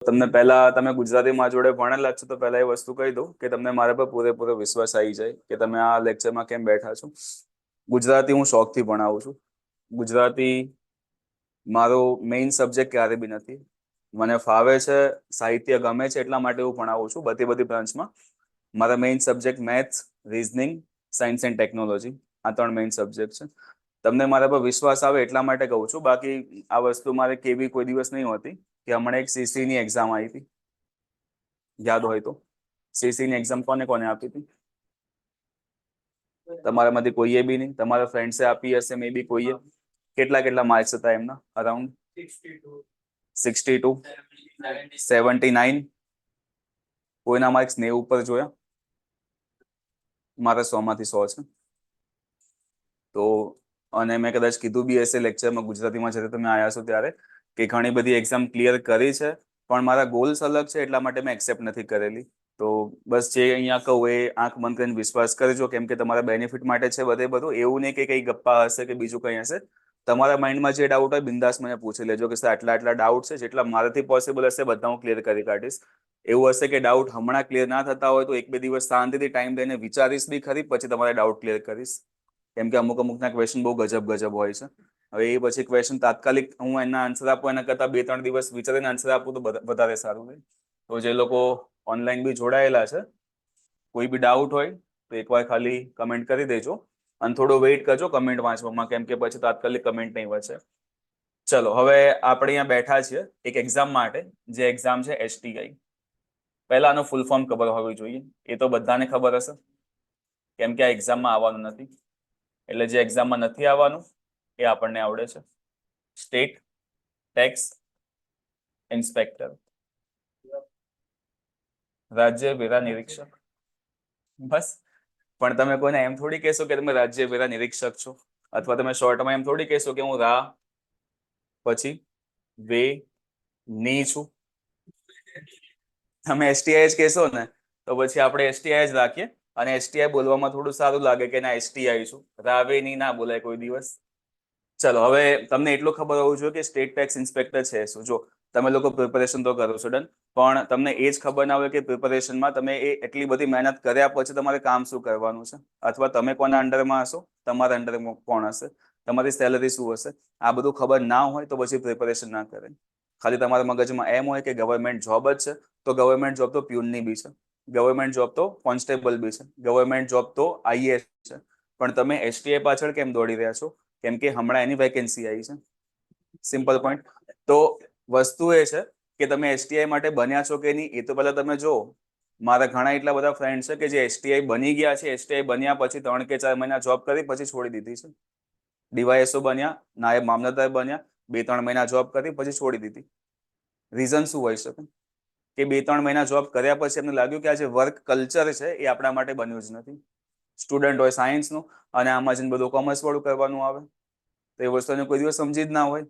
તમને પહેલા તમે ગુજરાતીમાં જોડે ભણેલા છો તો પહેલા એ વસ્તુ કહી દઉં કે તમને મારા પર પૂરેપૂરો વિશ્વાસ આવી જાય કે તમે આ લેક્ચરમાં કેમ બેઠા છો. ગુજરાતી હું શોખથી ભણાવું છું. ગુજરાતી મારો મેઇન સબ્જેક્ટ ક્યારે બી નથી. મને ફાવે છે, સાહિત્ય ગમે છે, એટલા માટે હું ભણાવું છું બધી બ્રાન્ચમાં. મારા main subject maths, reasoning, science and technology, આ 3 મેઇન સબ્જેક્ટ છે. તમને મારા પર વિશ્વાસ આવે એટલા માટે કહું છું. બાકી આ વસ્તુ મારે કેવી કોઈ દિવસ નહીં હોતી કે હમણાં એક સીસી ની એક્ઝામ આવી હતી, યાદ હોય તો. સીસી ની એક્ઝામ કોને આપી હતી? તમારામાંથી કોઈએ બી નહીં. તમારા ફ્રેન્ડ્સે આપી હશે મે બી કોઈએ. કેટલા માર્ક્સ હતા એમના? અરાઉન્ડ 62, 79. કોઈના માર્ક્સ 90 ઉપર જોયા? મારા 100 માંથી 100 છે. તો અને મેં કદાચ કીધું બી હશે લેક્ચરમાં ગુજરાતીમાં જ્યારે તમે આવ્યા છો ત્યારે કે ઘણી બધી એક્ઝામ ક્લિયર કરી છે, પણ મારા ગોલ્સ અલગ છે એટલા માટે મેં એક્સેપ્ટ નથી કરેલી. તો બસ જે અહીંયા કહું એ આંખ બંધ કરીને વિશ્વાસ કરજો, કેમ કે તમારા બેનિફિટ માટે છે બધું. એવું નહીં કે કઈ ગપ્પા હશે કે બીજું કંઈ હશે. તમારા માઇન્ડમાં જે ડાઉટ હોય બિંદાસ મને પૂછી લેજો કે સર આટલા ડાઉટ છે, જેટલા મારાથી પોસિબલ હશે બધા હું ક્લિયર કરી કાઢીશ. એવું હશે કે ડાઉટ હમણાં ક્લિયર ના થતા હોય તો 1-2 દિવસ શાંતિથી ટાઈમ લઈને વિચારીશ બી ખરી, પછી તમારા ડાઉટ ક્લિયર કરીશ. કેમ કે અમુકના ક્વેશ્ચન બહુ ગજબ હોય છે. હવે એ પછી ક્વેશ્ચન તાત્કાલિક હું એના આન્સર આપું એના કરતાં 2-3 દિવસ વિચારીને આન્સર આપું તો વધારે સારું રહે. તો જે લોકો ઓનલાઈન બી જોડાયેલા છે, કોઈ બી ડાઉટ હોય તો એકવાર ખાલી કમેન્ટ કરી દેજો અને થોડો વેઇટ કરજો કમેન્ટ વાંચવામાં, કેમ કે પછી તાત્કાલિક કમેન્ટ નહીં વાંચે. ચલો, હવે આપણે અહીંયા બેઠા છીએ એક એક્ઝામ માટે, જે એક્ઝામ છે STI. પહેલા આનું ફૂલ ફોર્મ ખબર હોવી જોઈએ. એ તો બધાને ખબર હશે, કેમ કે આ એક્ઝામમાં આવવાનું નથી. એટલે જે એક્ઝામમાં નથી આવવાનું એ આપણને આવડે છે. સ્ટેટ ટેક્સ ઇન્સ્પેક્ટર, રાજ્ય વેરા નિરીક્ષક. બસ. પણ તમે કોઈને એમ થોડી કહેશો કે તમે રાજ્ય વેરા નિરીક્ષક છો, અથવા તમે શોર્ટમાં એમ થોડી કહેશો કે હું રા પછી વે ની છું. તમે STI જ કહેશો ને, તો પછી આપણે STI જ રાખીએ. અને STI બોલવામાં થોડું સારું લાગે કે ના STI છું. રાવે ની ના બોલાય કોઈ દિવસ. ચલો, હવે તમને એટલું ખબર હોવું જોઈએ કે સ્ટેટ ટેક્સ ઇન્સ્પેક્ટર છે શું. જો તમે લોકો પ્રિપેરેશન તો કરો છો ડન, પણ તમને એ જ ખબર ના હોય કે પ્રિપેરેશનમાં તમે એ એટલી બધી મહેનત કર્યા પછી તમારે કામ શું કરવાનું છે, અથવા તમે કોના અંડરમાં હશો, તમારા અંડરમાં કોણ હશે, તમારી સેલરી શું હશે, આ બધું ખબર ના હોય તો પછી પ્રિપેરેશન ના કરે. ખાલી તમારા મગજમાં એમ હોય કે ગવર્મેન્ટ જોબ જ છે, તો ગવર્મેન્ટ જોબ તો પ્યુનની બી છે, ગવર્મેન્ટ જોબ તો કોન્સ્ટેબલ બી છે, ગવર્મેન્ટ જોબ તો IAS છે. પણ તમે STI પાછળ કેમ દોડી રહ્યા છો? કેમ કે હમણાં એની વેકેન્સી આવી છે. Simple point. તો વસ્તુ એ છે કે તમે STI માટે બન્યા છો કે નહીં એ તો પહેલા તમે જો. મારા ઘણા એટલા બધા ફ્રેન્ડ છે કે જે STI બની ગયા છે, STI બન્યા પછી 3 કે 4 મહિના જોબ કરી પછી છોડી દીધી છે. DYSO બન્યા, નાયબ મામલતદાર બન્યા, 2-3 મહિના જોબ કરી પછી છોડી દીધી. રીઝન શું હોઈ શકે? કે 2-3 મહિના જોબ કર્યા પછી એમને લાગ્યું કે આ જે વર્ક કલ્ચર છે એ આપણા માટે બન્યું જ નથી. સ્ટુડન્ટ હોય સાયન્સનું અને આમાં જઈને બધું કોમર્સ વાળું કરવાનું આવે, તો એ વસ્તુને કોઈ દિવસ સમજી જ ના હોય.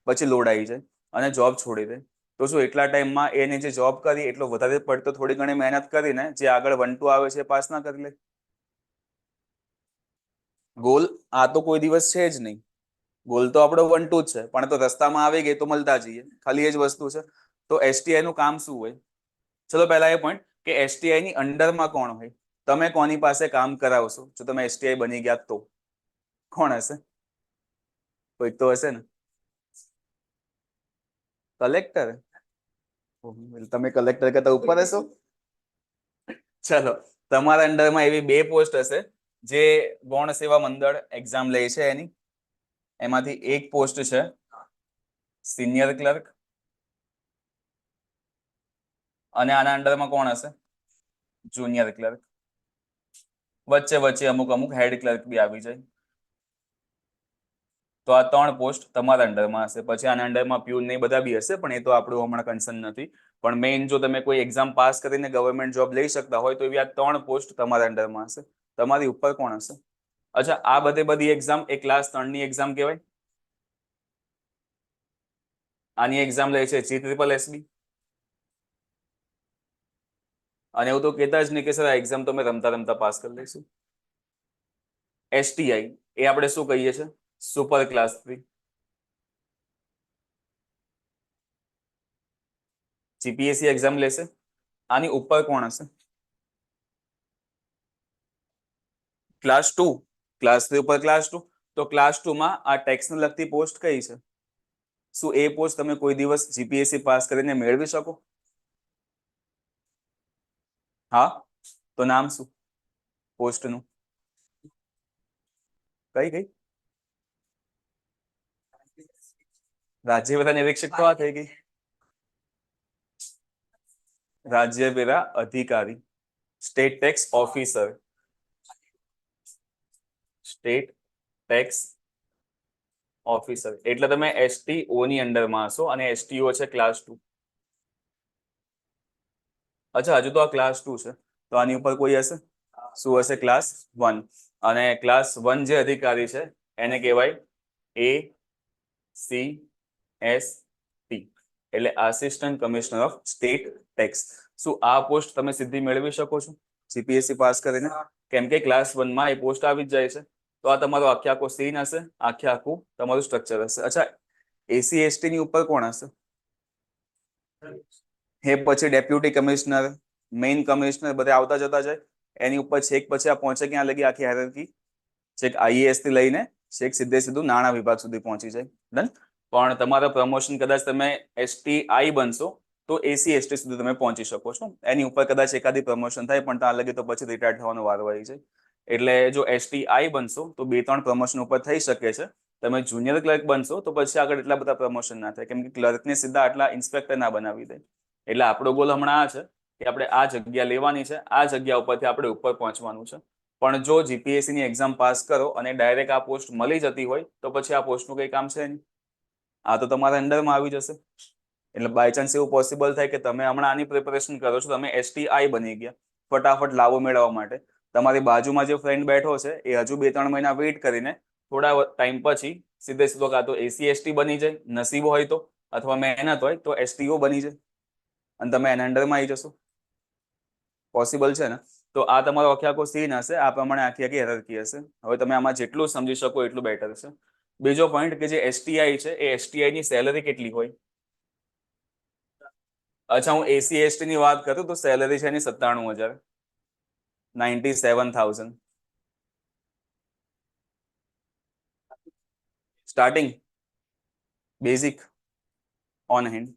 પછી લોડ આવી જાય અને જોબ છોડી દે. તો શું એટલા ટાઈમમાં એને જે જોબ કરી એટલો વધારે પડતો થોડી ઘણી મહેનત કરીને જે આગળ 1-2 આવે છે એ પાસ ના કરી લે? ગોલ આ તો કોઈ દિવસ છે જ નહીં. ગોલ તો આપણો 1-2 જ છે, પણ તો રસ્તામાં આવી ગઈ તો મળતા જઈએ, ખાલી એ જ વસ્તુ છે. તો STI નું કામ શું હોય? ચલો પહેલા એ પોઈન્ટ કે STI ની અંડરમાં કોણ હોય? તમે કોની પાસે કામ કરાવશો જો તમે STI બની ગયા તો? કોણ હશે? કોઈક તો હશે ને. કલેક્ટર? તમે કલેક્ટર કરતા ઉપર હશો? ચલો, તમારા અંડરમાં એવી 2 પોસ્ટ હશે જે ગૌણ સેવા મંડળ એક્ઝામ લે છે એની. એમાંથી એક પોસ્ટ છે સિનિયર ક્લર્ક, અને આના અંડરમાં કોણ હશે? Junior clerk. વચ્ચે અમુક હેડ ક્લર્ક બી આવી જાય. તો આ 3 પોસ્ટ તમારા અંડરમાં હશે. પછી આના અંડરમાં પ્યુન ને બધા બી હશે, પણ એ તો આપણું હમણાં કન્સર્ન નથી. પણ મેઇન જો તમે કોઈ એક્ઝામ પાસ કરીને ગવર્મેન્ટ જોબ લઈ શકતા હોય તો એવી આ 3 પોસ્ટ તમારા અંડરમાં હશે. તમારી ઉપર કોણ હશે? અચ્છા, આ બધી એક્ઝામ એ ક્લાસ 3 ની એક્ઝામ કહેવાય. આની એક્ઝામ લે છે CSSB. અને એવું તો કહેતા જ નહીં કે સર આ એક્ઝામ તો અમે રમતા પાસ કરી લઈશું. STI એ આપણે શું કહીએ છીએ? Super class 3. જીપીએસસી એક્ઝામ લેશે. આની ઉપર કોણ હશે? ક્લાસ 2. ક્લાસ 3 ઉપર ક્લાસ 2. તો ક્લાસ 2 માં આ ટેક્સને લગતી પોસ્ટ કઈ છે? શું એ પોસ્ટ તમે કોઈ દિવસ જીપીએસસી પાસ કરીને મેળવી શકો? હા. તો નામ શું પોસ્ટનું? કઈ કઈ? રાજ્ય વેરા નિરીક્ષક તો આ થઈ ગઈ. રાજ્ય વેરા અધિકારી, state tax officer. State tax officer એટલે તમે એસટીઓ ની અંડરમાં હશો અને એસટીઓ છે ક્લાસ 2. અચ્છા, હજુ તો આ ક્લાસ 2 છે, તો આની ઉપર કોઈ હશે? શું હશે? ક્લાસ 1. અને ક્લાસ 1 જે અધિકારી છે એને કહેવાય ACST, એટલે assistant commissioner of state tax. શું આ પોસ્ટ તમે સીધી મેળવી શકો છો જીપીએસસી પાસ કરીને? કેમ કે ક્લાસ 1 માં એ પોસ્ટ આવી જ જાય છે. તો આ તમારો આખો સીન હશે, આખું તમારું સ્ટ્રક્ચર હશે. અચ્છા, ACST ની ઉપર કોણ હશે? એ પછી ડેપ્યુટી કમિશનર, મેઇન કમિશનર બધા આવતા જતા જાય. એની ઉપર છેક પછી આ પહોંચે ક્યાં લગી આખી હાયરાર્કી? છેક IAS થી લઈને છેક સીધે નાણાં વિભાગ સુધી પહોંચી જાય. ડન. પણ તમારા પ્રમોશન કદાચ તમે STI બનશો તો ACST સુધી તમે પહોંચી શકો છો. એની ઉપર કદાચ એકાદી પ્રમોશન થાય, પણ ત્યાં લગી તો પછી રિટાયર થવાનો વારો આવી જાય. એટલે જો STI બનશો તો 2-3 પ્રમોશન ઉપર થઈ શકે છે. તમે જુનિયર ક્લર્ક બનશો તો પછી આગળ એટલા બધા પ્રમોશન ના થાય, કેમ કે ક્લર્કને સીધા આટલા ઇન્સ્પેક્ટર ના બનાવી દે. એટલે આપણો ગોલ હમણાં આ છે કે આપણે આ જગ્યા લેવાની છે, આ જગ્યા ઉપરથી આપણે ઉપર પહોંચવાનું છે. પણ જો જીપીએસસી ની એક્ઝામ પાસ કરો અને ડાયરેક્ટ આ પોસ્ટ મળી જતી હોય તો પછી આ પોસ્ટનું કંઈ કામ છે નહીં. આ તો તમારા અંડરમાં આવી જશે. એટલે બાય ચાન્સ એવું પોસિબલ થાય કે તમે હમણાં આની પ્રિપેરેશન કરો છો, તમે STI બની ગયા, ફટાફટ લાવો મેળવવા માટે. તમારી બાજુમાં જે ફ્રેન્ડ બેઠો છે એ હજુ 2-3 મહિના વેઇટ કરીને થોડા ટાઈમ પછી સીધો કાં તો ACST બની જાય, નસીબ હોય તો, અથવા મહેનત હોય તો STO બની જાય અને તમે એના અંડરમાં આવી જશો. પોસિબલ છે ને? તો આ તમારો આખો સીન હશે, આ પ્રમાણે આખી હાયરાર્કી હશે. હવે તમે આમાં જેટલું સમજી શકો એટલું બેટર છે. બીજો પોઈન્ટ કે જે STI છે એ STI ની સેલરી કેટલી હોય? અચ્છા, હું ACST ની વાત કરું તો સેલરી છે એની 97,000, 97,000 starting, basic, on hand.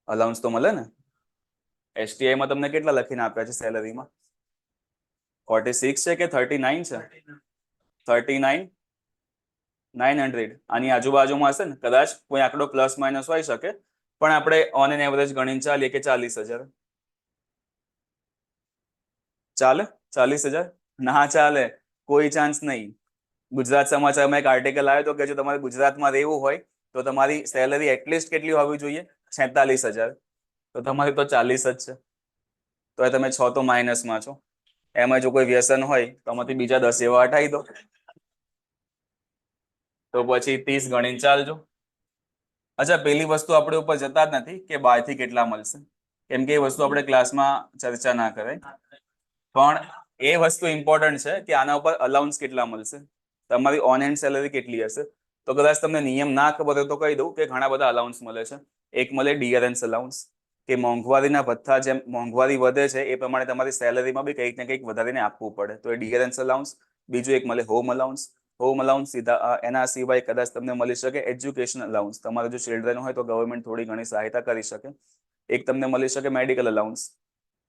Allowance તો મળે ને? STI માં તમને કેટલા લખીને આપ્યા છે સેલરીમાં? 46 છે કે 39 છે? 39,900. આની આજુબાજુમાં હશે ને, કદાચ કોઈ આંકડો પ્લસ માઇનસ હોઈ શકે, પણ આપણે ઓન એન એવરેજ ગણીને ચાલીએ કે 40,000 ચાલે. 40,000 ના ચાલે, કોઈ ચાન્સ નહીં. ગુજરાત સમાચારમાં એક આર્ટિકલ આવ્યો હતો કે જો તમારે ગુજરાતમાં રહેવું હોય તો તમારી સેલરી એટલીસ્ટ કેટલી હોવી જોઈએ? 46,000. તો તમારી તો 40 જ છે, તો તમે 6 તો માઇનસમાં છો. એમાં જો કોઈ વ્યસન હોય તો આમાંથી બીજા 10 એવા હટાવી દો, તો પછી 30 ગણીને ચાલજો. અચ્છા, પેલી વસ્તુ આપણે ઉપર જતા જ નથી કે બહારથી કેટલા મળશે, કેમ કે એ વસ્તુ આપણે ક્લાસમાં ચર્ચા ના કરાય. પણ એ વસ્તુ ઇમ્પોર્ટન્ટ છે કે આના ઉપર અલાઉન્સ કેટલા મળશે, તમારી ઓન હેન્ડ સેલરી કેટલી હશે. તો કદાચ તમને નિયમ ના ખબર હોય તો કહી દઉં કે ઘણા બધા અલાઉન્સ મળે છે. એક મળે ડિયરન્સ અલાઉન્સ, કે મોંઘવારીના ભથ્થા જેમ મોંઘવારી વધે છે એ પ્રમાણે તમારી સેલરીમાં બી કંઈક ને કંઈક વધારીને આપવું પડે, તો એ ડિયરન્સ અલાઉન્સ. બીજું એક મળે હોમ અલાઉન્સ. હોમ અલાઉન્સ સીધા એના સિવાય કદાચ તમને મળી શકે એજ્યુકેશન અલાઉન્સ, તમારે જો ચિલ્ડ્રન હોય તો ગવર્મેન્ટ થોડી ઘણી સહાયતા કરી શકે. એક તમને મળી શકે મેડિકલ અલાઉન્સ,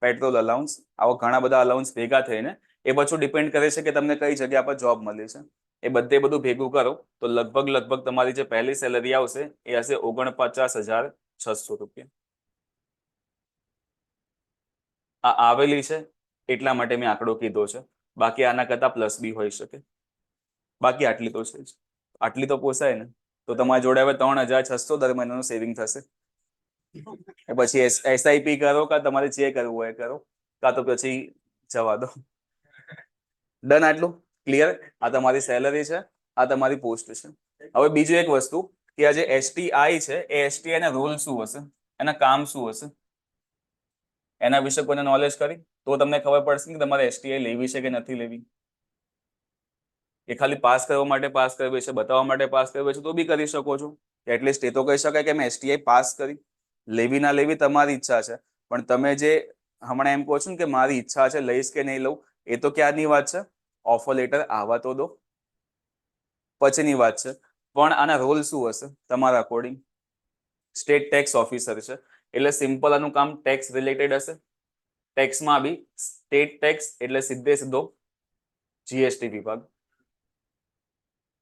પેટ્રોલ અલાઉન્સ. આવા ઘણા બધા અલાઉન્સ ભેગા થઈને એ પાછું ડિપેન્ડ કરે છે કે તમને કઈ જગ્યા પર જોબ મળી છે. એ બધું ભેગું કરો તો લગભગ તમારી જે પહેલી સેલરી આવશે એ હશે 49,600 રૂપિયા. આ આવેલી છે એટલા માટે મેં આંકડો કીધો છે, બાકી આના કરતા પ્લસ બી હોઈ શકે. બાકી આટલી તો છે જ, આટલી તો પોસાય ને. તો તમારી જોડે હવે 3,600 દર મહિનાનું સેવિંગ થશે. પછી SIP કરો કા તમારે જે કરવું હોય કરો, કા તો પછી જવા દો. ડન. આટલું ક્લિયર? આ તમારી સેલરી છે, આ તમારી પોસ્ટ છે. હવે બીજું એક વસ્તુ કે આ જે STI છે એ STI ના રૂલ શું હશે, એના કામ શું હશે, એના વિશે કોઈને નોલેજ કરી તો તમને ખબર પડશે કે તમારે STI લેવી છે કે નથી લેવી. એ ખાલી પાસ કરવા માટે પાસ કરવી છે, બતાવવા માટે પાસ કરવી છે તો બી કરી શકો છો. એટલીસ્ટ એ તો કહી શકાય કે મેં STI પાસ કરી. લેવી ના લેવી તમારી ઈચ્છા છે, પણ તમે જે હમણાં એમ કહો છો ને કે મારી ઈચ્છા છે લઈશ કે નહીં લઉં, એ તો ક્યારની વાત છે, ઓફર લેટર આવવા તો દો પછીની વાત છે. પણ આના રોલ શું હશે તમારા અકોર્ડિંગ? સ્ટેટ ટેક્સ ઓફિસર છે એટલે સિમ્પલ આનું કામ ટેક્સ રિલેટેડ હશે. ટેક્સમાં બી સ્ટેટ ટેક્સ એટલે સીધે સીધો જીએસટી વિભાગ.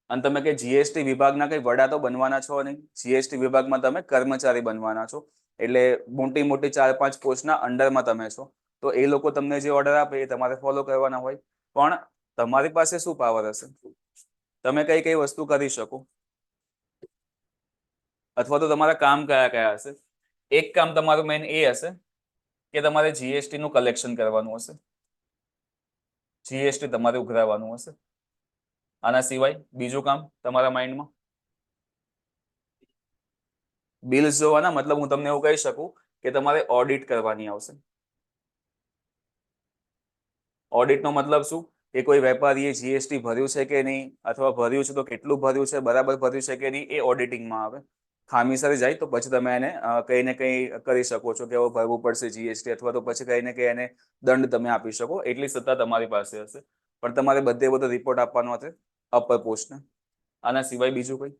અને તમે કે જીએસટી વિભાગના કઈ વડા તો બનવાના છો નહીં, જીએસટી વિભાગમાં તમે કર્મચારી બનવાના છો, એટલે મોટી મોટી 4-5 પોસ્ટના અંડરમાં તમે છો. તો એ લોકો તમને જે ઓર્ડર આપે એ તમારે ફોલો કરવાના હોય. પણ તમારી પાસે શું પાવર હશે? તમે કઈ કઈ વસ્તુ કરી શકો, અથવા તો તમારા કામ કયા કયા હશે? એક કામ તમારું મેઇન એ હશે કે તમારે જીએસટી નું કલેક્શન કરવાનું હશે, જીએસટી તમારે ઉઘરાવવાનું હશે. આના સિવાય બીજું કામ તમારા માઇન્ડમાં? બિલ્સ જોવાના, મતલબ હું તમને એવું કહી શકું કે તમારે ઓડિટ કરવાની આવશે. ઓડિટનો મતલબ શું કે કોઈ વેપારીએ જીએસટી ભર્યું છે કે નહીં, અથવા ભર્યું છે તો કેટલું ભર્યું છે, બરાબર ભર્યું છે કે નહીં, એ ઓડિટિંગમાં આવે. ખામીસર જાય તો પછી તમે એને કંઈ ને કંઈ કરી શકો છો કે ભરવું પડશે જીએસટી, અથવા તો પછી કંઈ ને કંઈ એને દંડ તમે આપી શકો. એટલી સત્તા તમારી પાસે હશે. પણ તમારે બધો રિપોર્ટ આપવાનો હશે અપર પોસ્ટને. આના સિવાય બીજું કંઈ?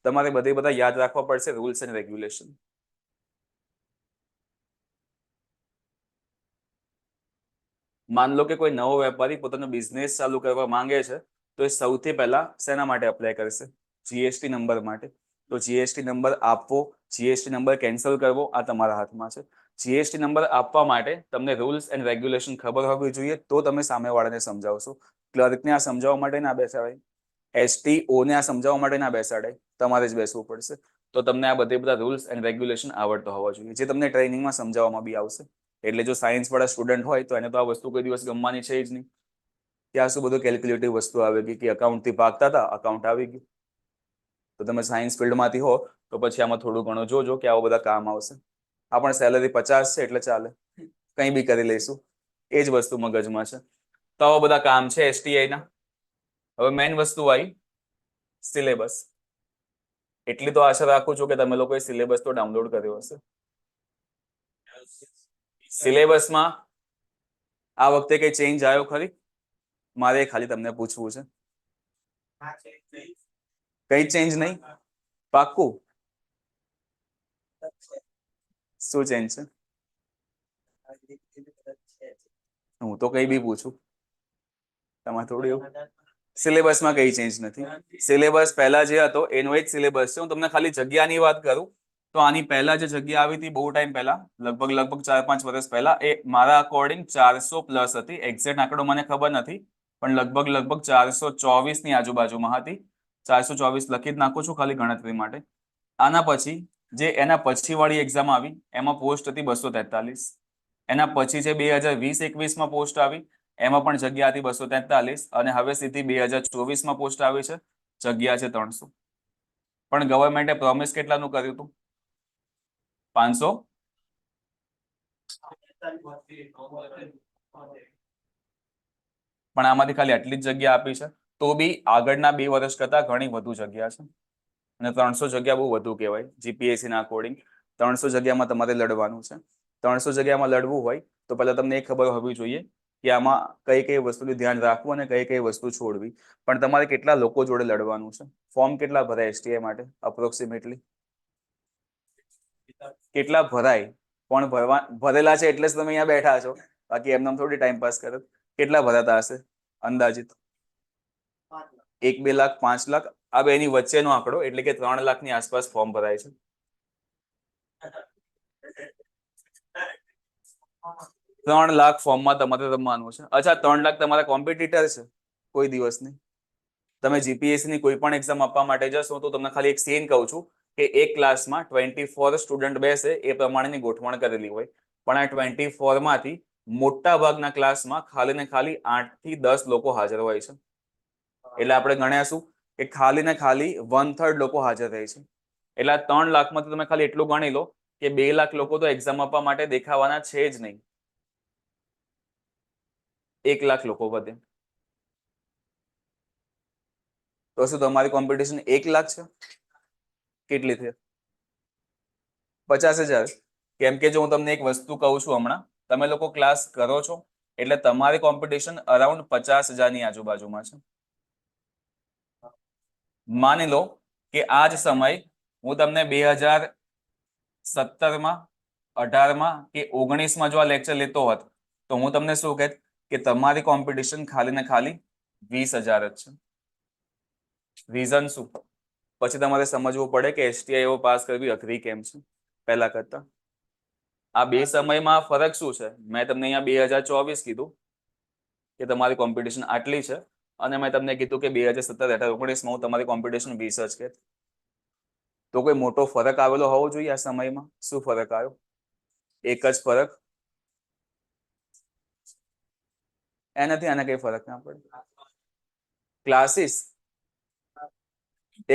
તમારે બધા યાદ રાખવા પડશે રૂલ્સ એન્ડ રેગ્યુલેશન. માન લો કે કોઈ નવો વેપારી પોતાનો બિઝનેસ ચાલુ કરવા માંગે છે, તો એ સૌથી પહેલા શેના માટે અપ્લાય કરશે? જીએસટી નંબર માટે. તો જીએસટી નંબર આપવો, જીએસટી નંબર કેન્સલ કરવો, આ તમારા હાથમાં છે. જીએસટી નંબર આપવા માટે તમને રૂલ્સ એન્ડ રેગ્યુલેશન ખબર હોવી જોઈએ, તો તમે સામેવાળાને સમજાવશો. ક્લર્કને આ સમજાવવા માટે ના બેસાડાય, એસટીઓને આ સમજાવવા માટે ના બેસાડાય, તમારે જ બેસવું પડશે. તો તમને આ બધા રૂલ્સ એન્ડ રેગ્યુલેશન આવડતો હોવા જોઈએ, જે તમને ટ્રેનિંગમાં સમજાવવામાં બી આવશે. એટલે જો સાયન્સ વાળા સ્ટુડન્ટ હોય તો એને તો આ વસ્તુ કોઈ દિવસ ગમવાની છે જ નહીં. ત્યાં શું બધું કેલ્ક્યુલેટિવ વસ્તુ આવી ગઈ કે અકાઉન્ટથી ભાગતા હતા, અકાઉન્ટ આવી ગયું. તો તમે સાયન્સ ફિલ્ડમાંથી હો તો પછી આમાં થોડું ઘણું જોજો કે આવા બધા કામ આવશે. આપણ સેલરી 50 છે એટલે ચાલે, કંઈ બી કરી લઈશું, એ જ વસ્તુ મગજમાં છે. તો આવા બધા કામ છે એસટીઆઈ ના. હવે મેઇન વસ્તુ આવી સિલેબસ. એટલી તો આશા રાખું છું કે તમે લોકોએ સિલેબસ તો ડાઉનલોડ કર્યો હશે. સિલેબસમાં આ વખતે કઈ ચેન્જ આવ્યો ખરી? મારે ખાલી તમને પૂછવું છે. કઈ ચેન્જ નહીં? પાક્કું? શું ચેન્જ છે? હું તો કઈ બી પૂછું, તમારે થોડું એવું. સિલેબસમાં કઈ ચેન્જ નથી. સિલેબસ પહેલા જે હતો એનો જ સિલેબસ છે. હું તમને ખાલી જગ્યાની વાત કરું તો આની પહેલા જે જગ્યા આવી હતી બહુ ટાઈમ પહેલા, લગભગ 4-5 વર્ષ પહેલા, એ મારા અકોર્ડિંગ 400+ હતી. એક્ઝેક્ટ આંકડો મને ખબર નથી, પણ લગભગ 424 ની આજુબાજુમાં હતી. 424 લખી જ નાખું છું ખાલી ગણતરી માટે. આના પછી જે એના પછી વાળી એક્ઝામ આવી એમાં પોસ્ટ હતી 243. એના પછી જે 2020-21માં પોસ્ટ આવી એમાં પણ જગ્યા હતી 243, અને હવે સીધી 2024માં પોસ્ટ આવી છે, જગ્યા છે 300. પણ ગવર્મેન્ટે પ્રોમિસ કેટલાનું કર્યું હતું? 500. પણ આમાંથી ખાલી આટલી જ જગ્યા આપી છે. તો બી આગળના 2 વર્ષ કરતા ઘણી વધુ જગ્યા છે, અને 300 જગ્યા બહુ વધુ કહેવાય જીપીએસસી ના અકોર્ડિંગ. 300 જગ્યામાં તમારે લડવાનું છે. 300 જગ્યામાં લડવું હોય તો પહેલા તમને એ ખબર હોવી જોઈએ કે આમાં કઈ કઈ વસ્તુનું ધ્યાન રાખવું અને કઈ કઈ વસ્તુ છોડવી. પણ તમારે કેટલા લોકો જોડે લડવાનું છે? ફોર્મ કેટલા ભરાય એસટીઆઈ માટે અપ્રોક્સિમેટલી? કેટલા ભરાય? પણ ભરેલા છે એટલે જ તમે અહીંયા બેઠા છો, બાકી એમને થોડી ટાઈમ પાસ કરો. કેટલા ભરાતા હશે અંદાજિત? 1-2 લાખ, 5 લાખ, આ બેની વચ્ચેનો આંકડો, એટલે કે 3 લાખની આસપાસ ફોર્મ ભરાય છે. 3 લાખ ફોર્મમાં તમારે રમવાનું છે. અચ્છા, 3 લાખ તમારા કોમ્પિટિટર છે? કોઈ દિવસ નહીં. તમે જીપીએસસી ની કોઈ પણ એક્ઝામ આપવા માટે જશો તો તમને ખાલી એક સીન કહું છું કે એક ક્લાસમાં 24 સ્ટુડન્ટ બેસે એ પ્રમાણેની ગોઠવણ કરેલી હોય, પણ આ 24 માંથી મોટા ભાગના ક્લાસમાં ખાલી ને ખાલી 8 થી 10 લોકો હાજર હોય છે. એટલે આપણે ગણ્યાશું કે ખાલી ને ખાલી 1/3 લોકો હાજર રહે છે. એટલે 3 લાખમાંથી તમે ખાલી એટલું ગણી લો કે 2 લાખ લોકો તો એક્ઝામ આપવા માટે દેખાવાના છે જ નહીં. 1 લાખ લોકો વધે તો શું તમારી કોમ્પિટિશન 1 લાખ છે? કેટલી છે? 50,000. કેમ કે જો હું તમને એક વસ્તુ કહું છું હમણાં, તમે લોકો ક્લાસ કરો છો એટલે તમારી કોમ્પિટિશન અરાઉન્ડ 50,000 આજુબાજુમાં છે. માની લો કે આ જ સમય હું તમને 2017માં, 18માં કે 19માં જો આ લેક્ચર લેતો હોત તો હું તમને શું કહેત કે તમારી કોમ્પિટિશન ખાલી ને ખાલી 20,000 જ છે. રીઝન શું? પછી તમારે સમજવું પડે કે એસટીઆઈ પાસ કરવી અઘરી કેમ છે પહેલા કરતા. આ બે સમયમાં ફરક શું છે? મેં તમને અહીંયા 2024 કીધું કે તમારી કોમ્પિટિશન આટલી છે, અને મેં તમને કીધું કે 2017, 18, 19માં હું તમારી કોમ્પિટિશન 20 જ કે. તો કોઈ મોટો ફરક આવેલો હોવો જોઈએ આ સમયમાં? શું ફરક આવ્યો? એક જ ફરક. એનાથી આને કઈ ફરક ના પડે. ક્લાસીસ,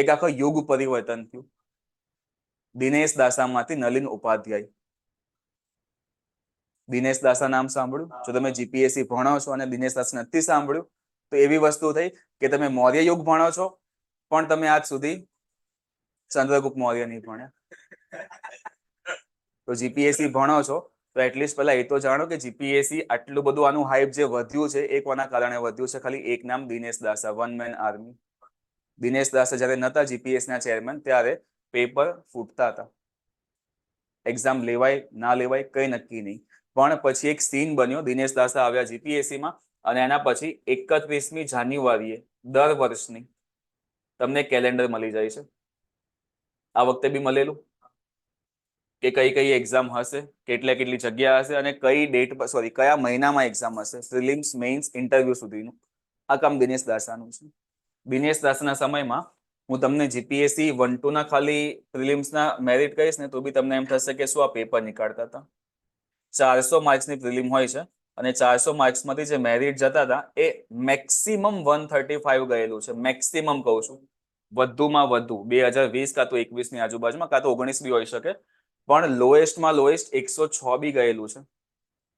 એક આખો યુગ પરિવર્તન થયું. દિનેશ દાસામાંથી નલિન ઉપાધ્યાય. દિનેશ દાસા નામ સાંભળ્યું? જો તમે જીપીએસસી ભણો છો અને દિનેશ દાસ નથી સાંભળ્યું તો એવી વસ્તુ થઈ કે તમે મૌર્ય યુગ ભણો છો પણ તમે આજ સુધી ચંદ્રગુપ્ત મૌર્ય નહીં ભણ્યા. તો જીપીએસસી ભણો છો તો એટલીસ્ટ પહેલા એ તો જાણો કે જીપીએસસી આટલું બધું આનું હાઈપ જે વધ્યું છે એ કોના કારણે વધ્યું છે? ખાલી એક નામ, Dinesh દાસા, one man army. Dinesh દાસા જયારે નતા જીપીએસસી ના ચેરમેન ત્યારે પેપર ફૂટતા હતા. એક્ઝામ લેવાય ના લેવાય કઈ નક્કી નહીં. પણ પછી એક સીન બન્યો, દિનેશ દાસા આવ્યા જીપીએસસીમાં અને એના પછી 31મી જાન્યુઆરીએ દર વર્ષની તમને કેલેન્ડર મળી જાય છે. આ વખતે બી મળેલું કે કઈ એક્ઝામ હશે, કેટલી જગ્યા હશે અને કઈ ડેટ, કયા મહિનામાં એક્ઝામ હશે, પ્રિલિમ્સ, મેઇન્સ, ઇન્ટરવ્યુ સુધીનું. આ કામ દિનેશ દાસાનું છે. દિનેશ દાસના સમયમાં હું તમને જીપીએસસી 1-2 ના ખાલી પ્રિલિમ્સના મેરિટ કહીશ ને તો બી તમને એમ થશે કે શું આ પેપર નીકાળતા હતા. 400 માર્ક્સની પ્રિલિમ હોય છે અને 400 માર્ક્સમાંથી જે મેરિટ જતા હતા એ મેક્સિમમ 135 ગયેલું છે. મેક્સિમમ કહું છું, વધુમાં વધુ 2020 કાં તો 21 ની આજુબાજુમાં, કાં તો 19 બી હોઈ શકે, પણ લોએસ્ટમાં લોએસ્ટ 106 બી ગયેલું છે.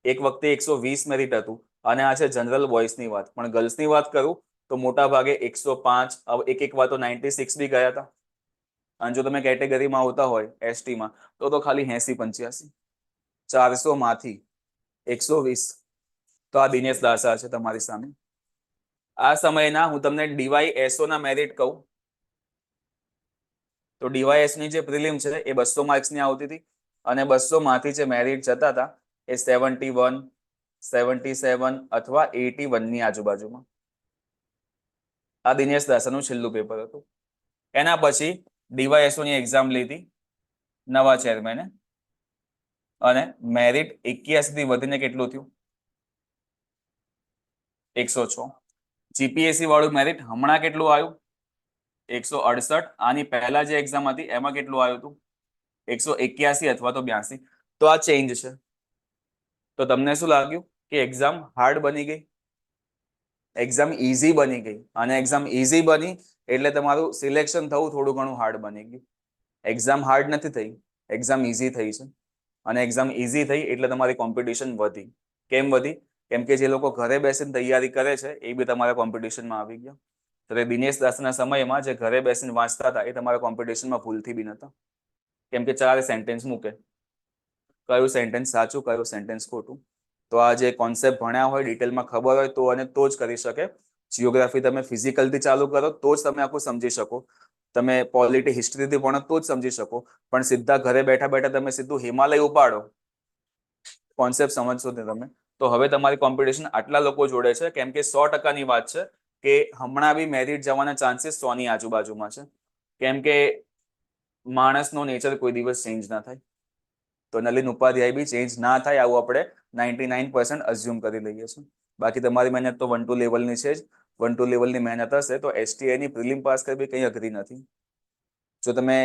એક વખતે 120 મેરિટ હતું અને આ છે જનરલ બોયઝની વાત. પણ ગર્લ્સની વાત કરું તો મોટા ભાગે 105, એક વાર તો 96 બી ગયા હતા. અને જો તમે કેટેગરીમાં આવતા હોય એસટીમાં તો ખાલી 80-85. 400 માંથી 120. તો આ દિનેશ દાસા છે તમારી સામે. આ સમયના હું તમને ડીવાયએસઓ ના મેરિટ કહું તો ડીવાયએસની જે પ્રિલિમ છે એ 200 માર્ક્સની આવતી હતી અને 200 માંથી જે મેરિટ જતા હતા એ 71, 77 અથવા 81 ની આજુબાજુમાં. આ દિનેશ દાસાનું છેલ્લું પેપર હતું. એના પછી ડીવાયએસઓ ની એક્ઝામ લીધી નવા ચેરમેને અને મેરિટ 81 થી વધીને કેટલું થયું? 106. જીપીએસસી વાળું મેરિટ હમણાં કેટલું આવ્યું? 168. આની પહેલા જે એક્ઝામ હતી એમાં કેટલું આવ્યું હતું? 181 અથવા તો 82. તો આ ચેન્જ છે. તો તમને શું લાગ્યું કે એક્ઝામ હાર્ડ બની ગઈ? એક્ઝામ ઈઝી બની ગઈ. અને એક્ઝામ ઈઝી બની એટલે તમારું સિલેક્શન થવું થોડું ઘણું હાર્ડ બની ગયું. એક્ઝામ હાર્ડ નથી થઈ, એક્ઝામ ઈઝી થઈ છે. અને એક્ઝામ ઈઝી થઈ એટલે તમારી કોમ્પિટિશન વધી. કેમ વધી? કેમ કે જે લોકો ઘરે બેસીને તૈયારી કરે છે એ બી તમારા કોમ્પિટિશનમાં આવી ગયા. તો દિનેશ દાસના સમયમાં જે ઘરે બેસીને વાંચતા હતા એ તમારા કોમ્પિટિશનમાં ભૂલથી બી નતા. કેમ કે 4 સેન્ટેન્સ મૂકે, કયું સેન્ટેન્સ સાચું, કયું સેન્ટેન્સ ખોટું. તો આ જે કોન્સેપ્ટ ભણ્યા હોય, ડિટેલમાં ખબર હોય તો અને તો જ કરી શકે. જીઓગ્રાફી તમે ફિઝિકલથી ચાલુ કરો તો જ તમે આખું સમજી શકો. તમે પોલિટી, હિસ્ટ્રીથી ભણો તો જ સમજી શકો. પણ સીધા ઘરે બેઠા બેઠા તમે સીધું હિમાલય ઉપાડો, કોન્સેપ્ટ સમજશો ને તમે, તો હવે તમારી કોમ્પિટિશન આટલા લોકો જોડે છે કેમ કે 100%ની વાત છે કે હમણાં બી મેરિટ જવાના ચાન્સીસ 100 ની આજુબાજુમાં છે. કેમ કે માણસનો નેચર કોઈ દિવસ ચેન્જ ના થાય. તો નલિન ઉપાધ્યાય બી ચેન્જ ના થાય આવું આપણે 99% અઝ્યુમ કરી લઈએ છીએ. બાકી તમારી મહેનત તો 1-2 લેવલની છે જ. 1-2 લેવલની મહેનત હશે તો એસટીઆઈની પ્રિલિમ પાસ કરવી કંઈ અઘરી નથી. જો તમે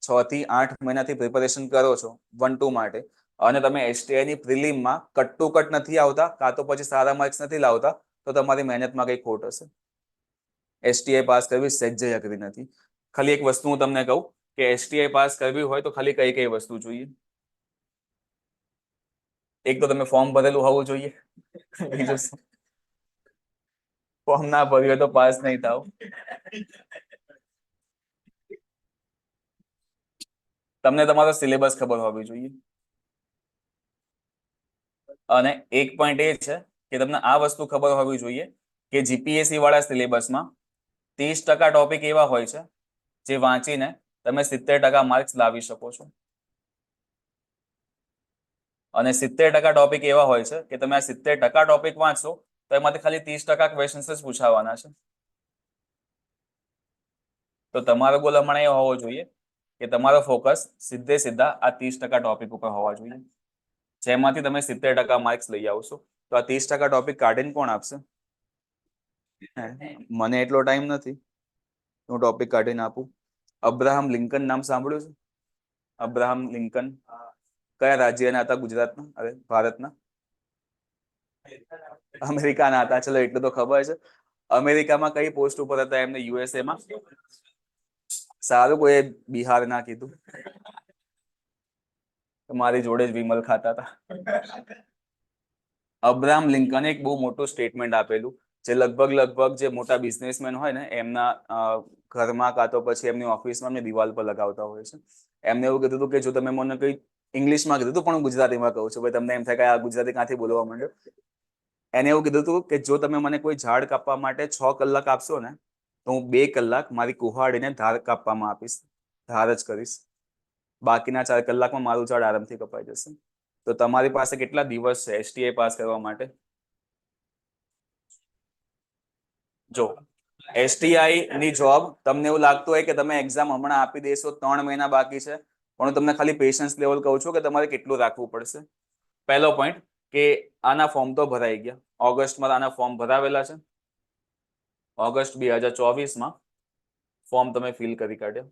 6 થી 8 મહિનાથી પ્રિપેરેશન કરો છો 1-2 માટે અને તમે એસટીઆઈની પ્રિલિમમાં કટ ટુ કટ નથી આવતા કાં તો પછી સારા માર્ક્સ નથી લાવતા તો તમારી મહેનતમાં કંઈ ખોટ હશે. એસટીઆઈ પાસ કરવી સહેજે અઘરી નથી. ખાલી એક વસ્તુ હું તમને કહું કે એસટીઆઈ પાસ કરવી હોય તો ખાલી કઈ વસ્તુ જોઈએ? એક તો તમે ફોર્મ ભરેલું હોવું જોઈએ. બીજું ફોર્મ ના ભર્યું હોય તો પાસ નહીં થાવ. તમને તમારો સિલેબસ ખબર હોવી જોઈએ. અને એક પોઈન્ટ એ છે કે તમને આ વસ્તુ ખબર હોવી જોઈએ કે જીપીએસસી વાળા સિલેબસમાં 30% ટોપિક એવા હોય છે જે વાંચીને તમે 70% માર્ક્સ લાવી શકો છો. અને 70% ટોપિક એવા હોય છે કે તમે આ 70% ટોપિક વાંચશો તો એમાંથી ખાલી 30% ક્વેશ્ચન્સ જ પૂછાવાના છે. તો તમારો ગોલ હમણાં એ હોવો જોઈએ કે તમારો ફોકસ સીધા આ 30% ટોપિક ઉપર હોવા જોઈએ, જેમાંથી તમે 70% માર્ક્સ લઈ આવશો. તો આ 30% ટોપિક કાઢીને કોણ આપશે? મને એટલો ટાઈમ નથી, હું ટોપિક કાઢીને આપું. અબ્રાહમ લિંકન નામ સાંભળ્યું છે? અબ્રાહમ લિંકન કયા રાજ્યના હતા ગુજરાતના? અરે ભારતના? અમેરિકાના હતા. ચલો એટલું તો ખબર છે. અમેરિકામાં કઈ પોસ્ટ ઉપર હતા એમને? યુએસએ માં? સારું, કોઈ બિહાર ના કીધું. મારી જોડે જ વિમલ ખાતા હતા. અબ્રાહમ લિંકને એક બહુ મોટું સ્ટેટમેન્ટ આપેલું જે લગભગ જે મોટા બિઝનેસમેન હોય ને એમના ઘરમાં કાં તો પછી એમની ઓફિસમાં એમની દિવાલ પર લગાવતા હોય છે. એમને એવું કીધું હતું કે જો તમે મને કઈ ઇંગ્લિશમાં કીધું હતું પણ હું ગુજરાતીમાં કહું છું, ભાઈ તમને એમ થાય કે આ ગુજરાતી ક્યાંથી બોલવા માંડ્યો. એને એવું કીધું હતું કે જો તમે મને કોઈ ઝાડ કાપવા માટે 6 કલાક આપશો ને તો હું 2 કલાક મારી કુહાડીને ધાર કાપવામાં આપીશ, ધાર જ કરીશ. બાકીના 4 કલાકમાં મારું ઝાડ આરામથી કપાઈ જશે. તો તમારી પાસે કેટલા દિવસ છે એસટીઆઈ પાસ કરવા માટે? જો એસટીઆઈ ની જોબ તમને એવું લાગતું હોય કે તમે એક્ઝામ હમણાં આપી દેશો, 3 મહિના બાકી છે, પણ હું તમને ખાલી પેશન્સ લેવલ કહું છું કે તમારે કેટલું રાખવું પડશે. પહેલો પોઈન્ટ કે આના ફોર્મ તો ભરાઈ ગયા. ઓગસ્ટમાં આના ફોર્મ ભરાવેલા છે. ઓગસ્ટ 2024માં ફોર્મ તમે ફિલ કરી કાઢ્યો.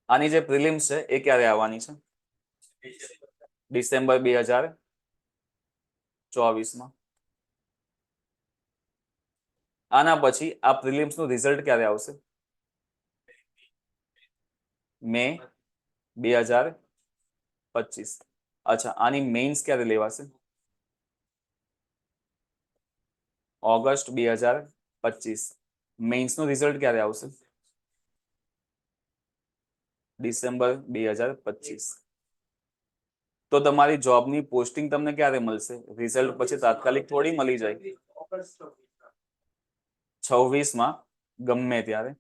આની જે પ્રિલિમ્સ છે એ ક્યારે આવવાની છે? ડિસેમ્બર 2024માં. આના પછી આ પ્રિલિમ્સ નું રિઝલ્ટ ક્યારે આવશે? મે 2025. અચ્છા, આની મેઇન્સ ક્યારે લેવાશે? ઓગસ્ટ 2025. મેઇન્સ નું રિઝલ્ટ ક્યારે આવશે? ડિસેમ્બર 2025. તો તમારી જોબની પોસ્ટિંગ તમને ક્યારે મળશે? રિઝલ્ટ પછી તાત્કાલિક થોડી મળી જાય. 26માં ગમે ત્યારે.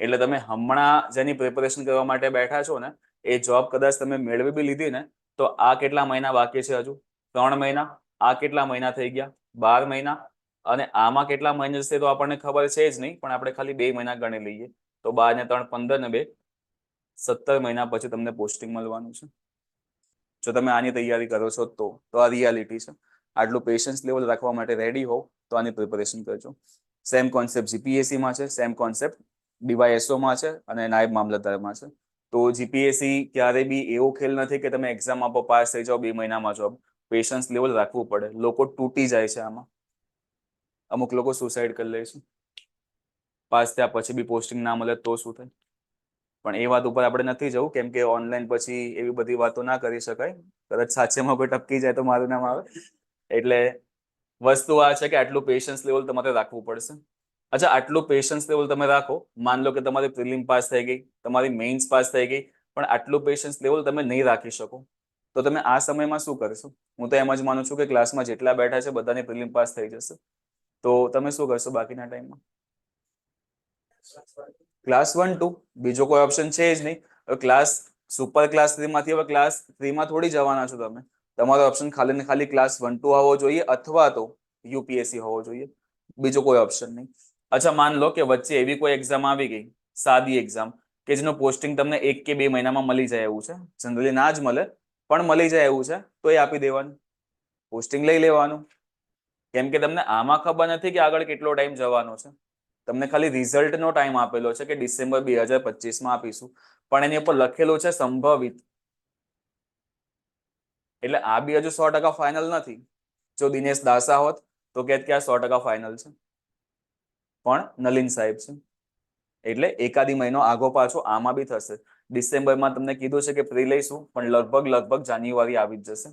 એટલે તમે હમણાં જેની પ્રિપેરેશન કરવા માટે બેઠા છો ને એ જોબ કદાચ તમે મેળવી બી લીધી ને તો આ કેટલા મહિના બાકી છે? હજુ 3 મહિના. આ કેટલા મહિના થઈ ગયા? 12 મહિના. અને આમાં કેટલા મહિના જશે તો આપણને ખબર છે જ નહીં, પણ આપણે ખાલી 2 મહિના ગણી લઈએ તો 12 ને 3 15 ને 2 17 મહિના પછી તમને પોસ્ટિંગ મળવાનું છે. જો તમે આની તૈયારી કરો છો તો આ રિયાલિટી છે. આટલું પેશન્સ લેવલ રાખવા માટે રેડી હોવ તો આની પ્રિપેરેશન કરજો. સેમ કોન્સેપ્ટ જીપીએસસી માં છે, સેમ કોન્સેપ્ટ ડીવાયએસઓ માં છે અને નાયબ મામલતદારમાં છે. તો જીપીએસસી ક્યારે બી એવો ખેલ નથી કે તમે એક્ઝામ આપો પાસ થઈ જાઓ 2 મહિનામાં જોબ. પેશન્સ લેવલ રાખવું પડે. લોકો તૂટી જાય છે આમાં. અમુક લોકો સુસાઇડ કરી લે છે. પાસ થયા પછી બી પોસ્ટિંગ ના મળે તો શું થાય? પણ એ વાત ઉપર આપણે નથી જવું, કેમ કે ઓનલાઈન પછી એવી બધી વાતો ના કરી શકાય. કદાચ સાચેમાં કોઈ ટપકી જાય તો મારું નામ આવે. એટલે વસ્તુ આ છે કે આટલું પેશન્સ લેવલ તમારે રાખવું પડશે. અચ્છા, આટલું પેશન્સ લેવલ તમે રાખો. માન લો કે તમારી પ્રિલિમ પાસ થઈ ગઈ, તમારી મેઇન્સ પાસ થઈ ગઈ, પણ આટલું પેશન્સ લેવલ તમે નહીં રાખી શકો તો તમે આ સમયમાં શું કરશો? હું તો એમ જ માનું છું કે ક્લાસમાં જેટલા બેઠા છે બધાની પ્રિલિમ પાસ થઈ જશે. તો તમે શું કરશો બાકીના ટાઈમમાં? ક્લાસ 1 2, બીજો કોઈ ઓપ્શન છે જ નહીં. ક્લાસ સુપર ક્લાસ 3 માંથી હવે ક્લાસ 3 માં થોડી જવાના છો તમે. તમારો ઓપ્શન ખાલી ને ખાલી ક્લાસ 1 2 હોવો જોઈએ અથવા તો યુપીએસસી હોવો જોઈએ. બીજો કોઈ ઓપ્શન નહીં. અચ્છા, માન લો કે વચ્ચે એવી કોઈ એક્ઝામ આવી ગઈ, સાદી એક્ઝામ, કે જેનું પોસ્ટિંગ તમને 1 કે 2 મહિનામાં મળી જાય એવું છે. જનરલી ના જ મળે પણ મળી જાય એવું છે તો એ આપી દેવાનું, પોસ્ટિંગ લઈ લેવાનું. કેમ કે તમને આમાં ખબર નથી કે આગળ કેટલો ટાઈમ જવાનો છે. તમને ખાલી રિઝલ્ટનો ટાઈમ આપેલો છે કે ડિસેમ્બર 2025માં આપીશું, પણ એની ઉપર લખેલું છે સંભવિત. એટલે આ બી હજુ 100% ફાઇનલ નથી. જો દિનેશ દાસા હોત તો કે આ 100% ફાઇનલ છે, પણ નલિન સાહેબ છે એટલે એકાદી મહિનો આગો પાછો આમાં બી થશે. ડિસેમ્બરમાં તમને કીધું છે કે પ્રી લઈશું, પણ લગભગ જાન્યુઆરી આવી જ જશે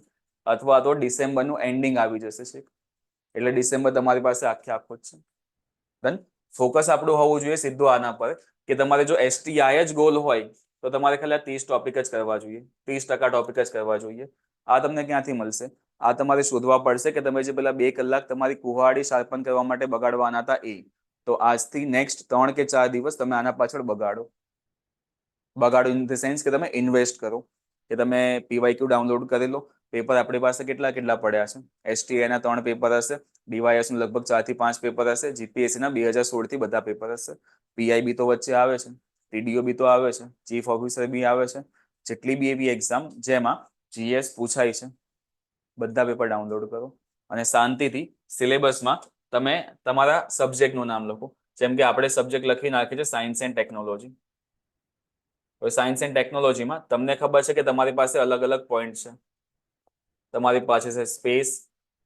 અથવા તો ડિસેમ્બરનું એન્ડિંગ આવી જશે છે. એટલે ડિસેમ્બર તમારી પાસે આખો જ છે. ડન. ફોકસ આપણું હોવું જોઈએ સીધું આના પર કે તમારે જો એસટીઆઈ જ ગોલ હોય તો તમારે ખાલી 30 ટોપિક જ કરવા જોઈએ, 30% ટોપિક જ કરવા જોઈએ. આ તમને ક્યાંથી મળશે? આ તમારે શોધવા પડશે કે તમે જે પેલા 2 કલાક તમારી કુહાડી શાર્પન કરવા માટે બગાડવાના હતા એ, તો આજથી નેક્સ્ટ 3 કે 4 દિવસ તમે આના પાછળ બગાડો ઇન ધ સેન્સ કે તમે ઇન્વેસ્ટ કરો, કે તમે પીવાયક્યુ ડાઉનલોડ કરી લો. પેપર આપણી પાસે કેટલા પડ્યા છે? એસટીઆઈ ના 3 પેપર હશે, ડીવાયએસ નું લગભગ 4 થી 5 પેપર હશે, જીપીએસસી ના 2016 થી બધા પેપર હશે, પીઆઈબી તો વચ્ચે આવે છે, ટીડીઓ બી તો આવે છે, ચીફ ઓફિસર બી આવે છે. જેટલી બી એવી એક્ઝામ જેમાં જીએસ પૂછાય છે, બધા પેપર ડાઉનલોડ કરો અને શાંતિથી સિલેબસમાં તમે તમારા સબ્જેક્ટનું નામ લખો. જેમ કે આપણે સબ્જેક્ટ લખી નાખીએ છે સાયન્સ એન્ડ ટેકનોલોજી. હવે સાયન્સ એન્ડ ટેકનોલોજીમાં તમને ખબર છે કે તમારી પાસે અલગ અલગ પોઈન્ટ છે. તમારી પાસે છે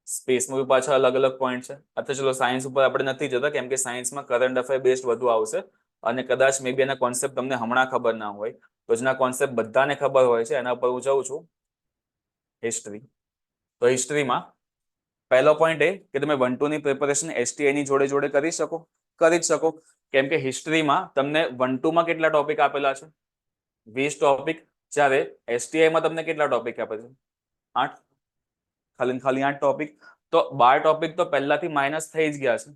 સ્પેસમાં બી પાછા અલગ અલગ પોઈન્ટ છે. અથવા ચલો સાયન્સ ઉપર આપણે નથી જતા, કેમ કે સાયન્સમાં કરંટ અફેર બેસ્ડ વધુ આવશે અને કદાચ મે બી એના કોન્સેપ્ટ તમને હમણાં ખબર ના હોય, તો જેના કોન્સેપ્ટ બધાને ખબર હોય છે એના ઉપર હું જઉં છું, હિસ્ટ્રી. તો હિસ્ટ્રીમાં પહેલો પોઈન્ટ એ કે તમે 1-2 ની પ્રિપેરેશન એસટીઆઈ ની જોડે જોડે કરી જ શકો, કેમ કે હિસ્ટ્રીમાં તમને 1-2 માં કેટલા ટોપિક આપેલા છે? 20 ટોપિક. જ્યારે એસટીઆઈમાં તમને કેટલા ટોપિક આપે છે? 8. ખાલી 8 ટોપિક. તો 12 ટોપિક તો પહેલાથી માઇનસ થઈ જ ગયા છે.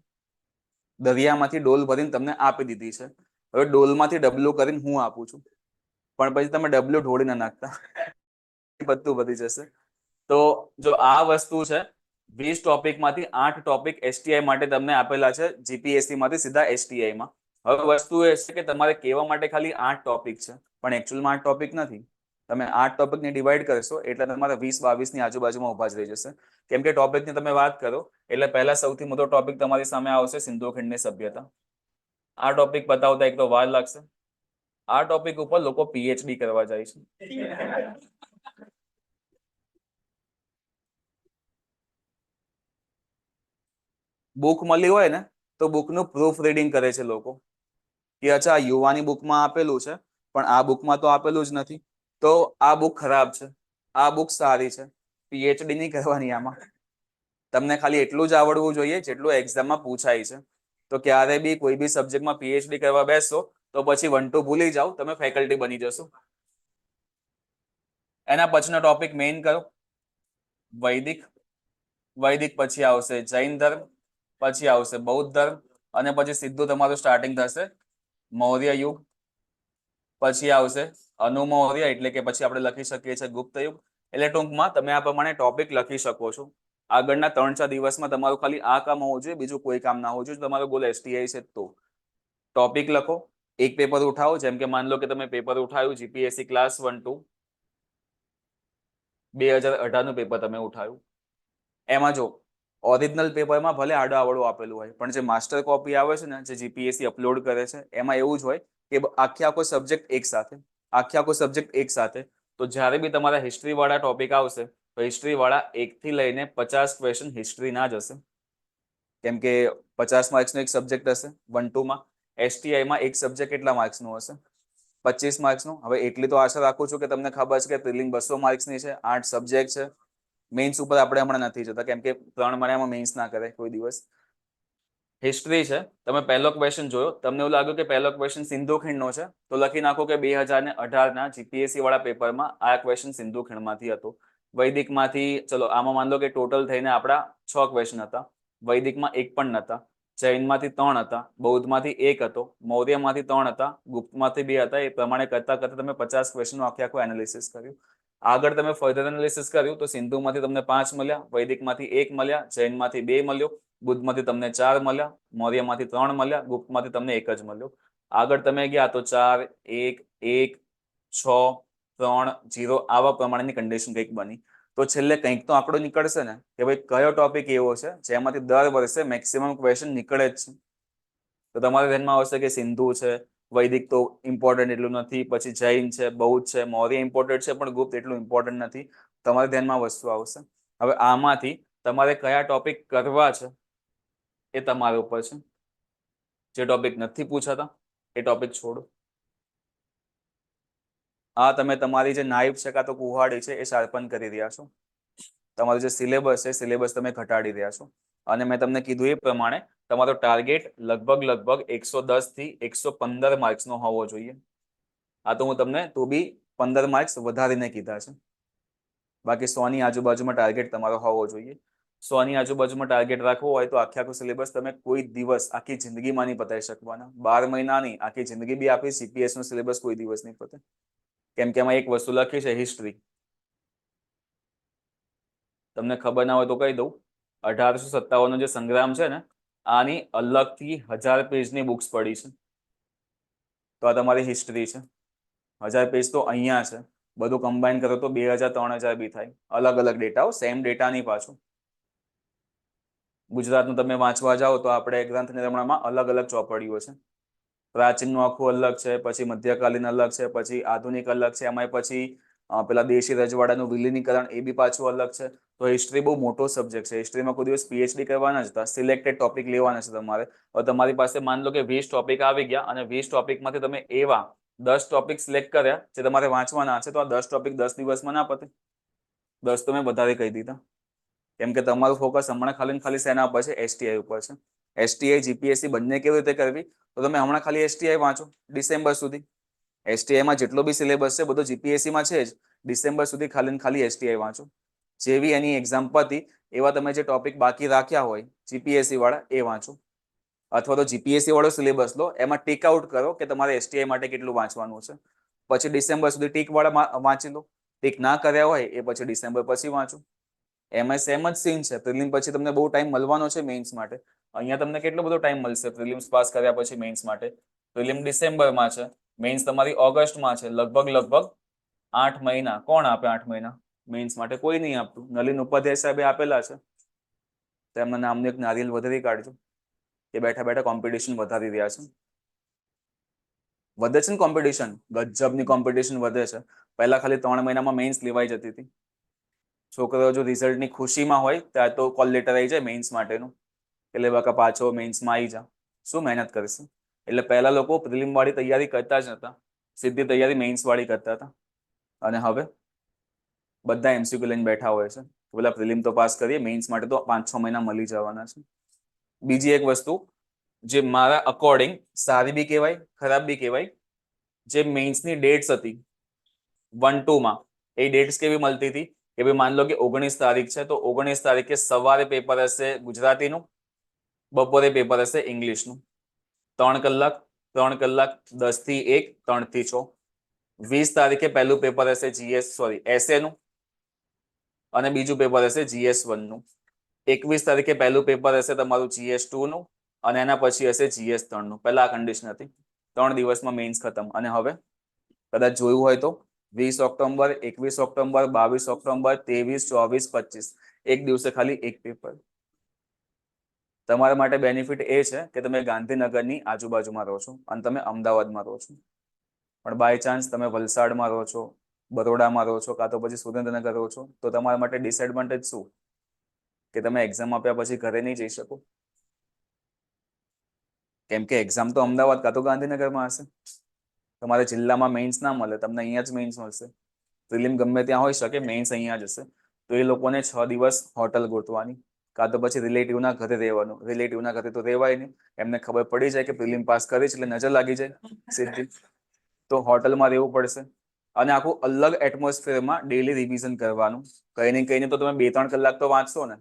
દરિયામાંથી ડોલ ભરીને તમને આપી દીધી છે. હવે ડોલમાંથી ડબલું કરીને હું આપું છું, પણ પછી તમે ડબલું ઢોળી ના નાખતા, બધું વધી જશે. તો જો આ વસ્તુ છે, 20 ટોપિકમાંથી 8 ટોપિક એસટીઆઈ માટે તમને આપેલા છે, જીપીએસસી માંથી સીધા એસટીઆઈમાં. હવે વસ્તુ એ છે કે તમારે કહેવા માટે ખાલી 8 ટોપિક છે, પણ એકચ્યુઅલમાં 8 ટોપિક નથી. તમે 8 ટોપિકને ડિવાઈડ કરશો એટલે તમારા 20-22 ની આજુબાજુમાં ઉભા જ રહી જશે. કેમ કે ટોપિકની તમે વાત કરો એટલે પહેલા સૌથી મોટો ટોપિક તમારી સામે આવશે સિંધુ ખીણની સભ્યતા. આ ટોપિક બતાવતા એક તો વાર લાગશે. આ ટોપિક ઉપર લોકો પીએચડી કરવા જાય છે. બુક મળી હોય ને તો બુકનું પ્રૂફ રીડિંગ કરે છે લોકો, કે અચ્છા યુવાની બુકમાં આપેલું છે પણ આ બુકમાં તો આપેલું જ નથી, તો આ બુક ખરાબ છે, આ બુક સારી છે. પીએચડી નહીં કરવાની આમાં. તમને ખાલી એટલું જ આવડવું જોઈએ જેટલું એક્ઝામમાં પૂછાય છે. તો ક્યારે બી કોઈ બી સબ્જેક્ટમાં પીએચડી કરવા બેસશો તો પછી 1-2 ભૂલી જાઓ, તમે ફેકલ્ટી બની જશો. એના પછીનો ટોપિક મેઇન કરો, વૈદિક પછી આવશે જૈન ધર્મ, પછી આવશે બૌદ્ધ ધર્મ અને પછી સીધું તમારું સ્ટાર્ટિંગ થશે મૌર્ય યુગ. પછી આવશે અનુમૌર્ય, એટલે કે પછી આપણે લખી શકીએ છીએ ગુપ્ત યુગ. એટલે ટૂંકમાં તમે આ પ્રમાણે ટોપિક લખી શકો છો. આગળના 3-4 દિવસમાં તમારું ખાલી આ કામ હોવું જોઈએ, બીજું કોઈ કામ ના હોવું જોઈએ. તમારો ગોલ એસટીઆઈ છે તો ટોપિક લખો, એક પેપર ઉઠાવો. જેમ કે માન લો કે તમે પેપર ઉઠાવ્યું જીપીએસસી ક્લાસ 1-2 2018 નું પેપર તમે ઉઠાવ્યું. એમાં જો ઓરિજિનલ પેપરમાં ભલે આડો આવડું આપેલું હોય, પણ જે માસ્ટર કોપી આવે છે ને, જે જીપીએસસી અપલોડ કરે છે, એમાં એવું જ હોય કે આખો સબ્જેક્ટ એક સાથે. તો જ્યારે બી તમારા હિસ્ટ્રી વાળા ટોપિક આવશે તો હિસ્ટ્રી વાળા 1 થી લઈને 50 ક્વેશ્ચન હિસ્ટ્રીના જ હશે. કેમ કે 50 માર્ક્સનો એક સબ્જેક્ટ હશે 1-2 માં. એસટીઆઈમાં એક સબ્જેક્ટ કેટલા માર્ક્સનો હશે? 25 માર્ક્સનો. હવે એટલી તો આશા રાખું છું કે તમને ખબર છે કે પ્રિલિમ 200 માર્ક્સની છે, 8 સબ્જેક્ટ છે. મેઇન્સ ઉપર આપણે હમણાં નથી જતા, કેમ કે 3 મહિનામાં મેઇન્સ ના કરે કોઈ દિવસ. હિસ્ટ્રી છે, તમે પહેલો ક્વેશ્ચન જોયો, તમને એવું લાગ્યું કે પહેલો ક્વેશ્ચન સિંધુ ખીણનો છે, તો લખી નાખો કે 2018 ના જીપીએસસી વાળા પેપરમાં આ ક્વેશ્ચન સિંધુ ખીણમાંથી હતો. વૈદિકમાંથી ચલો આમાં માન લો કે ટોટલ થઈને આપણા 6 ક્વેશ્ચન હતા, વૈદિકમાં એક પણ નતા, જૈનમાંથી 3 હતા, બૌદ્ધમાંથી 1 હતો, મૌર્યમાંથી 3 હતા, ગુપ્તમાંથી 2 હતા. એ પ્રમાણે કરતા કરતા તમે 50 ક્વેશ્ચનનું આખું એનાલિસિસ કર્યું. આગળ તમે ફર્ધર એનાલિસિસ કર્યું તો સિંધુમાંથી તમને 5 મળ્યા, વૈદિકમાંથી 1 મળ્યા, જૈનમાંથી 2 મળ્યો, બુદ્ધમાંથી તમને 4 મળ્યા, મૌર્યમાંથી 3 મળ્યા, ગુપ્તમાંથી તમને 1 જ મળ્યો. આગળ તમે ગયા તો 4, 1, 1, 6, 3, 0 આવા પ્રમાણેની કન્ડિશન કંઈક બની. તો છેલ્લે કંઈક તો આંકડો નીકળશે ને કે ભાઈ કયો ટોપિક એવો છે જેમાંથી દર વર્ષે મેક્સિમમ ક્વેશ્ચન નીકળે જ છે. તો તમારા ધ્યાનમાં આવશે કે સિંધુ છે, વૈદિક તો ઇમ્પોર્ટન્ટ એટલું નથી, પછી જૈન છે, બૌદ્ધ છે, મૌર્ય ઇમ્પોર્ટન્ટ છે પણ ગુપ્ત એટલું ઇમ્પોર્ટન્ટ નથી. તમારા ધ્યાનમાં વસ્તુ આવશે. હવે આમાંથી તમારે કયા ટોપિક કરવા છે એ તમારા ઉપર છે. જે ટોપિક નથી પૂછાતા એ ટોપિક છોડો. આ તમે તમારી જે નાઇફ છે કાં તો કુહાડી છે એ શાર્પન કરી રહ્યા છો. તમારું જે સિલેબસ છે સિલેબસ તમે ઘટાડી રહ્યા છો. અને મેં તમને કીધું એ પ્રમાણે તમારો ટાર્ગેટ લગભગ 110 થી 115 માર્ક્સનો હોવો જોઈએ. આ તો હું તમને તો બી 15 માર્ક્સ વધારીને કીધા છે. બાકી 100 ની આજુબાજુમાં ટાર્ગેટ તમારો હોવો જોઈએ. 100 ની આજુબાજુમાં ટાર્ગેટ રાખવો હોય તો આખો સિલેબસ તમે કોઈ દિવસ આખી જિંદગીમાં નહીં પતાવી શકવાના. 12 મહિના નહીં, આખી જિંદગી બી આપી CPS નો સિલેબસ કોઈ દિવસ નહીં પતે. કેમ કે એમાં એક વસ્તુ લખી છે હિસ્ટ્રી. તમને ખબર ના હોય તો કહી દઉં, 1857 નો જે સંગ્રામ છે ને, આની અલગથી 1000 પેજની બુક્સ પડી છે. તો આ તમારી હિસ્ટ્રી છે. 1000 પેજ તો અહીંયા છે. બધું કમ્બાઈન કરો તો 2000-3000 બી થાય. અલગ અલગ ડેટાઓ, સેમ ડેટા નહીં પાછું. ગુજરાતનું તમે વાંચવા જાઓ તો આપણે ગ્રંથ નિર્માણમાં અલગ અલગ ચોપડીઓ છે. પ્રાચીનનું આખું અલગ છે, પછી મધ્યકાલીન અલગ છે, પછી આધુનિક અલગ છે, એમાં પછી પેલા દેશી રજવાડાનું વિલીનીકરણ એ બી પાછું અલગ છે. તો હિસ્ટ્રી બહુ મોટો સબ્જેક્ટ છે. હિસ્ટ્રીમાં કોઈ દિવસ PhD કરવાના જ હતા. સિલેક્ટેડ ટોપિક લેવાના છે તમારે. હવે તમારી પાસે માન લો કે 20 ટોપિક આવી ગયા અને 20 ટોપિકમાંથી તમે એવા 10 ટોપિક સિલેક્ટ કર્યા જે તમારે વાંચવાના છે, તો આ 10 ટોપિક 10 દિવસમાં ના પતે. 10 તો મેં વધારે કહી દીધા. કેમ કે તમારું ફોકસ હમણાં ખાલી શેના ઉપર છે? STI ઉપર છે. STI GPSC બંને કેવી રીતે કરવી? તો તમે હમણાં ખાલી STI વાંચો ડિસેમ્બર સુધી. STI માં જેટલો બી સિલેબસ છે બધો GPSC માં છે જ. ડિસેમ્બર સુધી ખાલી STI વાંચો. જેવી એની એક્ઝામ પતી એવા તમે જે ટોપિક બાકી રાખ્યા હોય GPSC વાળા એ વાંચો. અથવા તો GPSC વાળો સિલેબસ લો, એમાં ટીક આઉટ કરો કે તમારે STI માટે કેટલું વાંચવાનું છે. પછી ડિસેમ્બર સુધી ટીક વાળા વાંચી લો. ટીક ના કર્યા હોય એ પછી ડિસેમ્બર પછી વાંચો. એમાં સેમ જ સીન છે. પ્રિલિમ પછી તમને બહુ ટાઈમ મળવાનો છે મેઇન્સ માટે. અહીંયા તમને કેટલો બધો ટાઈમ મળશે પ્રિલિમ્સ પાસ કર્યા પછી મેઇન્સ માટે? પ્રિલિમ ડિસેમ્બરમાં છે, મેઇન્સ તમારી ઓગસ્ટમાં છે. લગભગ 8 મહિના. કોણ આપે 8 મહિના મેઇન્સ માટે? કોઈ નહીં આપતું. નલિન ઉપાધ્યાય સાહેબે આપેલા છે. તો એમના નામનું એક નારિયેલ વધારી કાઢજો. એ બેઠા બેઠા કોમ્પિટિશન વધારી રહ્યા છે. વધે છે ને કોમ્પિટિશન, ગજબની કોમ્પિટિશન વધે છે. પહેલા ખાલી 3 મહિનામાં મેઇન્સ લેવાઈ જતી હતી. છોકરાઓ જો રિઝલ્ટની ખુશીમાં હોય ત્યાં તો કોલ લેટર આવી જાય મેઇન્સ માટેનું, એટલે બકા પાછો મેઇન્સમાં આવી જા. શું મહેનત કરશે? એટલે પહેલા લોકો પ્રિલિમ વાળી તૈયારી કરતા જ નતા, સીધી તૈયારી મેઇન્સ વાળી કરતા હતા. અને હવે બધા MCQ લઈને બેઠા હોય છે. પેલા પ્રિલિમ તો પાસ કરીએ, મેઇન્સ માટે તો 5-6 મહિના મળી જવાના છે. બીજી એક વસ્તુ જે મારા અકોર્ડિંગ સારી બી કહેવાય, ખરાબ બી કહેવાય, જે મેઇન્સની ડેટ્સ હતી 1-2 માં, એ ડેટ્સ કેવી મળતી હતી કે ભાઈ માન લો કે 19 તારીખ છે, તો 19 તારીખે સવારે પેપર હશે ગુજરાતીનું, બપોરે પેપર હશે ઇંગ્લિશનું. 3 કલાક 10 થી 1, 3 થી 6. 20 તારીખે પહેલું પેપર હશે એસએ નું અને બીજું પેપર હશે GS1 નું. 21 તારીખે પહેલું પેપર હશે તમારું GS2 નું અને એના પછી હશે GS3 નું. પહેલા આ કન્ડિશન હતી. 3 દિવસમાં મેઇન્સ ખતમ. અને હવે કદાચ જોયું હોય તો 20 ઓક્ટોબર, 21 ઓક્ટોબર, 22 ઓક્ટોબર, 23, 24, 25, એક દિવસે ખાલી એક પેપર. તમારા માટે બેનિફિટ એ છે કે તમે ગાંધીનગરની આજુબાજુમાં રહો છો અને તમે અમદાવાદમાં રહો છો. પણ બાય ચાન્સ તમે વલસાડમાં રહો છો, બરોડામાં રહો છો, કાં તો પછી સુરેન્દ્રનગર રહો છો, તો તમારા માટે ડિસએડવાન્ટેજ શું? કે તમે એક્ઝામ આપ્યા પછી ઘરે નહીં જઈ શકો. કેમ કે એક્ઝામ તો અમદાવાદ કાં તો ગાંધીનગરમાં હશે. તમારે જિલ્લામાં મેઇન્સ ના મળે, તમને અહીંયા જ મેઇન્સ મળશે. પ્રિલિમ ગમે ત્યાં હોઈ શકે, મેઇન્સ અહીંયા જ હશે. તો એ લોકોને 6 દિવસ હોટલ ગોતવાની, કાં તો પછી રિલેટિવના ઘરે રહેવાનું. રિલેટિવના ઘરે તો રહેવાય નહીં, એમને ખબર પડી જાય કે પ્રિલિમ પાસ કરી છે એટલે નજર લાગી જાય સીધી, તો હોટલમાં રહેવું પડશે. અને આખું અલગ એટમોસ્ફિયરમાં ડેલી રિવિઝન કરવાનું. કઈ નહીં તો તમે 2-3 કલાક તો વાંચશો ને.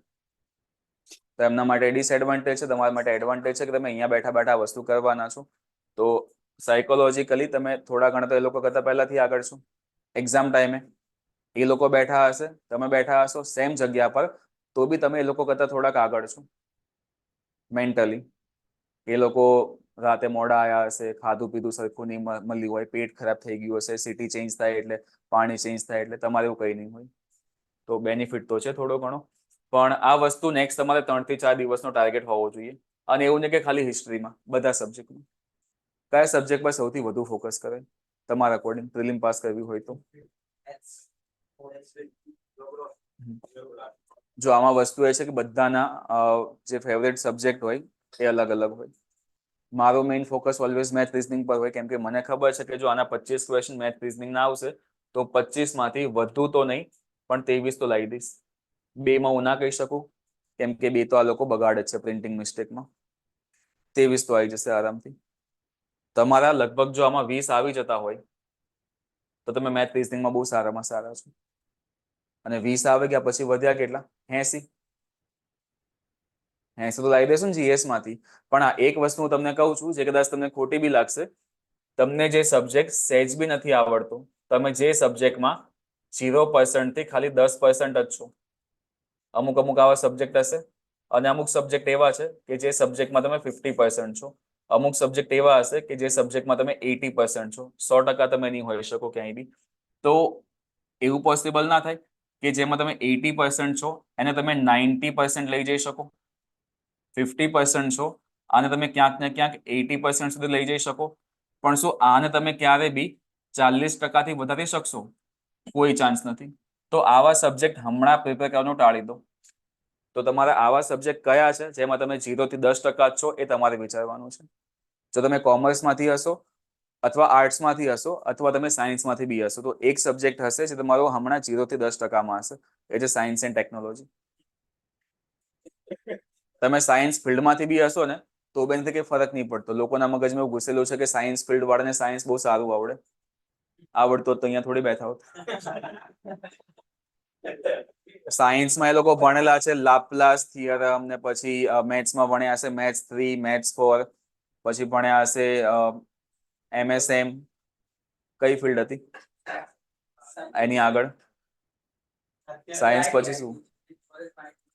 તો એમના માટે ડિસએડવાન્ટેજ છે, તમારા માટે એડવાન્ટેજ છે કે તમે અહીંયા બેઠા બેઠા વસ્તુ કરવાના છો. તો સાયકોલોજીકલી તમે થોડા ઘણા તો એ લોકો કરતા પહેલાથી આગળ છો. એક્ઝામ ટાઈમે એ લોકો બેઠા હશે, તમે બેઠા હશો સેમ જગ્યા પર, તો બી તમે એ લોકો કરતા થોડાક આગળ છો મેન્ટલી. એ લોકો રાતે મોડા આવ્યા હશે, ખાધું પીધું સરખું નહીં મળ્યું હોય, પેટ ખરાબ થઈ ગયું હશે, સિટી ચેન્જ થાય એટલે, પાણી ચેન્જ થાય એટલે, તમારે એવું કંઈ નહીં હોય. તો બેનિફિટ તો છે થોડો ઘણો. પણ આ વસ્તુ નેક્સ્ટ તમારે 3 થી 4 દિવસનો ટાર્ગેટ હોવો જોઈએ. અને એવું નહીં કે ખાલી હિસ્ટ્રીમાં, બધા સબ્જેક્ટમાં. કયા સબ્જેક્ટ પર સૌથી વધુ ફોકસ કરે તમારા અકોર્ડિંગ પ્રિલિમ પાસ કરવી હોય તો? જો આમાં વસ્તુ એ છે કે બધાના જે ફેવરેટ સબ્જેક્ટ હોય એ અલગ અલગ હોય. મારો main focus always math reasoning પર હોય, કેમ કે મને ખબર છે કે જો આના 25 ક્વેશ્ચન મેથ રીઝનિંગ ના આવશે તો 25 માંથી વધુ તો નહીં પણ 23 તો લાવી દઈશ. 2 માં હું ના કહી શકું, કેમ કે 2 તો આ લોકો બગાડે છે પ્રિન્ટિંગ મિસ્ટેકમાં. 23 તો આવી જશે આરામથી. તમારા લગભગ જો આમાં 20 આવી જતા હોય તો તમે મેથ રીઝનિંગમાં બહુ સારામાં સારા છો. અને 20 આવે ગયા પછી વધ્યા કેટલા? 80. 80 તો લાવી દેશો ને જીએસ માંથી. પણ આ એક વસ્તુ હું તમને કહું છું જે કદાચ તમને ખોટી બી લાગશે. તમને જે સબ્જેક્ટ સહેજ બી નથી આવડતો, તમે જે સબ્જેક્ટમાં 0% થી ખાલી 10% જ છો. અમુક આવા સબ્જેક્ટ હશે અને અમુક સબ્જેક્ટ એવા છે કે જે સબ્જેક્ટમાં તમે 50% છો. અમુક સબ્જેક્ટ એવા હશે કે જે સબ્જેક્ટમાં તમે 80% છો. 100% તમે નહીં હોઈ શકો ક્યાંય બી. તો એવું પોસિબલ ના થાય કે જેમાં તમે 80% છો એને તમે 90% લઈ જઈ શકો. 50% છો આને તમે ક્યાંક ને ક્યાંક 80% સુધી લઈ જઈ શકો. પણ શું આને તમે ક્યારે બી 40% થી વધારી શકશો? કોઈ ચાન્સ નથી. તો આવા સબ્જેક્ટ હમણાં પ્રિપેર કરવાનું ટાળી દો. તો તમારા આવા સબ્જેક્ટ કયા છે જેમાં તમે 0 થી 10% જ છો એ તમારે વિચારવાનું છે. જો તમે કોમર્સમાંથી હશો અથવા આર્ટ્સમાંથી હશો અથવા તમે સાયન્સમાંથી બી હશો તો એક સબ્જેક્ટ હશે જે તમારો હમણાં 0 થી 10%માં હશે. એ છે સાયન્સ એન્ડ ટેકનોલોજી. તમે સાયન્સ ફિલ્ડમાંથી બી હશો ને તો બેન કે ફરક નહીં પડતો. લોકોના મગજમાં એવું ઘૂસેલું છે કે સાયન્સ ફિલ્ડ વાળાને સાયન્સ બહુ સારું આવડે. આવડતો તો અહીંયા થોડી બેઠા હોત. સાયન્સમાં એ લોકો ભણેલા છે લાપ્લાસ થિયરમ ને પછી મેથ્સમાં ભણ્યા હશે મેથ્સ 3, મેથ્સ 4, પછી ભણ્યા હશે MSM. કઈ ફિલ્ડ હતી એની આગળ? સાયન્સ પછી શું?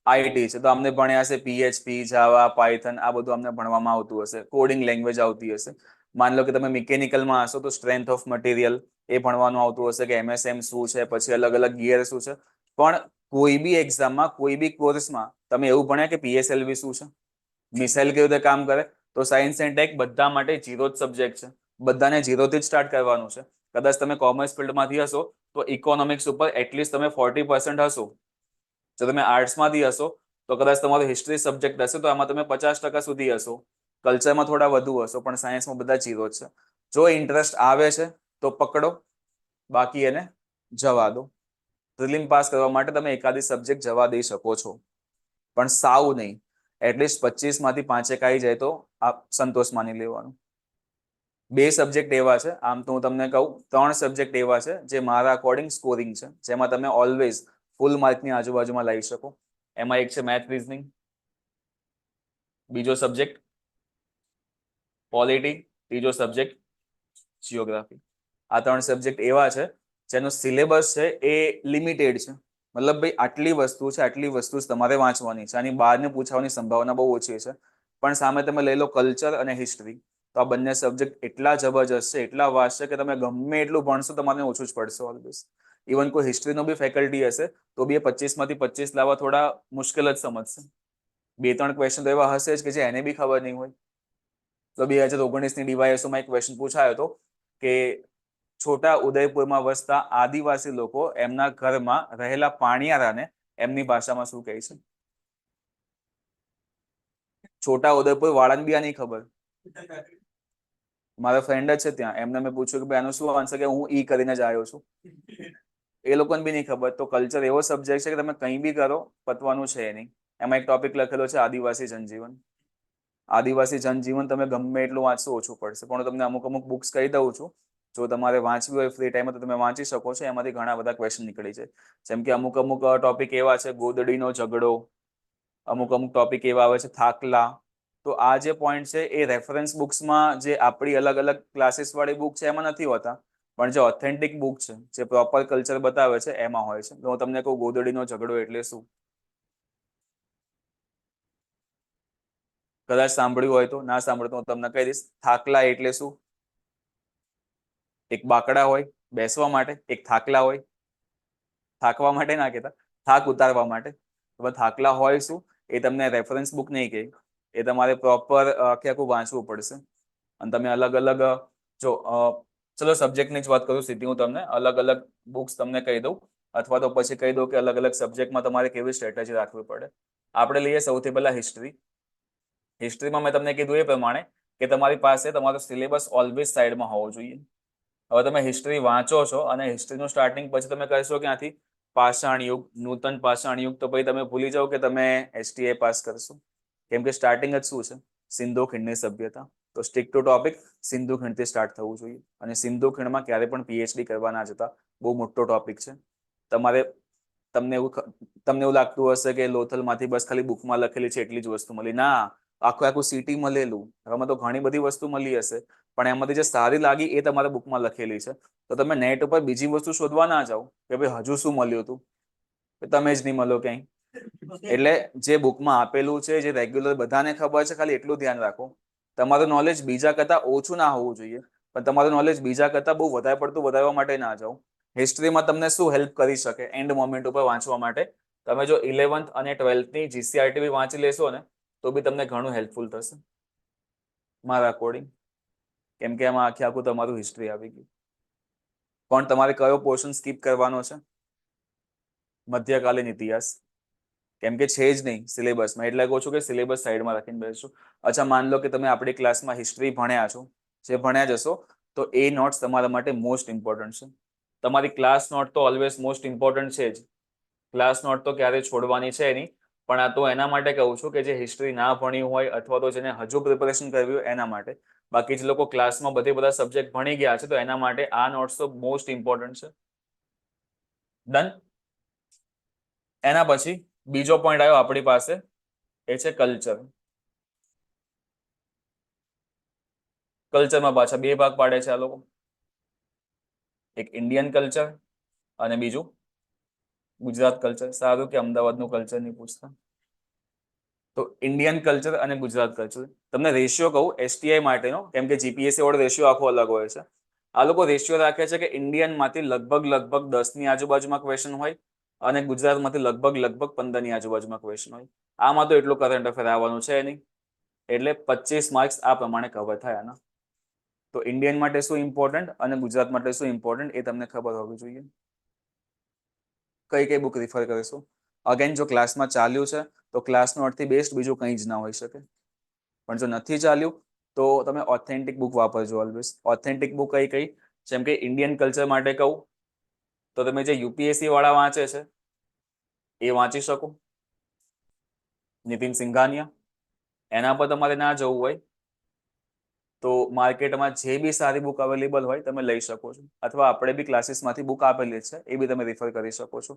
આઈટી છે તો અમને ભણ્યા હશે PHP, જાવા, પાયથન. આ બધું અમને ભણવામાં આવતું હશે. કોડિંગ લેંગ્વેજ આવતી હશે. માન લો કે તમે મિકેનિકલમાં હશો તો સ્ટ્રેન્થ ઓફ મટીરિયલ એ ભણવાનું આવતું હશે કે MSM શું છે, પછી અલગ અલગ ગિયર શું છે. પણ કોઈ બી એક્ઝામમાં કોઈ બી કોર્સમાં તમે એવું ભણ્યા કે PSLV શું છે, મિસાઇલ કેવી રીતે કામ કરે? તો સાયન્સ એન્ડ ટેક બધા માટે 0 જ સબ્જેક્ટ છે. બધાને 0 થી જ સ્ટાર્ટ કરવાનું છે. કદાચ તમે કોમર્સ ફિલ્ડમાંથી હશો તો ઇકોનોમિક્સ ઉપર એટલીસ્ટ તમે 40% હશો. જો તમે આર્ટ્સમાંથી હશો તો કદાચ તમારો હિસ્ટ્રી સબ્જેક્ટ હશે તો આમાં તમે 50% સુધી હશો. કલ્ચરમાં થોડા વધુ હશો પણ સાયન્સમાં બધા 0 જ છે. જો ઇન્ટરેસ્ટ આવે છે તો પકડો, બાકી એને જવા દો. પ્રિલિમ પાસ કરવા માટે તમે એકાદી સબ્જેક્ટ જવા દઈ શકો છો પણ સાવ નહીં. એટલીસ્ટ 25 માંથી 5 આવી જાય તો આ સંતોષ માની લેવાનું. 2 સબ્જેક્ટ એવા છે, આમ તો હું તમને કહું 3 સબ્જેક્ટ એવા છે જે મારા અકોર્ડિંગ સ્કોરિંગ છે, જેમાં તમે ઓલવેઝ ફૂલ માર્કની આજુબાજુમાં લઈ શકો. એમાં એક છે મેથ રીઝનિંગ, બીજો સબ્જેક્ટ પોલિટી, ત્રીજો સબ્જેક્ટ જીઓગ્રાફી. આ 3 સબ્જેક્ટ એવા છે જેનો સિલેબસ છે એ લિમિટેડ છે. મતલબ ભાઈ આટલી વસ્તુ છે, આટલી વસ્તુ તમારે વાંચવાની છે. આની બહારને પૂછવાની સંભાવના બહુ ઓછી છે. પણ સામે તમે લઈ લો કલ્ચર અને હિસ્ટ્રી, તો આ બંને સબ્જેક્ટ એટલા જબરજસ્ત છે, એટલા વાસ્ટ છે કે તમે ગમે એટલું ભણશો તમારે ઓછું જ પડશે ઓલવેઝ. ઇવન કોઈ હિસ્ટ્રીનો બી ફેકલ્ટી હશે તો બી 25 માંથી 25 લાવવા થોડા મુશ્કેલ જ સમજશે. 2-3 ક્વેશ્ચન તો એવા હશે જ કે જે એને બી ખબર નહીં હોય. તો 2019ની ડીવાયએસઓમાં એક ક્વેશ્ચન પૂછાયો હતો કે છોટા ઉદયપુરમાં વસતા આદિવાસી લોકો એમના ઘરમાં રહેલા પાણિયારાને એમની ભાષામાં શું કહે છે? છોટા ઉદયપુર વાળાને બી આ નહીં ખબર. મારા ફ્રેન્ડ જ છે ત્યાં, એમને મેં પૂછ્યું કે ભાઈ આનું શું આન્સર, કે હું ઈ કરીને જ આવ્યો છું. એ લોકોને બી નહીં ખબર. તો કલ્ચર એવો સબ્જેક્ટ છે કે તમે કંઈ બી કરો પતવાનું છે નહીં. એમાં એક ટોપિક લખેલો છે આદિવાસી જનજીવન. આદિવાસી જનજીવન તમે ગમે એટલું વાંચશો ઓછું પડશે. પણ હું તમને અમુક બુક્સ કહી દઉં છું, જો તમારે વાંચવી હોય ફ્રી ટાઈમમાં તો તમે વાંચી શકો છો. એમાંથી ઘણા બધા ક્વેશ્ચન નીકળી જાય. જેમ કે અમુક ટોપિક એવા છે ગોદડીનો ઝઘડો, અમુક ટોપિક એવા આવે છે થાકલા. તો આ જે પોઈન્ટ છે એ રેફરન્સ બુક્સમાં જે આપણી અલગ અલગ ક્લાસીસ વાળી બુક છે એમાં નથી હોતા, પણ જે ઓથેન્ટિક બુક છે જે પ્રોપર કલ્ચર બતાવે છે એમાં હોય છે. તો હું તમને કહું ગોદડીનો ઝઘડો એટલે શું? કદાચ સાંભળ્યું હોય તો, ના સાંભળ્યું તો હું તમને કહી દઈશ. થાકલા એટલે શું? એક બાકડા હોય બેસવા માટે, એક થાકલા હોય થાકવા માટે ના કહેતા, થાક ઉતારવા માટે. થાકલા હોય શું એ તમને રેફરન્સ બુક નહીં કહે, એ તમારે પ્રોપર આખે આખું વાંચવું પડશે. અને તમે અલગ અલગ જો ચલો સબ્જેક્ટની જ વાત કરું સીધી, હું તમને અલગ અલગ બુક્સ તમને કહી દઉં અથવા તો પછી કહી દઉં કે અલગ અલગ સબ્જેક્ટમાં તમારે કેવી સ્ટ્રેટેજી રાખવી પડે. આપણે લઈએ સૌથી પહેલા હિસ્ટ્રી. હિસ્ટ્રીમાં મેં તમને કીધું એ પ્રમાણે કે તમારી પાસે તમારો સિલેબસ ઓલવેઝ સાઈડમાં હોવો જોઈએ. હવે તમે હિસ્ટ્રી વાંચો છો અને હિસ્ટ્રીનું સ્ટાર્ટિંગ પછી તમે કહેશો ક્યાંથી? પાષાણ યુગ, નૂતન પાષાણ યુગ. તો પછી તમે ભૂલી જાઓ કે તમે STA પાસ કરશો. કેમ કે સ્ટાર્ટિંગ જ શું છે? સિંધુ ખીણની સભ્યતા. તો સ્ટિક ટુ ટોપિક, સિંધુ ખીણથી સ્ટાર્ટ થવું જોઈએ. અને સિંધુ ખીણમાં ક્યારે પણ પીએચડી કરવા ના જતા, બહુ મોટો ટોપિક છે. તમારે તમને એવું લાગતું હશે કે લોથલમાંથી બસ ખાલી બુકમાં લખેલી છે એટલી જ વસ્તુ મળી. ના, આખું સિટી મળેલું. એમાં તો ઘણી બધી વસ્તુ મળી હશે, પણ એમાંથી જે સારી લાગી એ તમારે બુકમાં લખેલી છે. તો તમે નેટ ઉપર બીજી વસ્તુ શોધવા ના જાઓ કે ભાઈ હજુ શું મળ્યું હતું, તમે જ નહીં મળો ક્યાંય. એટલે જે બુકમાં આપેલું છે, જે રેગ્યુલર બધાને ખબર છે, ખાલી એટલું ધ્યાન રાખો. તમારું નોલેજ બીજા કરતા ઓછું ના હોવું જોઈએ, પણ તમારું નોલેજ બીજા કરતા બહુ વધારે પડતું વધારવા માટે ના જાઓ. હિસ્ટ્રીમાં તમને શું હેલ્પ કરી શકે એન્ડ મોમેન્ટ ઉપર વાંચવા માટે? તમે જો 11th અને 12thની જીસીઆરટી બી વાંચી લેશો ને તો બી તમને ઘણું હેલ્પફુલ થશે મારા અકોર્ડિંગ, કેમ કે એમાં આખું તમારું હિસ્ટ્રી આવી ગયું. પણ તમારે કયો પોર્શન સ્કીપ કરવાનો છે? મધ્યકાલીન ઇતિહાસ, કેમ કે છે જ નહીં સિલેબસમાં. એટલે કહું છું કે સિલેબસ સાઈડમાં રાખીને બેસજો. અચ્છા, માન લો કે તમે આપણી ક્લાસમાં હિસ્ટ્રી ભણ્યા છો, જે ભણ્યા જશો, તો એ નોટ્સ તમારા માટે મોસ્ટ ઇમ્પોર્ટન્ટ છે. તમારી ક્લાસ નોટ તો ઓલવેઝ મોસ્ટ ઇમ્પોર્ટન્ટ છે જ. ક્લાસ નોટ તો ક્યારેય છોડવાની છે નહીં. પણ આ તો એના માટે કહું છું કે જે હિસ્ટ્રી ના ભણ્યું હોય અથવા તો જેને હજુ પ્રિપરેશન કરવી હોય એના માટે. બાકી જે લોકો ક્લાસમાં બધા સબ્જેક્ટ ભણી ગયા છે તો એના માટે આ નોટ્સ તો મોસ્ટ ઇમ્પોર્ટન્ટ છે. ડન. એના પછી બીજો પોઈન્ટ આવ્યો આપણી પાસે, એ છે કલ્ચર. કલ્ચરમાં પાછા બે ભાગ પાડે છે આ લોકો, એક ઇન્ડિયન કલ્ચર અને બીજું ગુજરાત કલ્ચર. સારું કે અમદાવાદનું કલ્ચર નહીં પૂછતા. તો ઇન્ડિયન કલ્ચર અને ગુજરાત કલ્ચર. તમને રેશિયો કહું એસટીઆઈ માટેનો, કેમ કે જીપીએસસી વાળો રેશિયો આખો અલગ હોય છે. આ લોકો રેશિયો રાખે છે કે ઇન્ડિયનમાંથી લગભગ 10ની આજુબાજુમાં ક્વેશ્ચન હોય અને ગુજરાતમાંથી લગભગ 15ની આજુબાજુમાં ક્વેશ્ચન હોય. આમાં તો એટલું કરંટ અફેર આવવાનું છે નહીં, એટલે 25 માર્ક્સ આ પ્રમાણે કવર થયા ના. તો ઇન્ડિયન માટે શું ઇમ્પોર્ટન્ટ અને ગુજરાત માટે શું ઇમ્પોર્ટન્ટ એ તમને ખબર હોવી જોઈએ. કઈ કઈ બુક રિફર કરીશું? અગેન જો ક્લાસમાં ચાલ્યું છે તો ક્લાસ નોટથી બેસ્ટ બીજું કંઈ જ ના હોઈ શકે. પણ જો નથી ચાલ્યું તો તમે ઓથેન્ટિક બુક વાપરજો ઓલવેઝ. ઓથેન્ટિક બુક કઈ કઈ? જેમ કે ઇન્ડિયન કલ્ચર માટે કહું તો તમે જે યુપીએસસી વાળા વાંચે છે એ વાંચી શકો. નીતિન સિંઘાનિયા. એના પર તમારે ના જવું હોય તો માર્કેટમાં જે બી સારી બુક અવેલેબલ હોય તમે લઈ શકો છો, અથવા આપણે બી ક્લાસીસમાંથી બુક આપેલી છે એ બી તમે રિફર કરી શકો છો.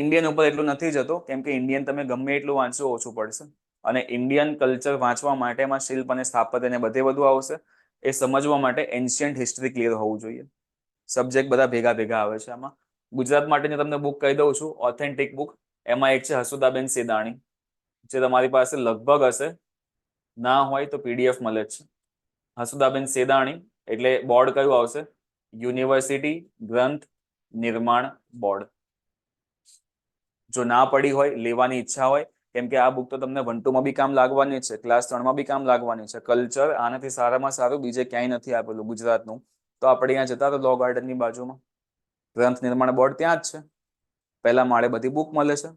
ઇન્ડિયન ઉપર એટલું નથી જતો, કેમ કે ઇન્ડિયન તમે ગમે એટલું વાંચો ઓછું પડશે. અને ઇન્ડિયન કલ્ચર વાંચવા માટે એમાં શિલ્પ અને સ્થાપત્ય ને બધું આવશે. એ સમજવા માટે એન્શિયન્ટ હિસ્ટ્રી ક્લિયર હોવું જોઈએ. સબ્જેક્ટ બધા ભેગા આવે છે આમાં. ગુજરાત માટેની તમને બુક કહી દઉં છું, ઓથેન્ટિક બુક. એમાં એક છે હસુદાબેન સેદાણી, જે તમારી પાસે લગભગ હશે, ના હોય તો પીડીએફ મળે જ છે. હસુદાબેન સેદાણી એટલે બોર્ડ કયું આવશે? યુનિવર્સિટી ગ્રંથ નિર્માણ બોર્ડ. જો ના પડી હોય, લેવાની ઈચ્છા હોય, કેમ કે આ બુક તો તમને 1-2 માં બી કામ લાગવાની છે, ક્લાસ 3 માં બી કામ લાગવાની છે. કલ્ચર આનાથી સારામાં સારું બીજે ક્યાંય નથી આપેલું ગુજરાતનું. તો આપણે અહીંયા જતા તો લો ગાર્ડનની બાજુમાં ગ્રંથ નિર્માણ બોર્ડ ત્યાં જ છે. પહેલા માળે બધી બુક મળે છે,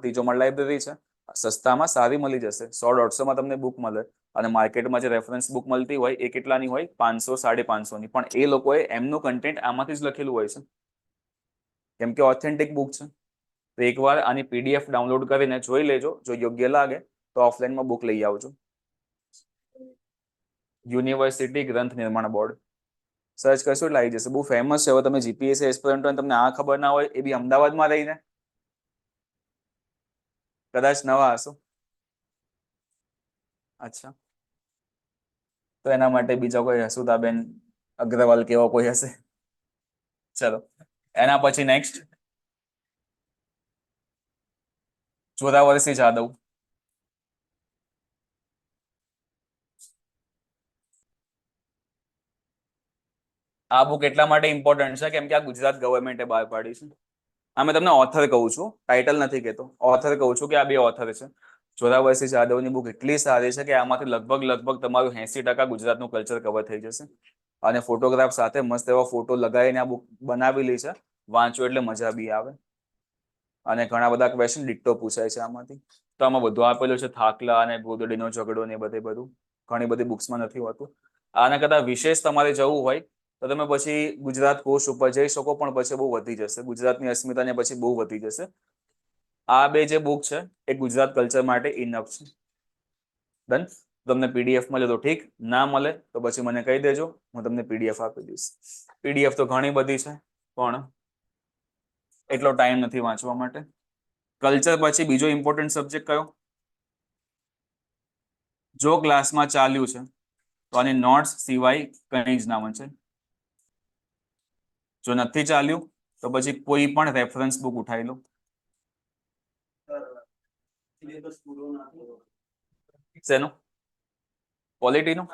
ત્રીજો માળ લાઇબ્રેરી છે. સસ્તામાં સારી મળી જશે. 100-150માં તમને બુક મળે. અને માર્કેટમાં જે રેફરન્સ બુક મળતી હોય એ કેટલાની હોય? 500-550ની. પણ એ લોકોએ એમનું કન્ટેન્ટ આમાંથી જ લખેલું હોય છે, કેમ કે ઓથેન્ટિક બુક છે. તો એકવાર આની પીડીએફ ડાઉનલોડ કરીને જોઈ લેજો. જો યોગ્ય લાગે તો ઓફલાઈનમાં બુક લઈ આવજો. યુનિવર્સિટી ગ્રંથ નિર્માણ બોર્ડ સર્ચ કરશો એટલે આવી જશે. બહુ ફેમસ છે. હવે તમે જીપીએસસી એસ્પિરન્ટ હોય તમને આ ખબર ના હોય, એ બી અમદાવાદમાં રહીને, કદાચ નવા હશો. અચ્છા, તો એના માટે બીજા કોઈ હસુદાબેન અગ્રવાલ કેવો કોઈ હશે. ચલો, એના પછી નેક્સ્ટ જોરાવરસિંહ જાદવ. આ બુક એટલા માટે ઇમ્પોર્ટન્ટ છે કેમ કે આ ગુજરાત ગવર્મેન્ટે બહાર પાડી છે. આ મેં તમને ઓથર કહું છું, ટાઇટલ નથી કહેતો. ઓથર કહું છું કે આ બે ઓથર છે. જોરાવરસિંહ જાદવની બુક એટલી સારી છે કે આમાંથી લગભગ તમારું 80% ગુજરાતનું કલ્ચર કવર થઈ જશે. અને ફોટોગ્રાફ સાથે મસ્ત એવા ફોટો લગાવીને આ બુક બનાવેલી છે. વાંચો એટલે મજા બી આવે. અને ઘણા બધા ક્વેશ્ચન ડિક્ટો પૂછાય છે આમાંથી. તો આમાં બધું આપેલું છે, થાકલા અને ગોદડીનો ઝઘડો ને બધું. ઘણી બધી બુક્સમાં નથી હોતું. આના કરતા વિશેષ તમારે જવું હોય તો તમે પછી ગુજરાત કોર્સ ઉપર જઈ શકો, પણ પછી બહુ વધી જશે. ગુજરાતની અસ્મિતાને પછી બહુ વધી જશે. આ બે જે બુક છે એ ગુજરાત કલ્ચર માટે ઇનફ છે. ડન. તમને પીડીએફ મળે તો ઠીક, ના મળે તો પછી મને કહી દેજો, હું તમને પીડીએફ આપી દઈશ. પીડીએફ તો ઘણી બધી છે પણ એટલો ટાઈમ નથી વાંચવા માટે. કલ્ચર પછી બીજો ઇમ્પોર્ટન્ટ સબ્જેક્ટ કયો? જો ક્લાસમાં ચાલ્યું છે તો આની નોટ્સ સિવાય કંઈ જ ના વંચાય. જો નથી ચાલ્યું તો પછી કોઈ પણ રેફરન્સ બુક ઉઠાવી લો. શેનું? પોલિટીનું?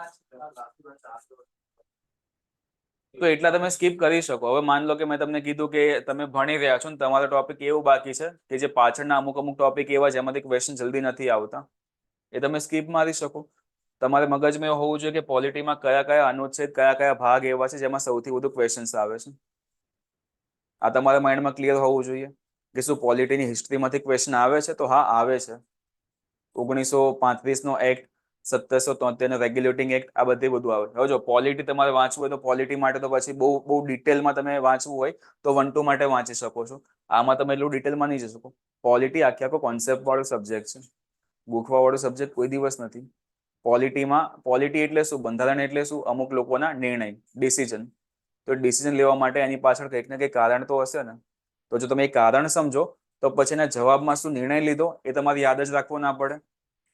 તો એટલા તમે સ્કીપ કરી શકો. હવે માન લો કે મેં તમને કીધું કે તમે ભણી રહ્યા છો ને તમારો ટોપિક એવું બાકી છે કે જે પાછળના અમુક ટોપિક એવા છે એમાંથી ક્વેશ્ચન જલ્દી નથી આવતા, એ તમે સ્કીપ મારી શકો. તમારે મગજમાં એવું હોવું જોઈએ કે પોલિટીમાં કયા કયા અનુચ્છેદ, કયા કયા ભાગ એવા છે જેમાં સૌથી વધુ ક્વેશ્ચન્સ આવે છે. આ તમારા માઇન્ડમાં ક્લિયર હોવું જોઈએ કે શું પોલિટીની હિસ્ટ્રીમાંથી ક્વેશ્ચન આવે છે? તો હા, આવે છે. 1935 નો એક્ટ, 1773 નો રેગ્યુલેટિંગ એક્ટ, આ બધું આવે. હવે જો પોલિટી તમારે વાંચવું હોય તો પોલિટી માટે તો પછી બહુ બહુ ડિટેલમાં તમે વાંચવું હોય તો 1-2 માટે વાંચી શકો છો. આમાં તમે એટલું ડિટેલમાં નહીં જઈ શકો. પોલિટી આખો કોન્સેપ્ટ વાળો સબ્જેક્ટ છે, ગોખવા વાળો સબ્જેક્ટ કોઈ દિવસ નથી. પોલિટી એટલે શું? બંધારણ એટલે શું? અમુક લોકોના નિર્ણય, ડિસિઝન. તો ડિસિઝન લેવા માટે એની પાછળ કંઈક ને કંઈક કારણ તો હશે ને. તો જો તમે એ કારણ સમજો તો પછી એના જવાબમાં શું નિર્ણય લીધો એ તમારે યાદ જ રાખવો ના પડે.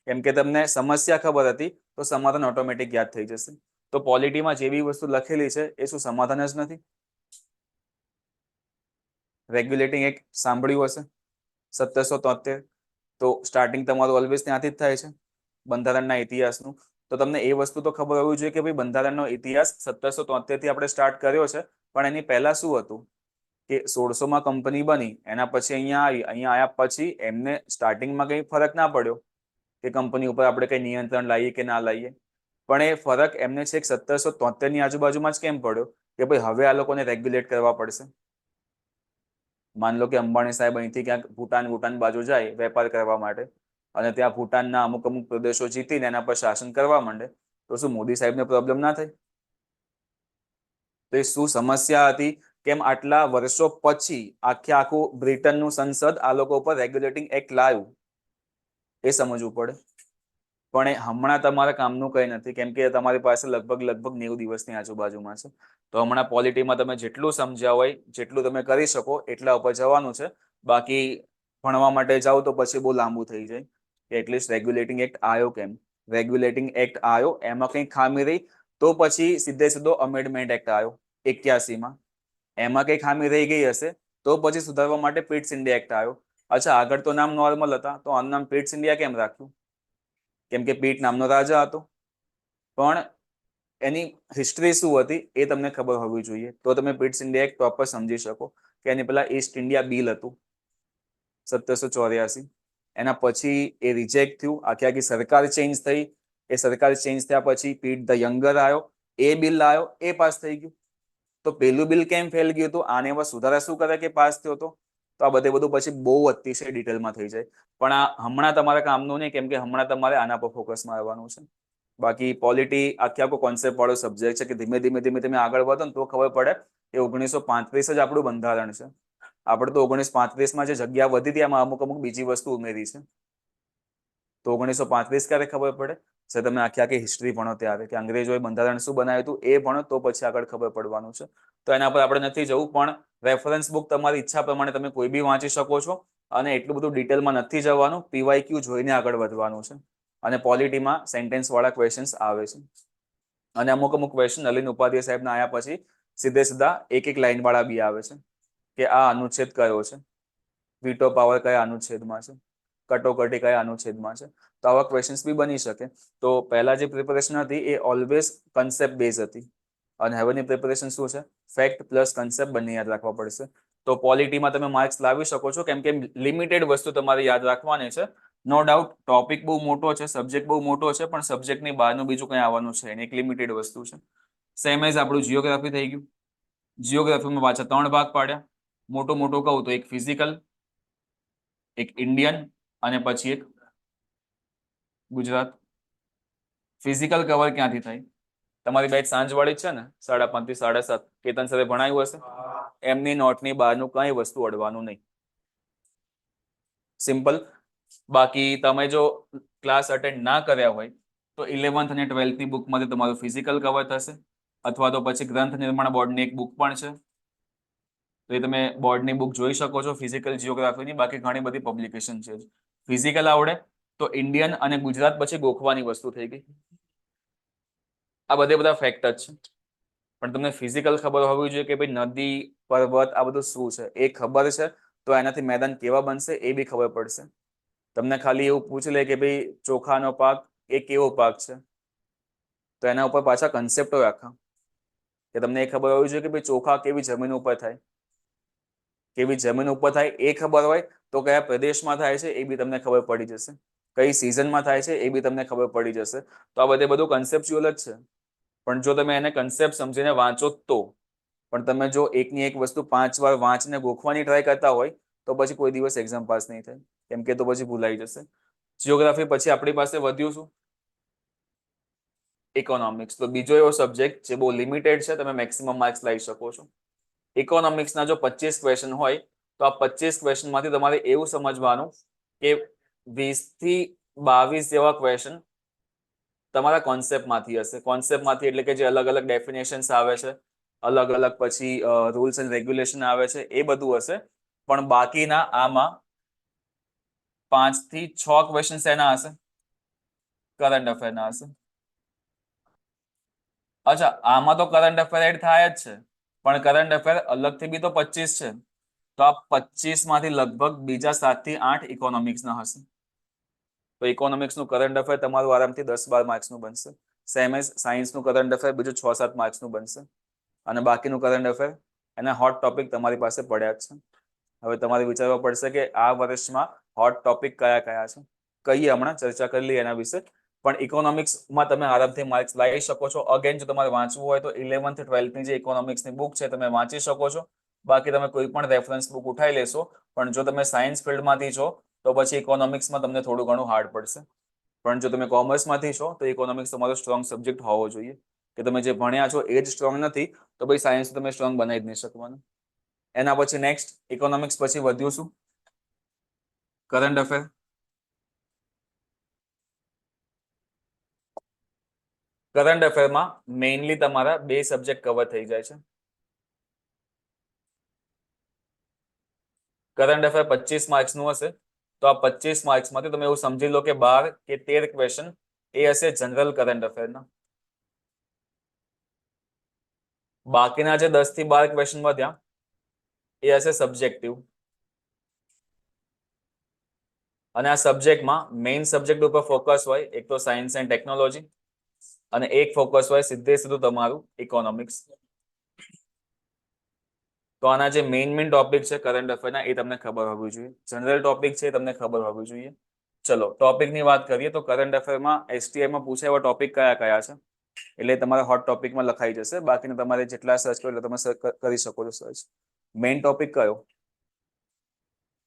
કેમ કે તમને સમસ્યા ખબર હતી તો સમાધાન ઓટોમેટિક યાદ થઈ જશે. તો પોલિટીમાં જે બી વસ્તુ લખેલી છે એ શું સમાધાન જ નથી? રેગ્યુલેટિંગ એક્ટ સાંભળ્યું હશે, 1773. તો સ્ટાર્ટિંગ તમારું ઓલવેઝ ત્યાંથી જ થાય છે, બંધારણના ઇતિહાસનું. તો તમને એ વસ્તુ તો ખબર હોવી જોઈએ કે ભાઈ બંધારણનો ઇતિહાસ 1773 થી આપણે સ્ટાર્ટ કર્યો છે, પણ એની પહેલા શું હતું કે 1600માં કંપની બની, એના પછી અહીંયા આવ્યા પછી એમને સ્ટાર્ટિંગમાં કંઈ ફરક ના પડ્યો કે કંપની ઉપર આપણે કંઈ નિયંત્રણ લાવીએ કે ના લાવીએ. પણ એ ફરક એમને છેક 1773 ની આજુબાજુમાં જ કેમ પડ્યો કે ભાઈ હવે આ લોકોને રેગ્યુલેટ કરવા પડશે. માન લો કે અંબાણી સાહેબ અહીંથી ક્યાંક ભૂટાન બાજુ જાય વેપાર કરવા માટે અને ત્યાં ભૂટાનના અમુક પ્રદેશો જીતીને એના પર શાસન કરવા માંડે તો શું મોદી સાહેબને પ્રોબ્લેમ ના થાય? તો એ શું સમસ્યા હતી? કેમ આટલા વર્ષો પછી આખું બ્રિટનનું સંસદ આ લોકો ઉપર રેગ્યુલેટિંગ એક્ટ લાવ્યું, એ સમજવું પડે. પણ એ હમણાં તમારા કામનું કંઈ નથી, કેમ કે તમારી પાસે લગભગ 90 દિવસની આજુબાજુમાં છે. તો હમણાં પોલિટીમાં તમે જેટલું સમજ્યા હોય, જેટલું તમે કરી શકો એટલા ઉપર જવાનું છે. બાકી ભણવા માટે જાઓ તો પછી બહુ લાંબુ થઈ જાય કે એટલીસ્ટ રેગ્યુલેટિંગ એક્ટ આવ્યો કેમ, રેગ્યુલેટિંગ એક્ટ આવ્યો એમાં કંઈ ખામી રહી તો પછી સીધો અમેન્ડમેન્ટ એક્ટ આવ્યો 81માં, એમાં કંઈ ખામી રહી ગઈ હશે તો પછી સુધારવા માટે પિટ્સ ઇન્ડિયા એક્ટ આવ્યો. અચ્છા, આગળ તો નામ નોર્મલ હતા તો આનું નામ પિટ્સ ઇન્ડિયા કેમ રાખ્યું? કેમ કે પીટ નામનો રાજા હતો. પણ એની હિસ્ટ્રી શું હતી એ તમને ખબર હોવી જોઈએ, તો તમે પિટ્સ ઇન્ડિયા એક્ટ પ્રોપર સમજી શકો કે એની પહેલા ઈસ્ટ ઇન્ડિયા બિલ હતું 1784. એના પછી એ રિજેક્ટ થયું, આખી સરકાર ચેન્જ થઈ. એ સરકાર ચેન્જ થયા પછી પીટ ધ યંગર આવ્યો, એ બિલ આવ્યો, એ પાસ થઈ ગયું. તો પેલું બિલ કેમ ફેલ ગયું હતું? આને એવા સુધારા શું કરે કે પાસ થયો હતો? તો આ બધું પછી બહુ અતિશય ડિટેલમાં થઈ જાય. પણ આ હમણાં તમારા કામનું નહીં, કેમ કે હમણાં તમારે આના પર ફોકસમાં આવવાનું છે. બાકી પોલિટી આખો કોન્સેપ્ટ વાળો સબ્જેક્ટ છે કે ધીમે ધીમે આગળ વધો ને તો ખબર પડે કે 1935 જ આપણું બંધારણ છે. આપણે તો 1935માં જે જગ્યા વધી હતી એમાં અમુક બીજી વસ્તુ ઉમેરી છે. તો 1935 ક્યારે ખબર પડે છે? તમે આખી હિસ્ટ્રી ભણો ત્યારે, કે અંગ્રેજોએ બંધારણ શું બનાવ્યું હતું એ ભણો તો પછી આગળ ખબર પડવાનું છે. તો એના પર આપણે નથી જવું, પણ રેફરન્સ બુક તમારી ઈચ્છા પ્રમાણે તમે કોઈ બી વાંચી શકો છો અને એટલું બધું ડિટેલમાં નથી જવાનું, પીવાયક્યુ જોઈને આગળ વધવાનું છે. અને પોલિટીમાં સેન્ટેન્સ વાળા ક્વેશ્ચન્સ આવે છે અને અમુક ક્વેશ્ચન નલિન ઉપાધ્યાય સાહેબના આવ્યા પછી સીધા એક લાઈન વાળા બી આવે છે કે આ અનુચ્છેદ કયો છે, વીટો પાવર કયા અનુચ્છેદમાં છે, કટોકટી કયા અનુચ્છેદમાં છે. તો આવા ક્વેશ્ચન્સ બી બની શકે. તો પહેલા જે પ્રિપેરેશન હતી એ ઓલવેઝ કન્સેપ્ટ બેઝ હતી અને હવેની પ્રિપેરેશન શું છે? ફેક્ટ પ્લસ કન્સેપ્ટ બંને યાદ રાખવા પડશે. તો પોલિટીમાં તમે માર્ક્સ લાવી શકો છો, કેમ કે લિમિટેડ વસ્તુ તમારે યાદ રાખવાની છે. નો ડાઉટ ટોપિક બહુ મોટો છે, સબ્જેક્ટ બહુ મોટો છે, પણ સબ્જેક્ટની બહારનું બીજું કંઈ આવવાનું છે નહીં, એક લિમિટેડ વસ્તુ છે. સેમ એઝ આપણું જીઓગ્રાફી થઈ ગયું. જીઓગ્રાફીમાં પાછા 3 ભાગ પાડ્યા. મોટું કહું તો એક ફિઝિકલ, એક ઇન્ડિયન અને પછી એક ગુજરાત. ફિઝિકલ કવર ક્યાંથી થાય? તમારી બેચ સાંજવાળી છે ને 5:30 થી 7:30, કેતન સરે ભણાવ્યું હશે. એમની નોટની બહારનું કઈ વસ્તુ અડવાનું નહીં. સિમ્પલ. બાકી તમે જો ક્લાસ અટેન્ડ ના કર્યા હોય તો 11th અને 12th ની બુકમાંથી તમારું ફિઝિકલ કવર થશે, અથવા તો પછી ગ્રંથ નિર્માણ બોર્ડની એક બુક પણ છે, તો એ તમે બોર્ડની બુક જોઈ શકો છો ફિઝિકલ જીઓગ્રાફીની. બાકી ઘણી બધી પબ્લિકેશન છે. ફિઝિકલ આવડે તો ઇન્ડિયન અને ગુજરાત પછી ગોખવાની વસ્તુ થઈ ગઈ. આ બધા ફેક્ટ જ છે, પણ તમને ફિઝિકલ ખબર હોવી જોઈએ કે ભાઈ નદી, પર્વત આ બધું શું છે એ ખબર છે, તો એનાથી મેદાન કેવા બનશે એ બી ખબર પડશે. તમને ખાલી એવું પૂછી લે કે ભાઈ ચોખાનો પાક એ કેવો પાક છે, તો એના ઉપર પાછા કન્સેપ્ટો આખા, કે તમને એ ખબર હોવી જોઈએ કે ભાઈ ચોખા કેવી જમીન ઉપર થાય, કેવી જમીન ઉપર થાય એ ખબર હોય તો કયા પ્રદેશમાં થાય છે એ બી તમને ખબર પડી જશે, કઈ સિઝનમાં થાય છે એ બી તમને ખબર પડી જશે. તો આ બધું કન્સેપ્ચ્યુઅલ જ છે, પણ જો તમે એને કન્સેપ્ટ સમજીને વાંચો તો. પણ તમે જો એકની એક વસ્તુ 5 વાર વાંચીને ગોખવાની ટ્રાય કરતા હોય તો પછી કોઈ દિવસ એક્ઝામ પાસ નહીં થાય, કેમ કે તો પછી ભૂલાઈ જશે. જીઓગ્રાફી પછી આપણી પાસે વધ્યું શું? ઇકોનોમિક્સ. તો બીજો એવો સબ્જેક્ટ જે બહુ લિમિટેડ છે, તમે મેક્સિમમ માર્ક્સ લાવી શકો છો. ઇકોનોમિક્સના જો 25 ક્વેશ્ચન હોય તો આ 25 ક્વેશ્ચનમાંથી તમારે એવું સમજવાનું કે 20 થી 22 જેવા ક્વેશ્ચન તમારા કોન્સેપ્ટમાંથી હશે. કોન્સેપ્ટમાંથી એટલે કે જે અલગ અલગ ડેફિનેશન્સ આવે છે, અલગ અલગ પછી રૂલ્સ એન્ડ રેગ્યુલેશન આવે છે, એ બધું હશે. પણ બાકીના આમાં 5 થી 6 ક્વેશ્ચન એના હશે, કરંટ અફેરના હશે. અચ્છા, આમાં તો કરંટ અફેર એડ થાય જ છે, પણ કરંટ અફેર અલગથી બી તો 25 છે. તો આ 25 માંથી લગભગ બીજા 7 થી 8 ઇકોનોમિક્સના હશે. તો ઇકોનોમિક્સનું કરંટ અફેર તમારું આરામથી 10-12 માર્ક્સનું બનશે. સેમ એઝ સાયન્સનું કરંટ અફેર બીજું 6-7 માર્ક્સનું બનશે. અને બાકીનું કરંટ અફેર એના હોટ ટોપિક તમારી પાસે પડ્યા જ છે. હવે તમારે વિચારવા પડશે કે આ વર્ષમાં હોટ ટોપિક કયા કયા છે. કહીએ હમણાં ચર્ચા કરી લઈએ એના વિશે. પણ ઇકોનોમિક્સમાં તમે આરામથી માર્ક્સ લાવી શકો છો. અગેન જો તમારે વાંચવું હોય તો 11th 12thની જે ઇકોનોમિક્સની બુક છે તમે વાંચી શકો છો. બાકી તમે કોઈ પણ રેફરન્સ બુક ઉઠાવી લેશો. પણ જો તમે સાયન્સ ફિલ્ડમાંથી છો તો પછી ઇકોનોમિક્સમાં તમને થોડું ઘણું હાર્ડ પડશે. પણ જો તમે કોમર્સમાંથી છો તો ઇકોનોમિક્સ તમારો સ્ટ્રોંગ સબ્જેક્ટ હોવો જોઈએ. કે તમે જે ભણ્યા છો એ જ સ્ટ્રોંગ નથી તો ભાઈ સાયન્સ તમે સ્ટ્રોંગ બનાવી જ નહીં શકવાનું. એના પછી નેક્સ્ટ ઇકોનોમિક્સ પછી વધ્યું શું? Current affair. કરંટ અફેરમાં મેઇનલી તમારા 2 સબ્જેક્ટ કવર થઈ જાય છે. કરંટ અફેર 25 માર્ક્સનું હશે. તો આ 25 માર્ક્સમાંથી તમે એવું સમજી લો કે 12 કે 13 ક્વેશ્ચન એ હશે જનરલ કરંટ અફેરના. બાકીના જે 10 થી 12 ક્વેશ્ચન વધ્યા એ હશે સબ્જેક્ટિવ. અને આ સબ્જેક્ટમાં મેઇન સબ્જેક્ટ ઉપર ફોકસ હોય એક તો સાયન્સ એન્ડ ટેકનોલોજી, અને એક ફોકસ હોય સીધું તમારું ઇકોનોમિક્સ. તો આના જે મેઇન ટોપિક છે કરંટ અફેરના એ તમને ખબર હોવી જોઈએ. જનરલ ટોપિક છે એ તમને ખબર હોવી જોઈએ. ચલો ટોપિકની વાત કરીએ તો કરંટ અફેરમાં એસટીઆઈમાં પૂછાય એવા ટોપિક કયા કયા છે, એટલે તમારા હોટ ટોપિકમાં લખાઈ જશે. બાકીના તમારે જેટલા સર્ચ કરો એટલે તમે કરી શકો છો સર્ચ. મેઇન ટોપિક કયો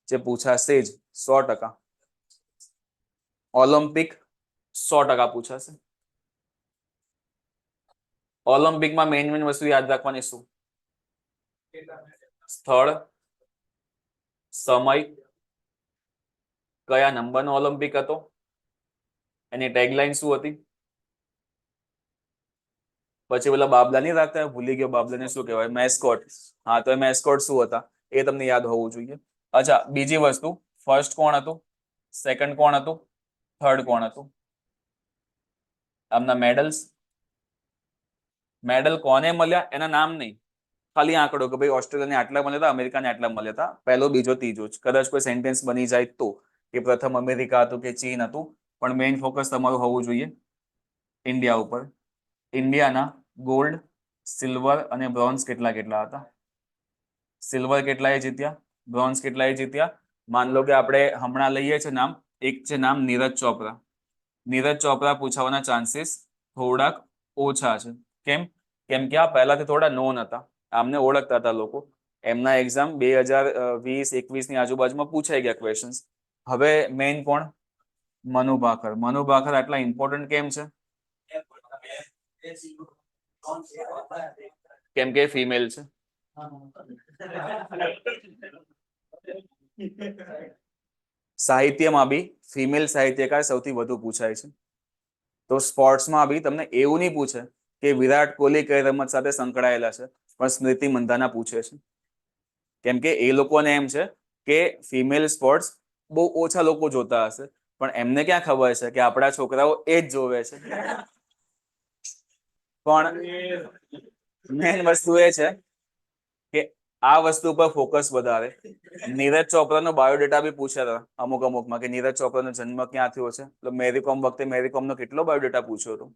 જે પૂછાશે જ 100%? ઓલિમ્પિક 100% પૂછાશે. ઓલિમ્પિકમાં મેઇન વસ્તુ યાદ રાખવાની શું? સ્થળ, સમય, કયા નંબરનો ઓલિમ્પિક હતો, એની ટેગલાઇન શું હતી, પછી પેલા બાબલા નહીં રાખતા, ભૂલી ગયો બાબલાને શું કહેવાય, મેસ્કોટ. હા, તો એ મેસ્કોટ શું હતા એ તમને યાદ હોવું જોઈએ. અચ્છા, બીજી વસ્તુ, ફર્સ્ટ કોણ હતું, સેકન્ડ કોણ હતું, થર્ડ કોણ હતું, આમના મેડલ્સ. મેડલ કોને મળ્યા એના નામ નહીં, ખાલી આંકડો કે ભાઈ ઓસ્ટ્રેલિયાને આટલા મળ્યા હતા, અમેરિકાને આટલા મળ્યા હતા, પહેલો બીજો ત્રીજો જ. કદાચ કોઈ સેન્ટેન્સ બની જાય તો કે પ્રથમ અમેરિકા હતું કે ચીન હતું, પણ મેઇન ફોકસ તમારું હોવું જોઈએ ઇન્ડિયા ઉપર. ઇન્ડિયાના ગોલ્ડ, સિલ્વર અને બ્રોન્ઝ કેટલા કેટલા હતા? સિલ્વર કેટલાએ જીત્યા, બ્રોન્ઝ કેટલાએ જીત્યા? માન લો કે આપણે હમણાં લઈએ છીએ નામ, એક છે નામ નીરજ ચોપરા. નીરજ ચોપરા પૂછાવાના ચાન્સીસ થોડાક ઓછા છે. કેમ? કેમ કે આ પહેલાથી થોડા નોન હતા, આમને ઓળખતા હતા લોકો. એમના એક્ઝામ 2020-21 ની આજુબાજુમાં પૂછાઈ ગયા ક્વેશ્ચન્સ. હવે મેઇન કોણ? મનુ ભાકર. મનુ ભાકર આટલા ઇમ્પોર્ટન્ટ કેમ છે? કેમ કે ફિમેલ છે. સાહિત્યમાં બી ફિમેલ સાહિત્યકાર સૌથી વધુ પૂછાય છે. તો સ્પોર્ટ્સમાં બી તમને એવું નહીં પૂછે કે વિરાટ કોહલી કઈ રમત સાથે સંકળાયેલા છે, પણ સ્મૃતિ મંધાના પૂછે છે. કેમ કે એ લોકોને એમ છે કે ફિમેલ સ્પોર્ટ્સ બહુ ઓછા લોકો જોતા હશે, પણ એમને ક્યાં ખબર છે કે આપણા છોકરાઓ એ જ જોવે છે. પણ મેન વસ્તુ એ છે કે આ વસ્તુ પર ફોકસ વધારે. નીરજ ચોપરાનો બાયોડેટા બી પૂછ્યા હતા અમુકમાં કે નીરજ ચોપરાનો જન્મ ક્યાં થયો છે. તો મેરીકોમ વખતે મેરીકોમનો કેટલો બાયોડેટા પૂછ્યો હતો.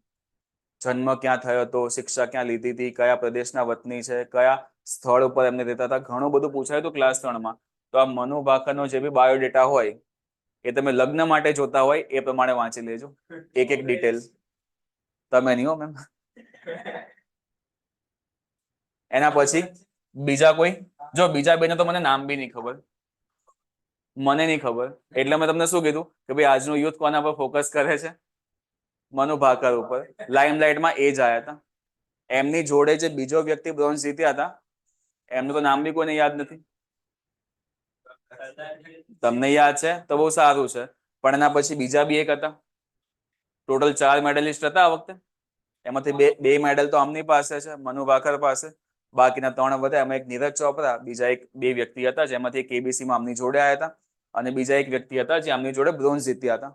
જન્મ ક્યાં થયો હતો, શિક્ષા ક્યાં લીધી હતી, કયા પ્રદેશના વતની છે, કયા સ્થળ ઉપર એમને રહેતા હતા, ઘણું બધું પૂછાયું હતું ક્લાસ 3માં. તો આ મનુ ભાકરનો જે બી બાયોડેટા હોય એ તમે લગ્ન માટે જોતા હોય એ પ્રમાણે વાંચી લેજો, એક એક ડિટેલ. તમે નહીં હો મેમ. એના પછી બીજા કોઈ, જો બીજા બેને તો મને નામ બી નહીં ખબર, મને નહીં ખબર, એટલે મેં તમને શું કીધું કે ભાઈ આજનું યુથ કોના પર ફોકસ કરે છે, મનુ ભાકર ઉપર. લાઇમલાઇટમાં એ જ આયા હતા. એમની જોડે જે બીજો વ્યક્તિ બ્રોન્ઝ જીત્યા હતા એમનું તો નામ બી કોઈને યાદ નથી. તમને યાદ છે તો બહુ સારું છે, પણ એના પછી બીજા બી એક હતા. ટોટલ 4 મેડલિસ્ટ હતા આ વખતે. એમાંથી બે મેડલ તો આમની પાસે છે, મનુ ભાકર પાસે. બાકીના 3 વધ્યા. એમાં એક નીરજ ચોપરા, બીજા બે વ્યક્તિ હતા જેમાંથી કેબીસીમાં આમની જોડે આવ્યા હતા, અને બીજા એક વ્યક્તિ હતા જે આમની જોડે બ્રોન્ઝ જીત્યા હતા.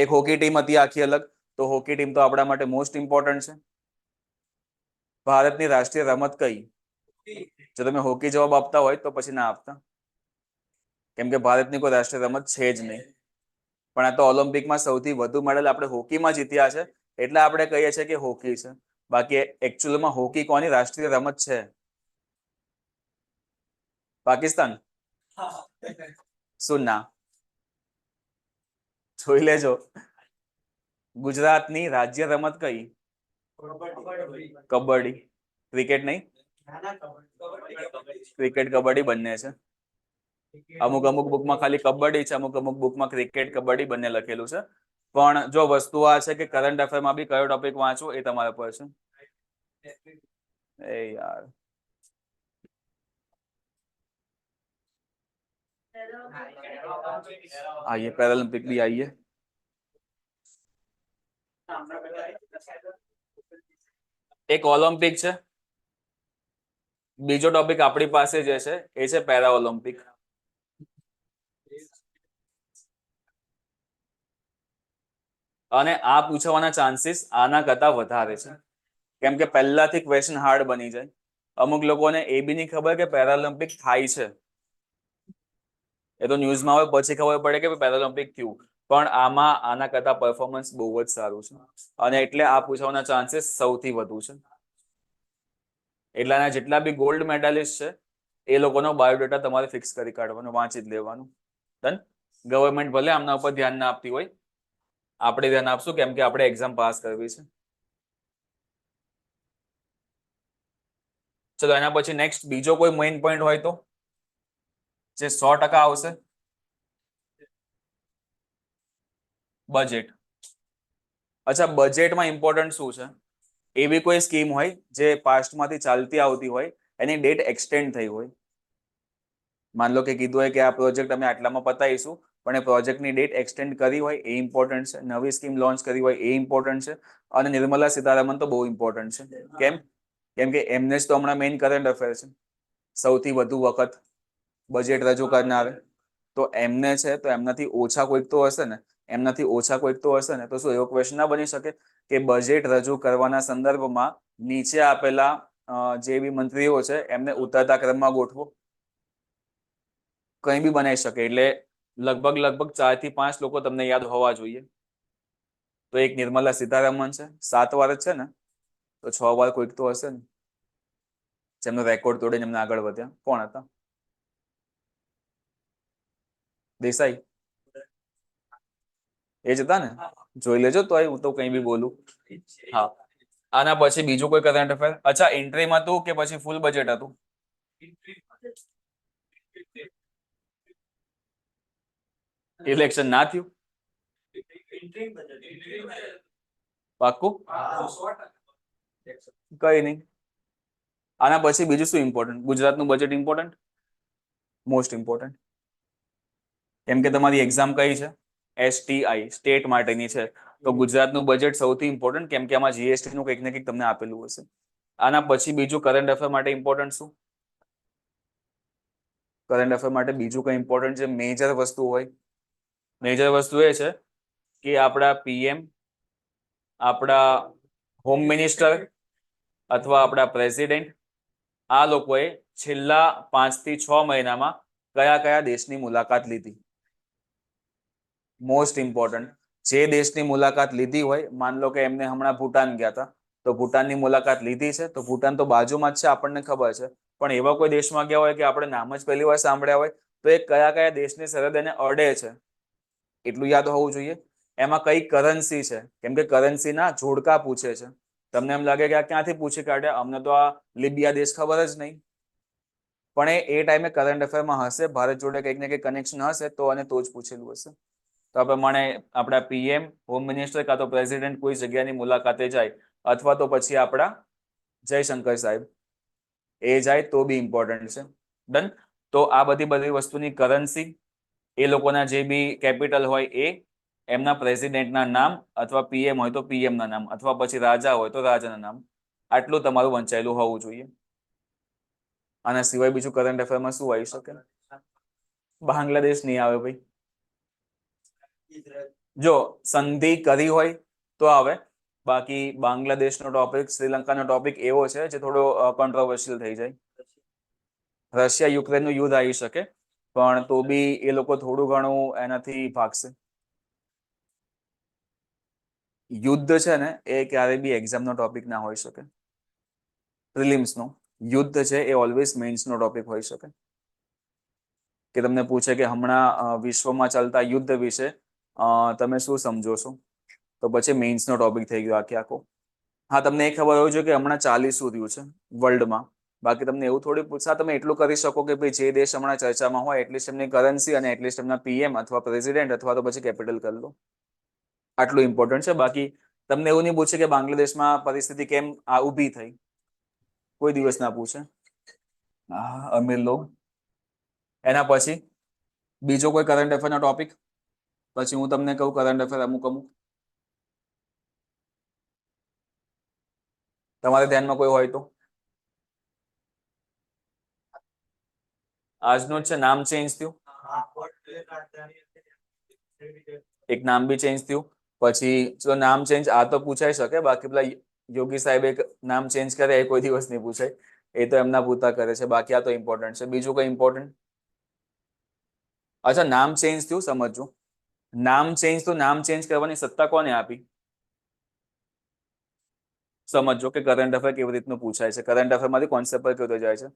એક હોકી ટીમ હતી આખી અલગ. તો હોકી ટીમ તો આપણા માટે મોસ્ટ ઇમ્પોર્ટન્ટ છે. ભારતની રાષ્ટ્રીય રમત કઈ? જો તમે હોકી જવાબ આપતા હોય તો પછી ના આપતા, કેમ કે ભારતની કોઈ રાષ્ટ્રીય રમત છે જ નહીં. પણ આ તો ઓલિમ્પિકમાં સૌથી વધુ મેડલ આપણે હોકીમાં જીત્યા છે એટલે આપણે કહીએ છીએ કે હોકી છે. બાકી એકચ્યુઅલમાં હોકી કોની રાષ્ટ્રીય રમત છે? પાકિસ્તાન. શું ના? જોઈ લેજો. ગુજરાતની રાજ્ય રમત કઈ? કબડ્ડી. ક્રિકેટ નહીં? ક્રિકેટ કબડ્ડી બંને છે. અમુક બુકમાં ખાલી કબડ્ડી છે, અમુક બુકમાં ક્રિકેટ કબડ્ડી બંને લખેલું છે. પણ જો વસ્તુ આ છે કે કરંટ અફેરમાં બી કયો ટોપિક વાંચવો એ તમારા પર છે. એ યાર, आइए पैरालंपिक भी आइए. એક ઓલિમ્પિક છે, બીજો ટોપિક આપણી પાસે જે છે એ છે પેરા ઓલિમ્પિક. અને આ પૂછવાના ચાન્સીસ આના કરતા વધારે છે, કેમ કે પહેલાથી ક્વેશ્ચન હાર્ડ બની જાય. અમુક લોકોને એ બી નહીં ખબર કે પેરાલિમ્પિક થાય છે. એ તો ન્યૂઝમાં આવે પછી ખબર પડે કે પેરાલિમ્પિક થયું. પણ આમાં આના કરતા પરફોર્મન્સ બહુ જ સારું છે, અને એટલે આ પૂછવાના ચાન્સીસ સૌથી વધુ છે. એટલાના જેટલા બી ગોલ્ડ મેડાલિસ્ટ છે એ લોકોનો બાયોડેટા તમારે ફિક્સ કરી કાઢવાનો, વાંચી જ લેવાનું. ડન. ગવર્મેન્ટ ભલે આમના ઉપર ધ્યાન ના આપતી હોય, આપણે ધ્યાન આપશું કેમ કે આપણે એક્ઝામ પાસ કરવી છે. ચલો એના પછી નેક્સ્ટ બીજો કોઈ મેઇન પોઈન્ટ હોય તો જે 100% આવશે. બજેટ. અચ્છા, બજેટમાં ઇમ્પોર્ટન્ટ શું છે? એવી કોઈ સ્કીમ હોય જે પાસ્ટમાંથી ચાલતી આવતી હોય, એની ડેટ એક્સટેન્ડ થઈ હોય. માન લો કે કીધું હોય કે આ પ્રોજેક્ટ અમે આટલામાં પતાવીશું, પણ એ પ્રોજેક્ટની ડેટ એક્સટેન્ડ કરી હોય એ ઇમ્પોર્ટન્ટ છે. નવી સ્કીમ લોન્ચ કરી હોય એ ઇમ્પોર્ટન્ટ છે. અને નિર્મલા સીતારામન તો બહુ ઇમ્પોર્ટન્ટ છે. કેમ કે એમને જ તો હમણાં મેઇન કરંટ અફેર છે, સૌથી વધુ વખત બજેટ રજૂ કરનાર. તો એમને છે તો એમનાથી ઓછા કોઈક તો હશે ને. તો શું એવો ક્વેશ્ચન ના બની શકે કે બજેટ રજૂ કરવાના સંદર્ભમાં નીચે આપેલા જે બી મંત્રીઓ છે એમને ઉતરતા ક્રમમાં ગોઠવો? કંઈ બી બનાવી શકે. એટલે લગભગ 4 થી 5 લોકો તમને યાદ હોવા જોઈએ. તો એક નિર્મલા સીતારામન છે, 7 વાર જ છે ને, તો 6 વાર કોઈક તો હશે ને જેમનો રેકોર્ડ તોડીને એમને આગળ વધ્યા. કોણ હતા? દેસાઈ. એ જ હતા ને? જોઈ લેજો તો હું તો કંઈ બી બોલું. હા. આના પછી બીજું કોઈ કરંટ અફેર? અચ્છા, એન્ટ્રીમાં હતું કે પછી ફૂલ બજેટ હતું? ઇલેક્શન ના થયું? પાક્કું? કઈ નહીં. આના પછી બીજું શું ઇમ્પોર્ટન્ટ? ગુજરાતનું બજેટ ઇમ્પોર્ટન્ટ, મોસ્ટ ઇમ્પોર્ટન્ટ. કેમ કે તમારી એક્ઝામ કઈ છે? STI, સ્ટેટ માટેની છે. તો ગુજરાતનું બજેટ સૌથી ઇમ્પોર્ટન્ટ, કેમ કે આમાં જીએસટી નું કંઈક ને કંઈક તમને આપેલું હશે. આના પછી બીજું કરંટ અફેર માટે ઇમ્પોર્ટન્ટ શું? કરંટ અફેર માટે બીજું કઈ ઇમ્પોર્ટન્ટ છે મેજર વસ્તુ હોય? મેજર વસ્તુ એ છે કે આપણા પીએમ, આપણા હોમ મિનિસ્ટર અથવા આપણા પ્રેસિડેન્ટ, આ લોકોએ છેલ્લા 5 થી 6 મહિનામાં કયા કયા દેશની મુલાકાત લીધી? Most important. જે દેશની મુલાકાત લીધી હોય, માન લો કે એમને હમણાં ભૂટાન ગયા હતા, તો ભૂટાનની મુલાકાત લીધી છે, તો ભૂટાન તો બાજુમાં જ છે, આપણને ખબર છે. પણ એવા કોઈ દેશમાં ગયા હોય કે આપણે નામ જ પહેલી વાર સાંભળ્યા હોય, તો એ કયા કયા દેશની સરહદ એને અડે છે એટલું યાદ હોવું જોઈએ. એમાં કઈ કરન્સી છે, કેમ કે કરન્સીના જોડકા પૂછે છે. તમને એમ લાગે કે આ ક્યાંથી પૂછી કાઢ્યા, અમને તો આ લિબિયા દેશ ખબર જ નહીં. પણ એ ટાઈમે કરંટ અફેરમાં હશે, ભારત જોડે કંઈક ને કંઈક કનેક્શન હશે, તો અને તો જ પૂછેલું હશે. તો આ પ્રમાણે આપણા પીએમ, હોમ મિનિસ્ટર કાં તો પ્રેસિડેન્ટ કોઈ જગ્યાની મુલાકાતે જાય, અથવા તો પછી આપણા જયશંકર સાહેબ એ જાય તો બી ઇમ્પોર્ટન્ટ છે. ડન. તો આ બધી વસ્તુની કરન્સી, એ લોકોના જે બી કેપિટલ હોય એ, એમના પ્રેસિડેન્ટના નામ, અથવા પીએમ હોય તો પીએમના નામ, અથવા પછી રાજા હોય તો રાજાના નામ, આટલું તમારું વંચાયેલું હોવું જોઈએ. આના સિવાય બીજું કરંટ અફેરમાં શું આવી શકે? બાંગ્લાદેશ નહીં આવે ભાઈ. જો સંધિ કરી હોય તો આવે, બાકી બાંગ્લાદેશનો ટોપિક, શ્રીલંકાનો ટોપિક એવો છે જે થોડો કોન્ટ્રોવર્શિયલ થઈ જાય. રશિયા યુક્રેનનું યુદ્ધ આવી શકે, પણ તો બી એ લોકો થોડું ઘણું એનાથી ભાગશે. યુદ્ધ છે ને એ ક્યારે બી એક્ઝામનો ટોપિક ના હોઈ શકે, પ્રિલિમ્સનો. યુદ્ધ છે એ ઓલવેઝ મેઇન્સનો ટોપિક હોઈ શકે. કે તમને પૂછે કે હમણાં વિશ્વમાં ચાલતા યુદ્ધ વિશે તમે શું સમજો છો, તો પછી મેઇન્સનો ટોપિક થઈ ગયો આખે આખો. હા, તમને એ ખબર હોવી જોઈએ કે હમણાં ચાલી શું રહ્યું છે વર્લ્ડમાં. બાકી તમને એવું થોડી પૂછા, તમે એટલું કરી શકો કે ભાઈ જે દેશ હમણાં ચર્ચામાં હોય એટલીસ્ટ એમની કરન્સી અને એટલીસ્ટ એમના પીએમ અથવા પ્રેસિડેન્ટ અથવા તો પછી કેપિટલ કરી લો. આટલું ઇમ્પોર્ટન્ટ છે. બાકી તમને એવું નહીં પૂછે કે બાંગ્લાદેશમાં પરિસ્થિતિ કેમ આ ઊભી થઈ, કોઈ દિવસ ના પૂછે. અમીર લોગ. એના પછી બીજો કોઈ કરંટ અફેરનો ટોપિક? પછી હું તમને કહું કરંટ અફેર અમુક તમારે ધ્યાનમાં કોઈ હોય તો. આજનું જ છે, નામ ચેન્જ થયું, એક નામ બી ચેન્જ થયું. પછી જો નામ ચેન્જ આ તો પૂછાઈ શકે, બાકી પેલા યોગી સાહેબે નામ ચેન્જ કરે એ કોઈ દિવસ નહીં પૂછાય, એ તો એમના પૂરતા કરે છે. બાકી આ તો ઇમ્પોર્ટન્ટ છે. બીજું કઈ ઇમ્પોર્ટન્ટ? અચ્છા, નામ ચેન્જ થયું, સમજવું. નામ ચેન્જ તો નામ ચેન્જ કરવાની સત્તા કોને આપી? સમજો કે કરંટ અફેર કેવી રીતનું પૂછાય છે, કરંટ અફેર માંથી કોન્સેપ્ટ પર કેવી રીતે જાય છે.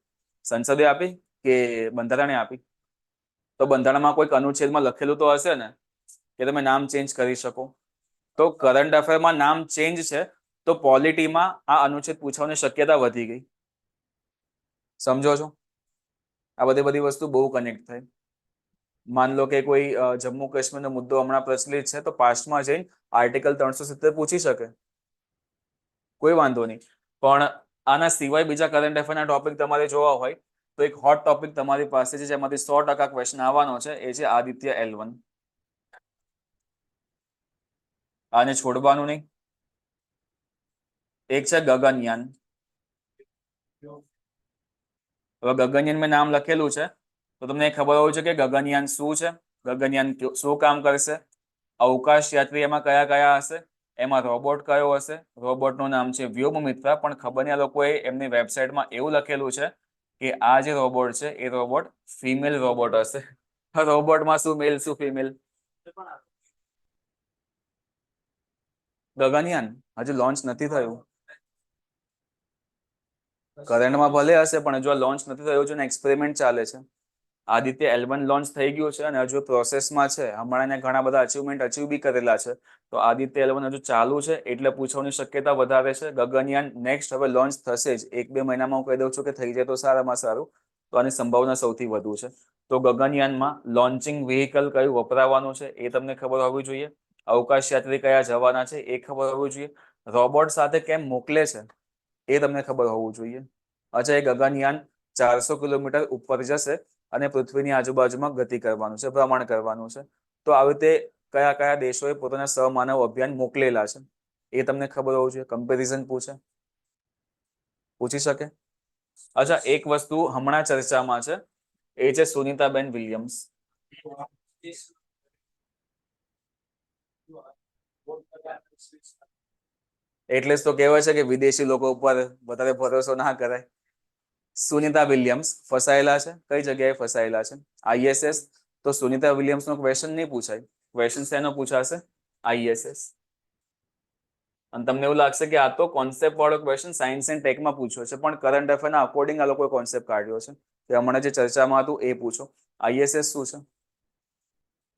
સંસદે આપી કે બંધારણે આપી? તો બંધારણમાં કોઈક અનુચ્છેદમાં લખેલું તો હશે ને કે તમે નામ ચેન્જ કરી શકો. તો કરંટ અફેરમાં નામ ચેન્જ છે, તો પોલિટીમાં આ અનુચ્છેદ પૂછવાની શક્યતા વધી ગઈ. સમજો છો? આ બધી વસ્તુ બહુ કનેક્ટ થાય. માન લો કે કોઈ જમ્મુ કાશ્મીરનો મુદ્દો હમણાં પ્રચલિત છે, તો પાસ્ટમાં જઈને આર્ટિકલ 370 પૂછી શકે, કોઈ વાંધો નહીં. પણ આના સિવાય બીજા કરંટ અફેરના ટોપિક તમારે જોવા હોય તો એક હોટ ટોપિક તમારી પાસે છે, જેમાંથી 100% ક્વેશ્ચન આવવાનો છે, એ છે આદિત્ય L1. આને છોડવાનું નહીં. એક છે ગગનયાન. હવે ગગનયાન મેં નામ લખેલું છે, તો તમને ખબર હોવી જોઈએ કે ગગનયાન શું છે, ગગનયાન શું કામ કરશે, અવકાશ યાત્રી એમાં કયા કયા હશે, એમાં રોબોટ કયો હશે. રોબોટનું નામ છે વ્યોમમિત્ર, પણ ખબર નહીં આ લોકોએ એમની વેબસાઇટમાં એવું લખેલું છે કે આ જે રોબોટ છે એ રોબોટ ફિમેલ રોબોટ હશે. રોબોટમાં શું મેલ શું ફિમેલ? ગગનયાન હજુ લોન્ચ નથી થયું. કરંટમાં ભલે હશે, પણ હજુ લોન્ચ નથી થયું છે ને એક્સપેરિમેન્ટ ચાલે છે. આદિત્ય L1 લોન્ચ થઈ ગયું છે અને હજુ પ્રોસેસમાં છે. હમણાં એને ઘણા બધા અચીવ બી કરેલા છે. તો આદિત્ય L1 હજુ ચાલુ છે, એટલે પૂછવાની શક્યતા વધારે છે. ગગનયાન નેક્સ્ટ હવે લોન્ચ થશે જ, 1-2 મહિનામાં હું કહી દઉં છું કે થઈ જાય તો સારામાં સારું. તો આની સંભાવના સૌથી વધુ છે. તો ગગનયાનમાં લોન્ચિંગ વ્હીકલ કયું વપરાવાનું છે એ તમને ખબર હોવી જોઈએ. અવકાશ યાત્રી કયા જવાના છે એ ખબર હોવી જોઈએ. રોબોટ સાથે કેમ મોકલે છે એ તમને ખબર હોવું જોઈએ. અચ્છા, એ ગગનયાન 400 કિલોમીટર ઉપર જશે અને પૃથ્વીની આજુબાજુમાં ગતિ કરવાનું છે, ભ્રમણ કરવાનું છે. તો આવી રીતે કયા કયા દેશોએ પોતાના સહમાનવ અભિયાન મોકલેલા છે એ તમને ખબર હોવું જોઈએ. કમ્પેરિઝન પૂછી શકે. અચ્છા, એક વસ્તુ હમણાં ચર્ચામાં છે એ છે સુનીતાબેન વિલિયમ્સ. એટલે જ તો કહેવાય છે કે વિદેશી લોકો ઉપર વધારે ભરોસો ના કરાય. સુનીતા વિલિયમ્સ ફસાયેલા છે. કઈ જગ્યાએ ફસાયેલા છે? આઈએસએસ. તો સુનીતા વિલિયમ્સ નો ક્વેશ્ચન નહીં પૂછાય. ક્વેશ્ચન શેનો પૂછાશે? આઈએસએસ. અને તમને એવું લાગશે કે આ તો કોન્સેપ્ટ વાળો ક્વેશ્ચન સાયન્સ એન્ડ ટેકમાં પૂછ્યો છે, પણ કરંટ અફેરના અકોર્ડિંગ આ લોકોએ કોન્સેપ્ટ કાઢ્યો છે કે હમણાં જે ચર્ચામાં હતું એ પૂછો. આઈએસએસ શું છે?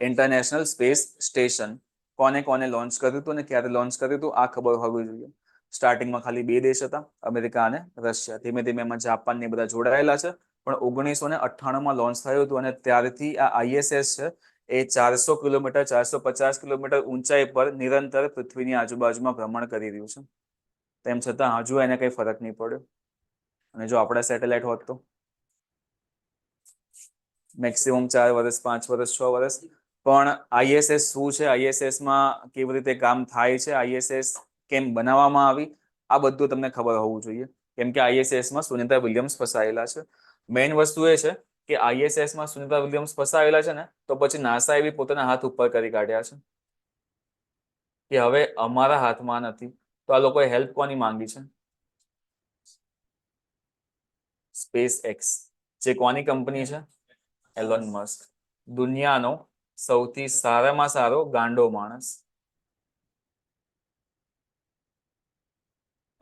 International space station. કોને કોને લોન્ચ કર્યું હતું અને ક્યારે લોન્ચ કર્યું હતું આ ખબર હોવી જોઈએ. સ્ટાર્ટિંગમાં ખાલી 2 દેશ હતા, અમેરિકા અને રશિયા. ધીમે ધીમે એમાં જાપાન ને બધા જોડાયેલા છે, પણ 1998માં લોન્ચ થયું હતું અને ત્યારથી આ આઈએસએસ છે એ 400 કિલોમીટર 450 કિલોમીટર ઊંચાઈ પર નિરંતર પૃથ્વીની આજુબાજુમાં ભ્રમણ કરી રહ્યું છે. તેમ છતાં હજુ એને કઈ ફરક નહીં પડ્યો. અને જો આપણા સેટેલાઇટ હોત તો મેક્સિમમ 4 વર્ષ, 5 વર્ષ, 6 વર્ષ. પણ આઈએસએસ શું છે, આઈએસએસ માં કેવી રીતે કામ થાય છે, આઈએસએસ કેમ બનાવવામાં આવી, આ બધું તમને ખબર હોવું જોઈએ. કેમ કે આઈએસએસ માં સુનીતા વિલિયમ્સ ફસાયેલા છે. મેઇન વસ્તુ એ છે કે આઈએસએસ માં સુનીતા વિલિયમ્સ ફસાયેલા છે ને, તો પછી નાસા એવી પોતાના હાથ ઉપર કરી કાઢ્યા છે કે હવે અમારા હાથમાં નથી. તો આ લોકોએ હેલ્પ કોની માંગી છે? સ્પેસ એક્સ, જે કોની કંપની છે? Alone Musk. દુનિયાનો સૌથી સારામાં સારો ગાંડો માણસ.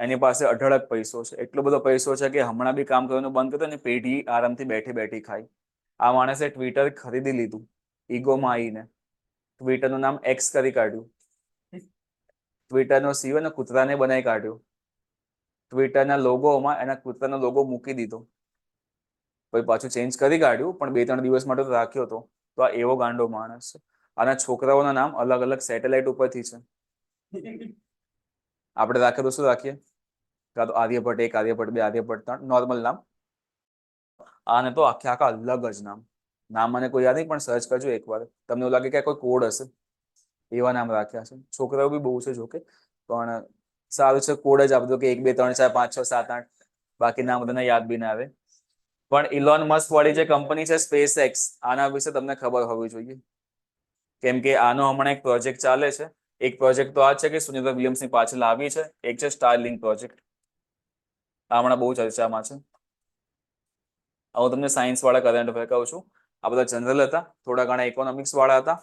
એની પાસે અઢળક પૈસો છે. એટલો બધો પૈસો છે કે હમણાં બી કામ કરવાનું બંધ કર્યું ને પેઢી આરામથી બેઠી બેઠી ખાય. આ માણસે ટ્વિટર ખરીદી લીધું ઈગોમાં આવીને. ટ્વિટરનું નામ એક્સ કરી કાઢ્યું. ટ્વિટરનો સીઓ ને કૂતરાને બનાવી કાઢ્યો. ટ્વિટરના લોગોમાં એના કૂતરાનો લોગો મૂકી દીધો. પછી પાછું ચેન્જ કરી કાઢ્યું, પણ 2-3 દિવસ માટે તો રાખ્યો હતો. તો આ એવો ગાંડો માણસ છે. આના છોકરાઓના નામ અલગ અલગ સેટેલાઇટ ઉપરથી છે. આપણે રાખીએ તો શું રાખીએ? કાં તો આર્યભટ્ટ 1, આર્યભટ્ટ 2, આર્યભટ્ટ 3 નોર્મલ નામ. આને તો આખા અલગ જ નામ. નામ મને કોઈ યાદ નહીં, પણ સર્ચ કરજો એકવાર. તમને એવું લાગે કે કોઈ કોડ હશે, એવા નામ રાખ્યા છે. છોકરાઓ બી બહુ છે જોકે, પણ સારું છે કોડ જ આપી દો કે 1, 2, 3, 4, 5, 6, 7, 8. બાકી નામ બધાને યાદ બી ના આવે. પણ ઇલોન મસ્ક વાળી જે કંપની છે સ્પેસ એક્સ, આના વિશે તમને ખબર હોવી જોઈએ. કેમ કે આનો હમણાં એક પ્રોજેક્ટ ચાલે છે. એક પ્રોજેક્ટ તો આ છે કે સુનીતા વિલિયમ્સની પાછળ આવી છે. એક છે સ્ટારલિંક પ્રોજેક્ટ. આ હમણાં બહુ ચર્ચામાં છે. હું તમને સાયન્સ વાળા કરંટ અફેર કહું છું. આ બધા જનરલ હતા, થોડા ઘણા ઇકોનોમિક્સ વાળા હતા.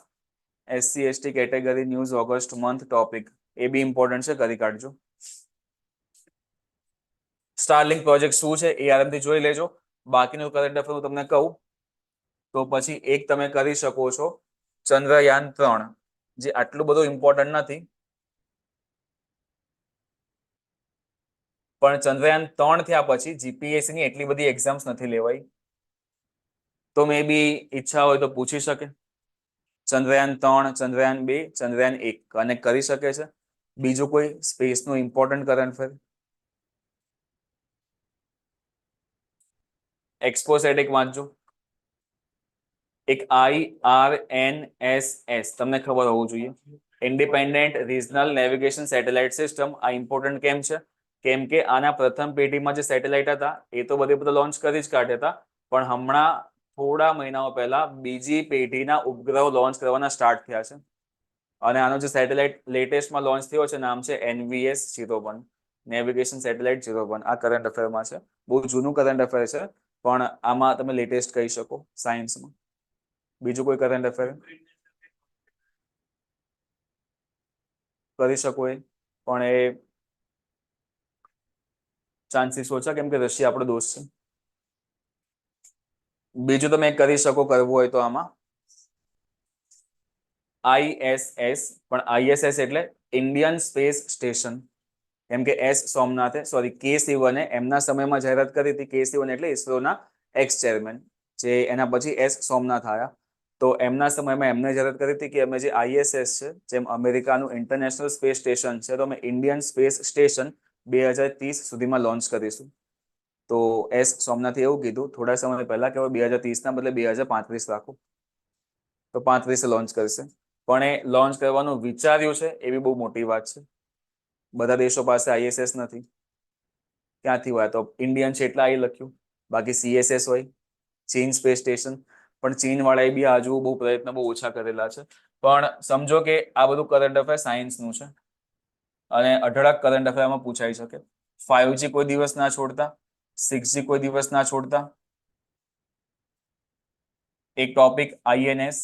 SC ST category news August month topic એ બી ઇમ્પોર્ટન્ટ છે, કરી કાઢજો. સ્ટારલિંક પ્રોજેક્ટ શું છે એ આરામથી જોઈ લેજો. બાકીનું કરંટ અફેર હું તમને કહું તો પછી એક તમે કરી શકો છો ચંદ્રયાન 3, જે આટલું બધું ઇમ્પોર્ટન્ટ નથી, પણ ચંદ્રયાન 3 થયા પછી જીપીએસસી ની એટલી બધી એક્ઝામ્સ નથી લેવાઈ. તો મે બી ઈચ્છા હોય તો પૂછી શકે. ચંદ્રયાન 3, ચંદ્રયાન 2, ચંદ્રયાન 1 કનેક્ટ કરી શકે છે. બીજું કોઈ સ્પેસનું ઇમ્પોર્ટન્ટ કરંટ અફેર? એક્સપોસેટિક વાંચજો. એક IRNSS તમને ખબર હોવું જોઈએ. Independent regional navigation satellite system. આ ઇમ્પોર્ટન્ટ કેમ છે? કેમ કે આના પ્રથમ પેઢીમાં જે સેટેલાઇટ હતા એ તો બધા લોન્ચ કરી જ કાઢ્યા હતા, પણ હમણાં થોડા મહિનાઓ પહેલા બીજી પેઢીના ઉપગ્રહો લોન્ચ કરવાના સ્ટાર્ટ થયા છે. અને આનો જે સેટેલાઇટ લેટેસ્ટમાં લોન્ચ થયો છે નામ છે NVS-01, નેવિગેશન સેટેલાઇટ 01. આ કરંટ અફેરમાં છે. બહુ જૂનું કરંટ અફેર છે, પણ આમાં તમે લેટેસ્ટ કહી શકો સાયન્સમાં. બીજું કોઈ કરંટ અફેર કરી શકો એ, પણ એ ચાન્સીસ ઓછા, કેમ કે રશિયા આપણો દોસ્ત છે. બીજું તમે કરી શકો કરવું હોય તો આમાં ISS, પણ ISS એટલે ઇન્ડિયન સ્પેસ સ્ટેશન. કેમ કે કે સિવને એમના સમયમાં જાહેરાત કરી હતી. કે સિવન એટલે ઇસરોના એક્સ ચેરમેન, જે એના પછી S સોમનાથ આવ્યા. તો એમના સમયમાં એમને જાહેરાત કરી હતી કે અમે જે ISS છે, જેમ અમેરિકાનું ઇન્ટરનેશનલ સ્પેસ સ્ટેશન છે, તો અમે ઇન્ડિયન સ્પેસ સ્ટેશન 2030 સુધીમાં લોન્ચ કરીશું. તો S સોમનાથે એવું કીધું થોડા સમય પહેલા કે 2030 ના બદલે 2035 રાખો. તો 35 લોન્ચ કરશે. પણ એ લોન્ચ કરવાનું વિચાર્યું છે એ બી બહુ મોટી વાત છે. બધા દેશો પાસે ISS નથી. ક્યાંથી હોય? તો ઇન્ડિયન છે એટલે આવી લખ્યું, બાકી CSS હોય, ચીન સ્પેસ સ્ટેશન. પણ ચીન વાળાએ બી આજુ બહુ પ્રયત્ન બહુ ઓછા કરેલા છે. પણ સમજો કે આ બધું કરંટ અફેર સાયન્સનું છે અને અઢળક કરંટ અફેરમાં પૂછાઈ શકે. 5G કોઈ દિવસ ના છોડતા, 6G કોઈ દિવસ ના છોડતા, એક ટોપિક INS,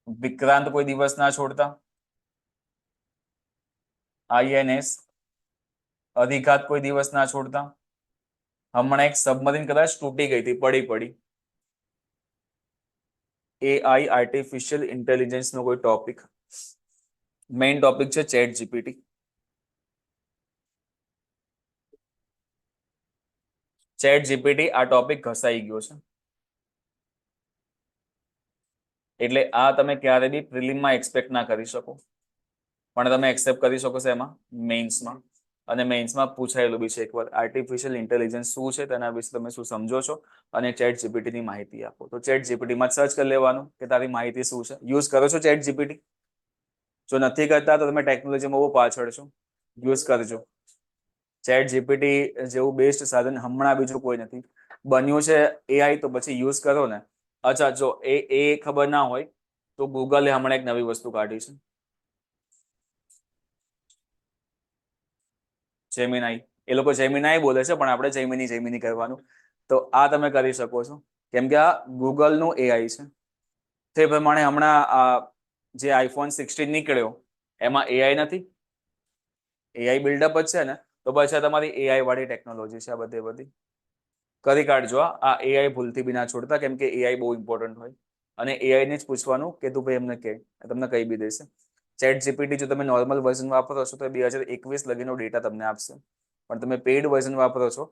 વિક્રાંત કોઈ દિવસ ના છોડતા, INS, અધિઘાત કોઈ દિવસ ના છોડતા. હમણાં એક સબમરીન કદાચ તૂટી ગઈ હતી, પડી. AI આર્ટિફિશિયલ ઇન્ટેલિજન્સ નો કોઈ ટોપિક, મેઇન ટોપિક છે ChatGPT. ChatGPT આ ટોપિક ઘસાઈ ગયો છે. એટલે આ તમે ક્યારે બી પ્રિલિમમાં એક્સપેક્ટ ના કરી શકો, પણ તમે એક્સેપ્ટ કરી શકો છો એમાં મેઇન્સમાં. અને મેઇન્સમાં પૂછાયેલું બી છે એકવાર, આર્ટિફિશિયલ ઇન્ટેલિજન્સ શું છે તેના વિશે તમે શું સમજો છો અને ChatGPT ની માહિતી આપો. તો ChatGPT માં સર્ચ કરી લેવાનું કે તારી માહિતી શું છે. યુઝ કરો છો ChatGPT? જો નથી કરતા તો તમે ટેકનોલોજીમાં બહુ પાછળ છો, યુઝ કરજો. ChatGPT જેવું બેસ્ટ સાધન હમણાં બીજું કોઈ નથી બન્યું છે. AI તો પછી યુઝ કરો ને. અચ્છા, જો એ ખબર ના હોય તો ગૂગલે હમણાં એક નવી વસ્તુ કાઢી છે, જેમિનાઈ. એ લોકો જેમિનાઈ બોલે છે પણ આપણે જેમિની કરવાનું. તો આ તમે કરી શકો છો કેમ કે આ ગૂગલનું AI છે. તે પ્રમાણે હમણાં આ જે iPhone 16 નીકળ્યો એમાં AI નથી, AI બિલ્ડઅપ જ છે ને. તો પછી તમારી AI વાળી ટેકનોલોજી છે આ બધી. કરી કાઢજો. આ AI ભૂલથી બી ના છોડતા કેમ કે AI બહુ ઇમ્પોર્ટન્ટ હોય અને AI ને જ પૂછવાનું કે તું ભાઈ એમને કે, તમને કહી બી દેશે. ChatGPT જો તમે નોર્મલ વર્ઝન વાપરો છો તો 2021 લગીનો ડેટા તમને આપશે, પણ તમે પેઇડ વર્ઝન વાપરો છો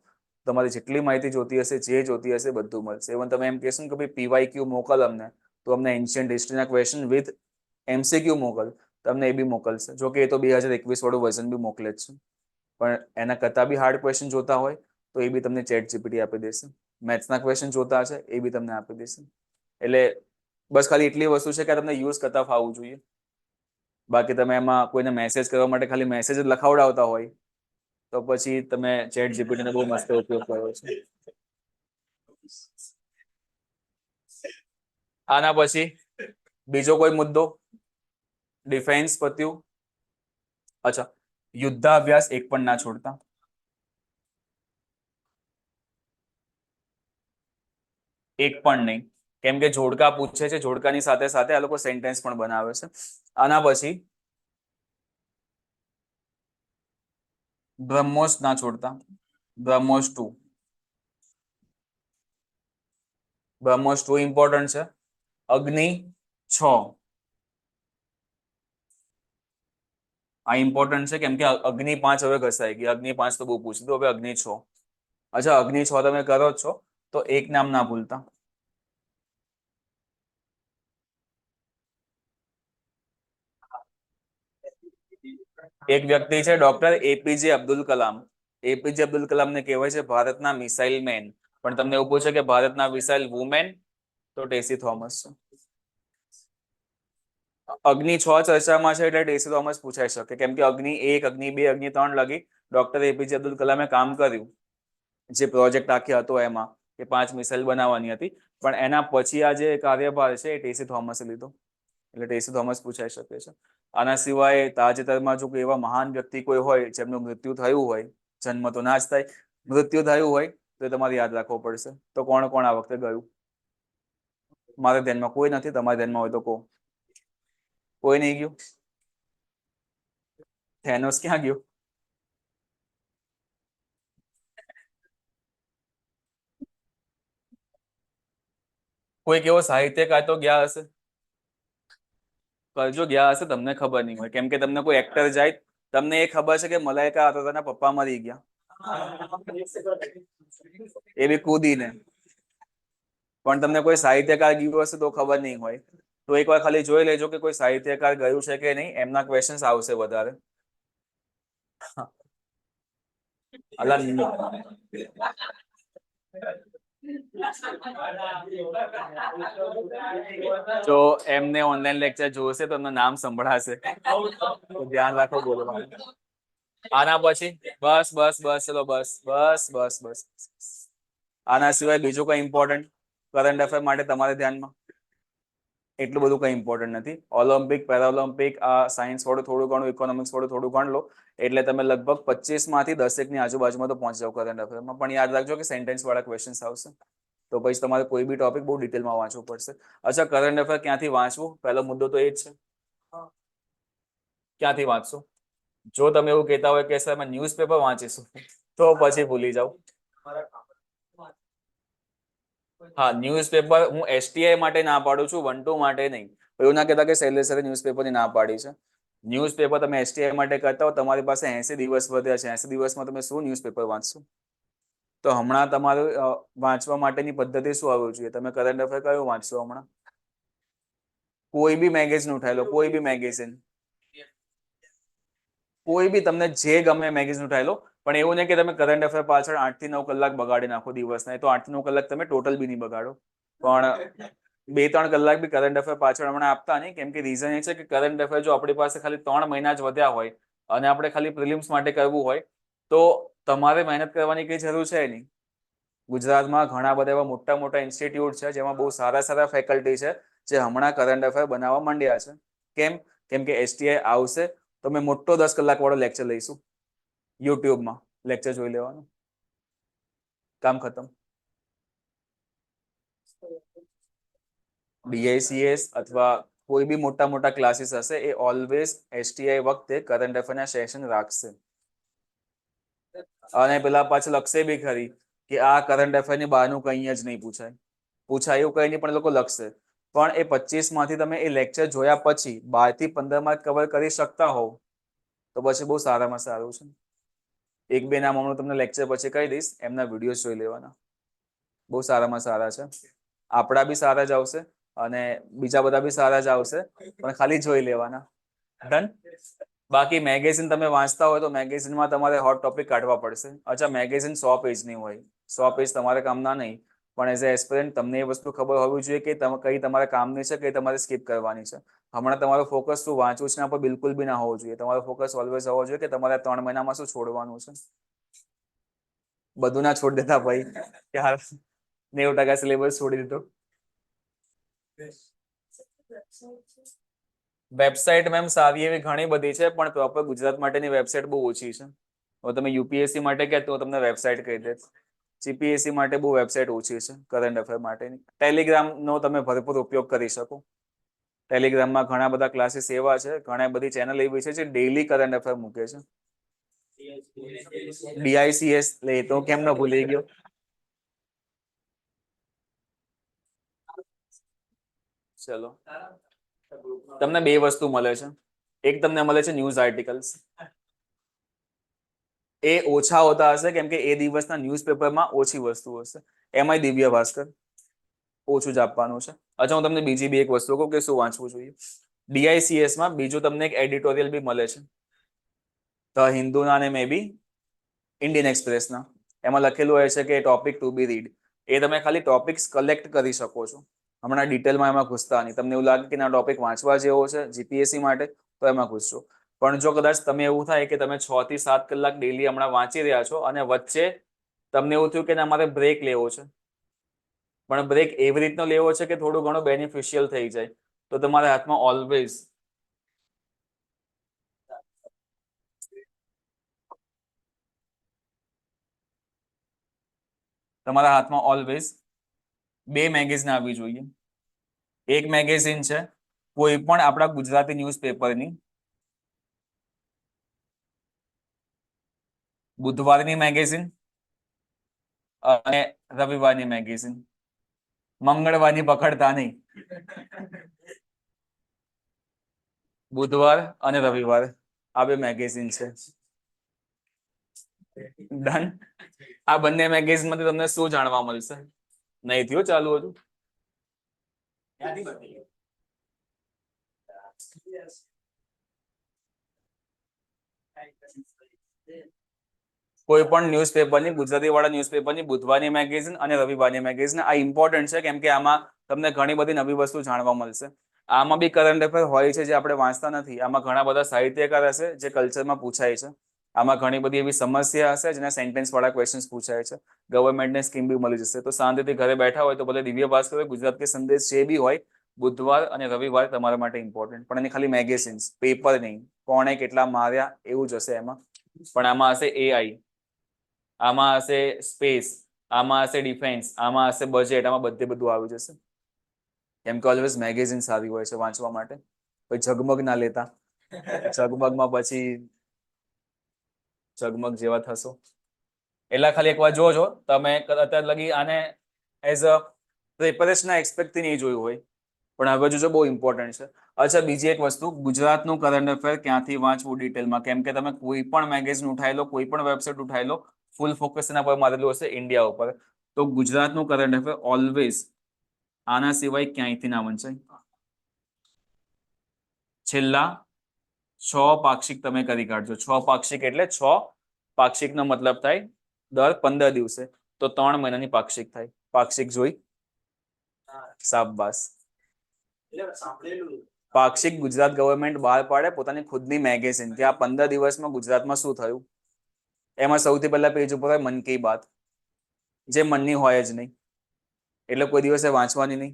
તમારી જેટલી માહિતી જોતી હશે, જે જોતી હશે બધું મળશે. ઇવન તમે એમ કહેશો ને કે ભાઈ PYQ મોકલ અમને, તો અમને એન્શિયન્ટ હિસ્ટ્રીના ક્વેશ્ચન વિથ MCQ મોકલ, તમને એ બી મોકલશે. જો કે એ તો 2021 વાળું વર્ઝન બી મોકલે જ છે, પણ એના કરતાં બી હાર્ડ ક્વેશ્ચન જોતા હોય તો એ બી તમને ChatGPT આપી દેશે. મેથ્સના ક્વેશ્ચન જોતા હશે એ બી તમને આપી દેશે. એટલે બસ ખાલી એટલી વસ્તુ છે કે તમને યુઝ કરતા ફાવવું જોઈએ. બાકી તમે એમાં કોઈને મેસેજ કરવા માટે ખાલી મેસેજ જ લખાવડાવતા હોય તો પછી તમે ChatGPT નો બહુ મસ્ત ઉપયોગ કર્યો છે. આના પછી બીજો કોઈ મુદ્દો? ડિફેન્સ પત્યું. અચ્છા, યુદ્ધાભ્યાસ એક પણ ના છોડતા. એક પણ નહીં, કેમ કે જોડકા પૂછે છે, જોડકાની સાથે સાથે આ લોકો સેન્ટેન્સ પણ બનાવે છે. આના પછી બ્રહ્મોસ ના છોડતા. બ્રહ્મોસ 2, બ્રહ્મોસ 2 ઇમ્પોર્ટન્ટ છે. અગ્નિ 6 આ ઇમ્પોર્ટન્ટ છે કેમ કે અગ્નિ 5 હવે ઘસાઈ ગઈ. અગ્નિ 5 તો બહુ પૂછતું, હવે અગ્નિ 6. અચ્છા, અગ્નિ 6 તમે કરો જ છો તો એક નામ ના ભૂલતા. એક વ્યક્તિ છે doctor APJ Abdul Kalam. APJ Abdul કલામને કહેવાય છે ભારતના મિસાઇલ મેન. પણ તમને એવું પૂછે કે ભારતના મિસાઇલ વુમેન, તો ટેસી થોમસ છે. અગ્નિ 6 ચર્ચામાં છે એટલે ટેસી થોમસ પૂછાઈ શકે કેમ કે અગ્નિ 1, અગ્નિ 2, અગ્નિ 3 લગી ડોક્ટર APJ અબ્દુલ કલામે કામ કર્યું. જે પ્રોજેક્ટ આખી હતો એમાં કે 5 મિસાઇલ બનાવવાની હતી, પણ એના પછી આ જે કાર્યભાર છે એ ટેસી થોમસે લીધો, એટલે ટેસી થોમસ પૂછાઈ શકે છે. આના સિવાય તાજેતરમાં જો કોઈ એવા મહાન વ્યક્તિ કોઈ હોય જેમનું મૃત્યુ થયું હોય, જન્મ તો ના જ થાય, મૃત્યુ થયું હોય તો એ તમારે યાદ રાખવો પડશે. તો કોણ કોણ આ વખતે ગયું? મારા ધ્યાનમાં કોઈ નથી, તમારા ધ્યાનમાં હોય તો કહો. કોઈ નહીં ગયું? થેનોસ ક્યાં ગયો? કોઈક એવો સાહિત્યકાર તો ગયા હશે, કરજો. ગયા હશે, તમને ખબર નહીં હોય કેમ કે તમને કોઈ એક્ટર જાય, તમને એ ખબર છે કે મલાઈકા હતા, તેના પપ્પા મરી ગયા, એ બી કૂદીને. પણ તમને કોઈ સાહિત્યકાર ગયું હશે તો ખબર નહીં હોય. તો એકવાર ખાલી જોઈ લેજો કે કોઈ સાહિત્યકાર ગયું છે કે નહીં, એમના ક્વેશ્ચન્સ આવશે વધારે. અલા જો એમને ઓનલાઈન લેક્ચર જોશે તો એમનું નામ સંભળાશે, તો ધ્યાન રાખો બોલવાનું. આના પછી બસ બસ બસ ચલો બસ બસ બસ બસ. આના સિવાય બીજું કઈ ઇમ્પોર્ટન્ટ કરંટ અફેર માટે તમારે ધ્યાનમાં? એટલું બધું કઈ ઇમ્પોર્ટન્ટ નથી. ઓલિમ્પિક, પેરાઓલિમ્પિક, આ સાયન્સ વાળું થોડું ઘણું, ઇકોનોમિક્સ વાળું થોડું ઘણું લો એટલે તમે લગભગ 25 માંથી 10 ની આજુબાજુમાં તો પહોંચી જાવ કરંટ અફેરમાં. પણ યાદ રાખજો કે સેન્ટેન્સ વાળા ક્વેશ્ચન્સ આવશે, તો પછી તમારે કોઈ બી ટોપિક બહુ ડિટેલમાં વાંચવું પડશે. અચ્છા, કરંટ અફેર ક્યાંથી વાંચવું? પહેલો મુદ્દો તો એ જ છે, ક્યાંથી વાંચશો? જો તમે એવું કહેતા હોય કે સર અમે ન્યૂઝપેપર વાંચીશું, તો પછી ભૂલી જાઓ. હા, ન્યૂઝપેપર હું એસટીઆઈ માટે ના પાડું છું, 1-2 માટે નહીં. એવું ના કહેતા કે શૈલેષ સરે ન્યૂઝપેપરની ના પાડી છે. ન્યૂઝપેપર તમે એસટીઆઈ માટે કરતા હો, તમારી પાસે 80 દિવસ વધ્યા છે. 80 દિવસમાં તમે શું ન્યૂઝપેપર વાંચશો? તો હમણાં તમારું વાંચવા માટેની પદ્ધતિ શું આવવી જોઈએ? તમે કરંટ અફેર કયું વાંચશો હમણાં? કોઈ બી મેગેઝિન ઉઠાવી લો, કોઈ બી મેગેઝિન, કોઈ બી તમને જે ગમે મેગેઝિન ઉઠાવી લો. પણ એવું નહીં કે તમે કરંટ અફેર પાછળ 8 થી 9 કલાક બગાડી નાખો દિવસના. તો 8 થી 9 કલાક તમે ટોટલ બી નહીં બગાડો, પણ 2-3 કલાક બી કરંટ અફેર પાછળ હમણાં આપતા નહીં. કેમ કે રીઝન એ છે કે કરંટ અફેર જો આપણી પાસે ખાલી 3 મહિના જ વધ્યા હોય અને આપણે ખાલી પ્રિલિમ્સ માટે કરવું હોય, તો તમારે મહેનત કરવાની કઈ જરૂર છે નહીં. ગુજરાતમાં ઘણા બધા એવા મોટા મોટા ઇન્સ્ટિટ્યૂટ છે જેમાં બહુ સારા સારા ફેકલ્ટી છે જે હમણાં કરંટ અફેર બનાવવા માંડ્યા છે. કેમ કે એસટીઆઈ આવશે તો મેં મોટો 10 કલાક વાળો લેક્ચર લઈશું યુટ્યુબમાં. લેક્ચર જોઈ લેવાનું, કામ ખતમ. ડીઆઈસીએસ અથવા કોઈ બી મોટા મોટા ક્લાસીસ હશે, એ ઓલવેઝ એસટીઆઈ વખતે કરંટ અફેરના સેશન રાખશે. અને પેલા પાછળ લખશે બી ખરી કે આ કરંટ અફેરની બહારનું કંઈ જ નહીં પૂછાય. પૂછાય એવું કંઈ નહીં, પણ લોકો લખશે. પણ એ 25 માંથી તમે એ લેક્ચર જોયા પછી 12 થી 15 માર્ક કવર કરી શકતા હોવ તો પછી બહુ સારામાં સારું છે. 1-2 નામ હમણાં તમને લેક્ચર પછી કહી દઈશ, એમના વિડીયો જોઈ લેવાના, બહુ સારામાં સારા છે. આપણા બી સારા જ આવશે અને બીજા બધા બી સારા જ આવશે, પણ ખાલી જોઈ લેવાના. ડન. બાકી મેગેઝિન તમે વાંચતા હોય તો મેગેઝિનમાં તમારે હોટ ટોપિક કાઢવા પડશે. અચ્છા, મેગેઝિન 100 પેજની હોય, 100 પેજ તમારે કામના નહીં, પણ એઝ એ એસ્પિરન્ટ તમને એ વસ્તુ ખબર હોવી જોઈએ કે કઈ તમારે કામની છે, કઈ તમારે સ્કીપ કરવાની છે. હમણાં તમારો ફોકસ શું વાંચવું છે એના પર બિલકુલ બી ના હોવો જોઈએ. તમારો ફોકસ ઓલવેઝ હોવો જોઈએ કે તમારે 3 મહિનામાં શું છોડવાનું છે. બધું ના છોડ દેતા ભાઈ, યાર 90% સિલેબસ છોડી દીધો. વેબસાઇટ મેમ સારી એવી ઘણી બધી છે, પણ પ્રોપર ગુજરાત માટેની વેબસાઇટ બહુ ઓછી છે. હવે તમે યુપીએસસી માટે કહે તો તમને વેબસાઇટ કહી દે. જીપીએસસી માટે બહુ વેબસાઇટ ઓછી છે કરંટ અફેર માટેની. ટેલિગ્રામનો તમે ભરપૂર ઉપયોગ કરી શકો. ટેલિગ્રામમાં ઘણા બધા ક્લાસીસ એવા છે, ઘણા બધી ચેનલ એવી છે જે ડેઈલી કરંટ અફેર મૂકે છે. ડીઆઈસીએસ લે તો કેમ ન ભૂલી ગયો. ચલો, તમને 2 વસ્તુ મળે છે. એક તમને મળે છે ન્યૂઝ આર્ટિકલ્સ. એ ઓછા હોતા હશે કેમ કે એ દિવસના ન્યૂઝપેપરમાં ઓછી વસ્તુ હશે. એમાંય દિવ્ય ભાસ્કર ઓછું જ આપવાનું છે. અચ્છા, હું તમને બીજી બી એક વસ્તુ કહું કે શું વાંચવું જોઈએ. ડીઆઈસીએસ માં બીજું તમને એક એડિટોરિયલ બી મળે છે, ધ હિન્દુના અને મે બી ઇન્ડિયન એક્સપ્રેસના. એમાં લખેલું હોય છે કે ટોપિક ટુ બી રીડ. એ તમે ખાલી ટોપિક્સ કલેક્ટ કરી શકો છો. હમણાં ડિટેલમાં એમાં ઘૂસતા નહીં. તમને એવું લાગે કે ના ટોપિક વાંચવા જેવો છે જીપીએસસી માટે, તો એમાં ઘૂસશો. પણ જો કદાચ તમે એવું થાય કે તમે 6 થી 7 કલાક ડેલી હમણાં વાંચી રહ્યા છો અને વચ્ચે તમને એવું થયું કે અમારે બ્રેક લેવો છે, પણ બ્રેક એવી રીતનો લેવો છે કે થોડું ઘણું બેનિફિશિયલ થઈ જાય, તો તમારા હાથમાં ઓલવેઝ બે મેગેઝિન આવવી જોઈએ. એક મેગેઝિન છે કોઈ પણ આપણા ગુજરાતી ન્યૂઝપેપરની, બુધવારની મેગેઝિન અને રવિવારની મેગેઝિન. મંગળવારની પકડતા નહીં. બુધવાર અને રવિવાર આ 2 મેગેઝિન છે. ડન. આ બંને મેગેઝિનમાંથી તમને શું જાણવા મળશે? નહીં થયું ચાલુ હતું. કોઈ પણ ન્યૂઝપેપરની, ગુજરાતી વાળા ન્યૂઝપેપરની બુધવારની મેગેઝિન અને રવિવારની મેગેઝિન આ ઇમ્પોર્ટન્ટ છે, કેમ કે આમાં તમને ઘણી બધી નવી વસ્તુ જાણવા મળશે. આમાં બી કરંટ અફેર હોય છે જે આપણે વાંચતા નથી. આમાં ઘણા બધા સાહિત્યકાર હશે જે કલ્ચરમાં પૂછાય છે. આમાં ઘણી બધી એવી સમસ્યા હશે જેના સેન્ટેન્સ વાળા ક્વેશ્ચન્સ પૂછાય છે. ગવર્મેન્ટને સ્કીમ બી મળી જશે. તો શાંતિથી ઘરે બેઠા હોય તો ભલે દિવ્ય ભાસ્કર હોય, ગુજરાત કે સંદેશ જે બી હોય, બુધવાર અને રવિવાર તમારા માટે ઇમ્પોર્ટન્ટ. પણ એની ખાલી મેગેઝિન્સ, પેપર નહીં. કોણે કેટલા માર્યા એવું જ હશે એમાં. પણ આમાં હશે એઆઈ, આમાં હશે સ્પેસ, આમાં હશે ડિફેન્સ, આમાં હશે બજેટ, આમાં બધે બધું આવી જશે. કેમ કે ઓલવેઝ મેગેઝિન સારી હોય છે વાંચવા માટે. પછી ઝગમગ ના લેતા, ઝગમગમાં પછી ઝગમગ જેવા થશો. એટલે ખાલી એકવાર જોજો તમે. અત્યારે લગી આને એઝ અ પ્રિપરેશન એક્સપેક્ટથી નહીં જોયું હોય, પણ હવે જોજો બહુ ઇમ્પોર્ટન્ટ છે. અચ્છા, બીજી એક વસ્તુ, ગુજરાતનું કરંટ અફેર ક્યાંથી વાંચવું ડિટેલમાં, કેમ કે તમે કોઈ પણ મેગેઝિન ઉઠાઈ લો, કોઈ પણ વેબસાઇટ ઉઠાઈ લો, ફૂલ ફોકસ એના પર મારેલું હશે ઇન્ડિયા ઉપર. તો ગુજરાતનું કરંટ અફેર ઓલવેઝ આના સિવાય ક્યાંયથી ના વંચાય. છેલ્લા 6 પાક્ષિક તમે કરી કાઢજો. 6 પાક્ષિક એટલે 6 પાક્ષિકનો મતલબ થાય દર 15 દિવસે, તો 3 મહિનાની પાક્ષિક થાય. પાક્ષિક જોઈ? શાબાશ. પાક્ષિક ગુજરાત ગવર્મેન્ટ બહાર પાડે પોતાની ખુદની મેગેઝિન કે આ 15 દિવસમાં ગુજરાતમાં શું થયું. એમાં સૌથી પહેલા પેજ ઉપર હોય મન કી બાત, જે મનની હોય જ નહીં, એટલે કોઈ દિવસે વાંચવાની નહીં.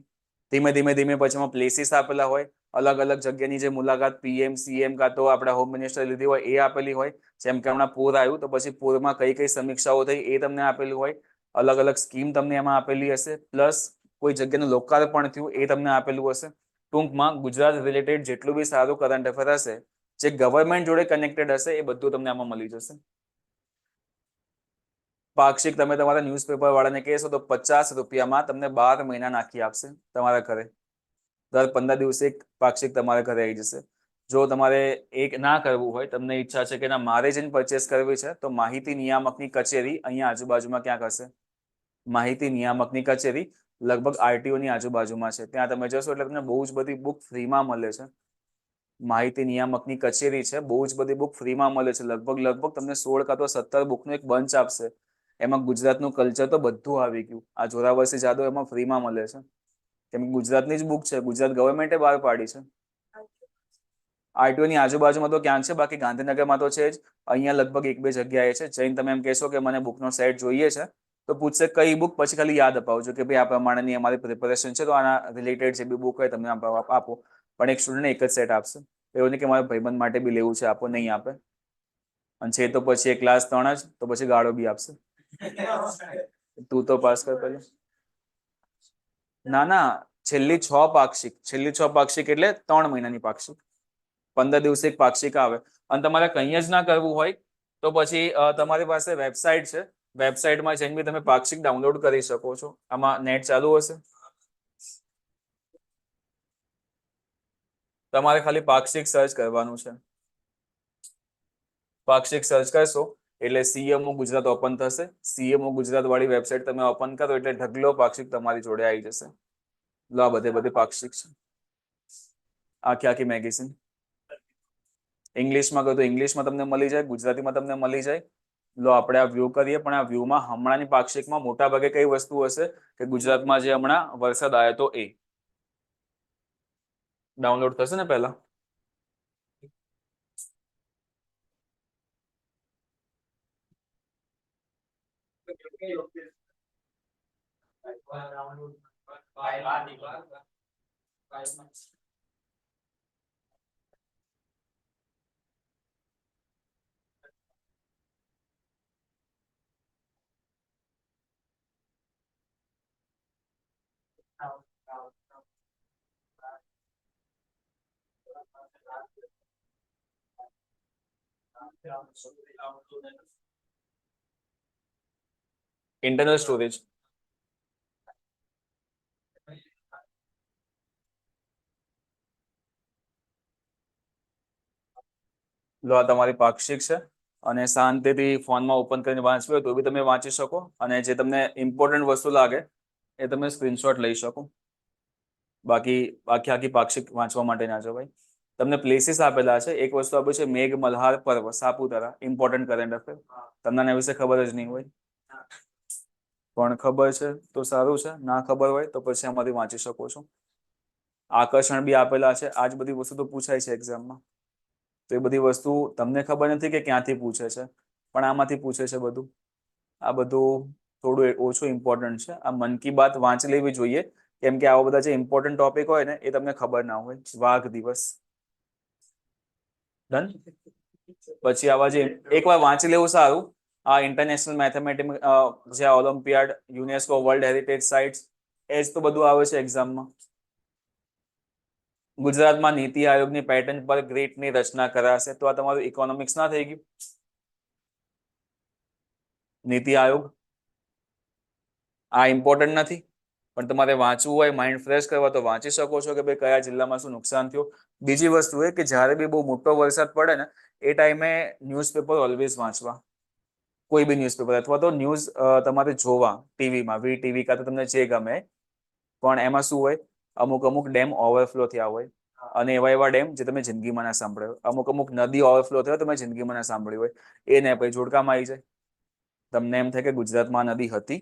ધીમે ધીમે ધીમે પછી એમાં પ્લેસીસ આપેલા હોય, અલગ અલગ જગ્યાની જે મુલાકાત પીએમ સીએમ કાં તો આપણા હોમ મિનિસ્ટર લીધી હોય એ આપેલી હોય. જેમ કે હમણાં પૂર આવ્યું તો પછી પૂરમાં કઈ કઈ સમીક્ષાઓ થઈ એ તમને આપેલું હોય. અલગ અલગ સ્કીમ તમને એમાં આપેલી હશે, પ્લસ કોઈ જગ્યાનું લોકાર્પણ થયું એ તમને આપેલું હશે. ટૂંકમાં ગુજરાત રિલેટેડ જેટલું બી સારું કરંટ અફેર હશે, જે ગવર્મેન્ટ જોડે કનેક્ટેડ હશે, એ બધું તમને આમાં મળી જશે. પાક્ષિક તમે તમારા ન્યૂઝપેપર વાળાને કહેશો તો 50 રૂપિયામાં તમને 12 મહિના નાખી આપશે તમારા ઘરે. દર 15 દિવસે એક પાક્ષિક તમારા ઘરે આવી જશે. જો તમારે એક ના કરવું હોય, તમને ઈચ્છા છે કે ના મારે જઈને પરચેસ કરવી છે, તો માહિતી નિયામકની કચેરી અહીંયા આજુબાજુમાં ક્યાંક હશે. માહિતી નિયામકની કચેરી લગભગ આરટીઓની આજુબાજુમાં છે. ત્યાં તમે જશો એટલે તમને બહુ જ બધી બુક ફ્રીમાં મળે છે. માહિતી નિયામકની કચેરી છે, બહુ જ બધી બુક ફ્રીમાં મળે છે. લગભગ તમને 16 કાં તો 17 બુકનું એક બંચ આપશે. એમાં ગુજરાતનું કલ્ચર તો બધું આવી ગયું. આ જોરાવરસી જાદવ એમાં ફ્રીમાં મળે છે. કેમ કે ગુજરાતની જ બુક છે, ગુજરાત ગવર્મેન્ટે બહાર પાડી છે. આરટીઓની આજુબાજુમાં તો ક્યાંક છે, બાકી ગાંધીનગરમાં તો છે જ. અહીંયા લગભગ 1-2 જગ્યાએ છે. જઈને તમે એમ કહેશો કે મને બુકનો સેટ જોઈએ છે, તો પૂછશે કઈ બુક, પછી ખાલી યાદ અપાવજો કે ભાઈ આ પ્રમાણેની અમારી પ્રિપેરેશન છે, તો આના રિલેટેડ જે બી બુક હોય તમને આપો. પણ એક સ્ટુડન્ટ એક જ સેટ આપશે. એવું નહીં કે મારા ભાઈબંધ માટે બી લેવું છે, આપો, નહીં આપે. અને છે તો પછી એ ક્લાસ 3 જ, તો પછી ગાળો બી આપશે. તું તો પાસ કર પહેલા. ના ના, છેલ્લી 6 પાક્ષિક, છેલ્લી 6 પાક્ષિક એટલે 3 મહિનાની પાક્ષિક. 15 દિવસે એક પાક્ષિક આવે. અને તમારે કંઈ જ ના કરવું હોય તો પછી તમારી પાસે વેબસાઇટ છે. વેબસાઇટમાં જઈને બી તમે પાક્ષિક ડાઉનલોડ કરી શકો છો. આમાં નેટ ચાલુ હશે. તમારે ખાલી પાક્ષિક સર્ચ કરવાનું છે. પાક્ષિક સર્ચ કરશો એટલે સીએમઓ ગુજરાત ઓપન થશે. સીએમઓ ગુજરાત વાળી વેબસાઇટ તમે ઓપન કરો એટલે ઢગલો પાક્ષિક તમારી જોડે આવી જશે. લો આ બધે પાક્ષિક છે. આખી મેગેઝિન ઇંગ્લિશમાં કહો તો ઇંગ્લિશમાં તમને મળી જાય, ગુજરાતીમાં તમને મળી જાય. લો આપણે આ વ્યૂ કરીએ, પણ આ વ્યૂમાં હમણાંની પાક્ષિકમાં મોટા ભાગે કઈ વસ્તુ હશે કે ગુજરાતમાં જે હમણાં વરસાદ આવ્યો તો એ ડાઉનલોડ થશે ને પહેલા. Internal storage. લો આ તમારી પાક્ષિક છે. અને શાંતિથી ફોનમાં ઓપન કરીને વાંચવી હોય તો બી તમે વાંચી શકો. અને જે તમને ઇમ્પોર્ટન્ટ વસ્તુ લાગે એ તમે સ્ક્રીનશોટ લઈ શકો. બાકી આખી પાક્ષિક વાંચવા માટે ના જવાય. તમને પ્લેસીસ આપેલા છે. એક વસ્તુ આપ્યું છે મેઘ મલ્હાર પર્વ સાપુતારા, ઇમ્પોર્ટન્ટ કરંટ અફેર. તમને આના વિશે ખબર જ નહીં હોય, પણ ખબર છે તો સારું છે, ના ખબર હોય તો પછી આમાંથી વાંચી શકો છો. આકર્ષણ બી આપેલા છે. આજ બધી વસ્તુ તો પૂછાય છે એક્ઝામમાં. તો એ બધી વસ્તુ તમને ખબર નથી કે ક્યાંથી પૂછે છે, પણ આમાંથી પૂછે છે બધું. આ બધું થોડું ઓછું ઇમ્પોર્ટન્ટ છે. આ મન કી બાત વાંચી લેવી જોઈએ, કેમ કે આવા બધા જે ઇમ્પોર્ટન્ટ ટોપિક હોય ને એ તમને ખબર ના હોય. વાઘ દિવસ ડન. પછી આવા જે એકવાર વાંચી લેવું સારું. આ ઇન્ટરનેશનલ મેથેમેટિક્સ, જે olympiad, UNESCO world heritage sites, એ જ તો બધું આવે છે એક્ઝામમાં. ગુજરાતમાં નીતિ આયોગની પેટર્ન પર ગ્રીડની રચના કરાશે. તો આ તમારું ઇકોનોમિક્સ ના થઈ ગયું? નીતિ આયોગ આ ઇમ્પોર્ટન્ટ નથી, પણ તમારે વાંચવું હોય, માઇન્ડ ફ્રેશ કરવા, તો વાંચી શકો છો કે ભાઈ કયા જિલ્લામાં શું નુકસાન થયું. બીજી વસ્તુ એ કે જ્યારે બી બહુ મોટો વરસાદ પડે ને એ ટાઈમે ન્યૂઝપેપર ઓલવેઝ વાંચવા. કોઈ બી ન્યૂઝપેપર અથવા તો ન્યૂઝ તમારે જોવા ટીવીમાં, વીટીવી કાં તો તમને જે ગમે. પણ એમાં શું હોય, અમુક અમુક ડેમ ઓવરફ્લો થયા હોય, અને એવા એવા ડેમ જે તમે જિંદગીમાં ના સાંભળ્યો. અમુક અમુક નદી ઓવરફ્લો થયો તમે જિંદગીમાં ના સાંભળ્યું હોય. એ ને પછી જોડકામાં આવી જાય. તમને એમ થાય કે ગુજરાતમાં નદી હતી,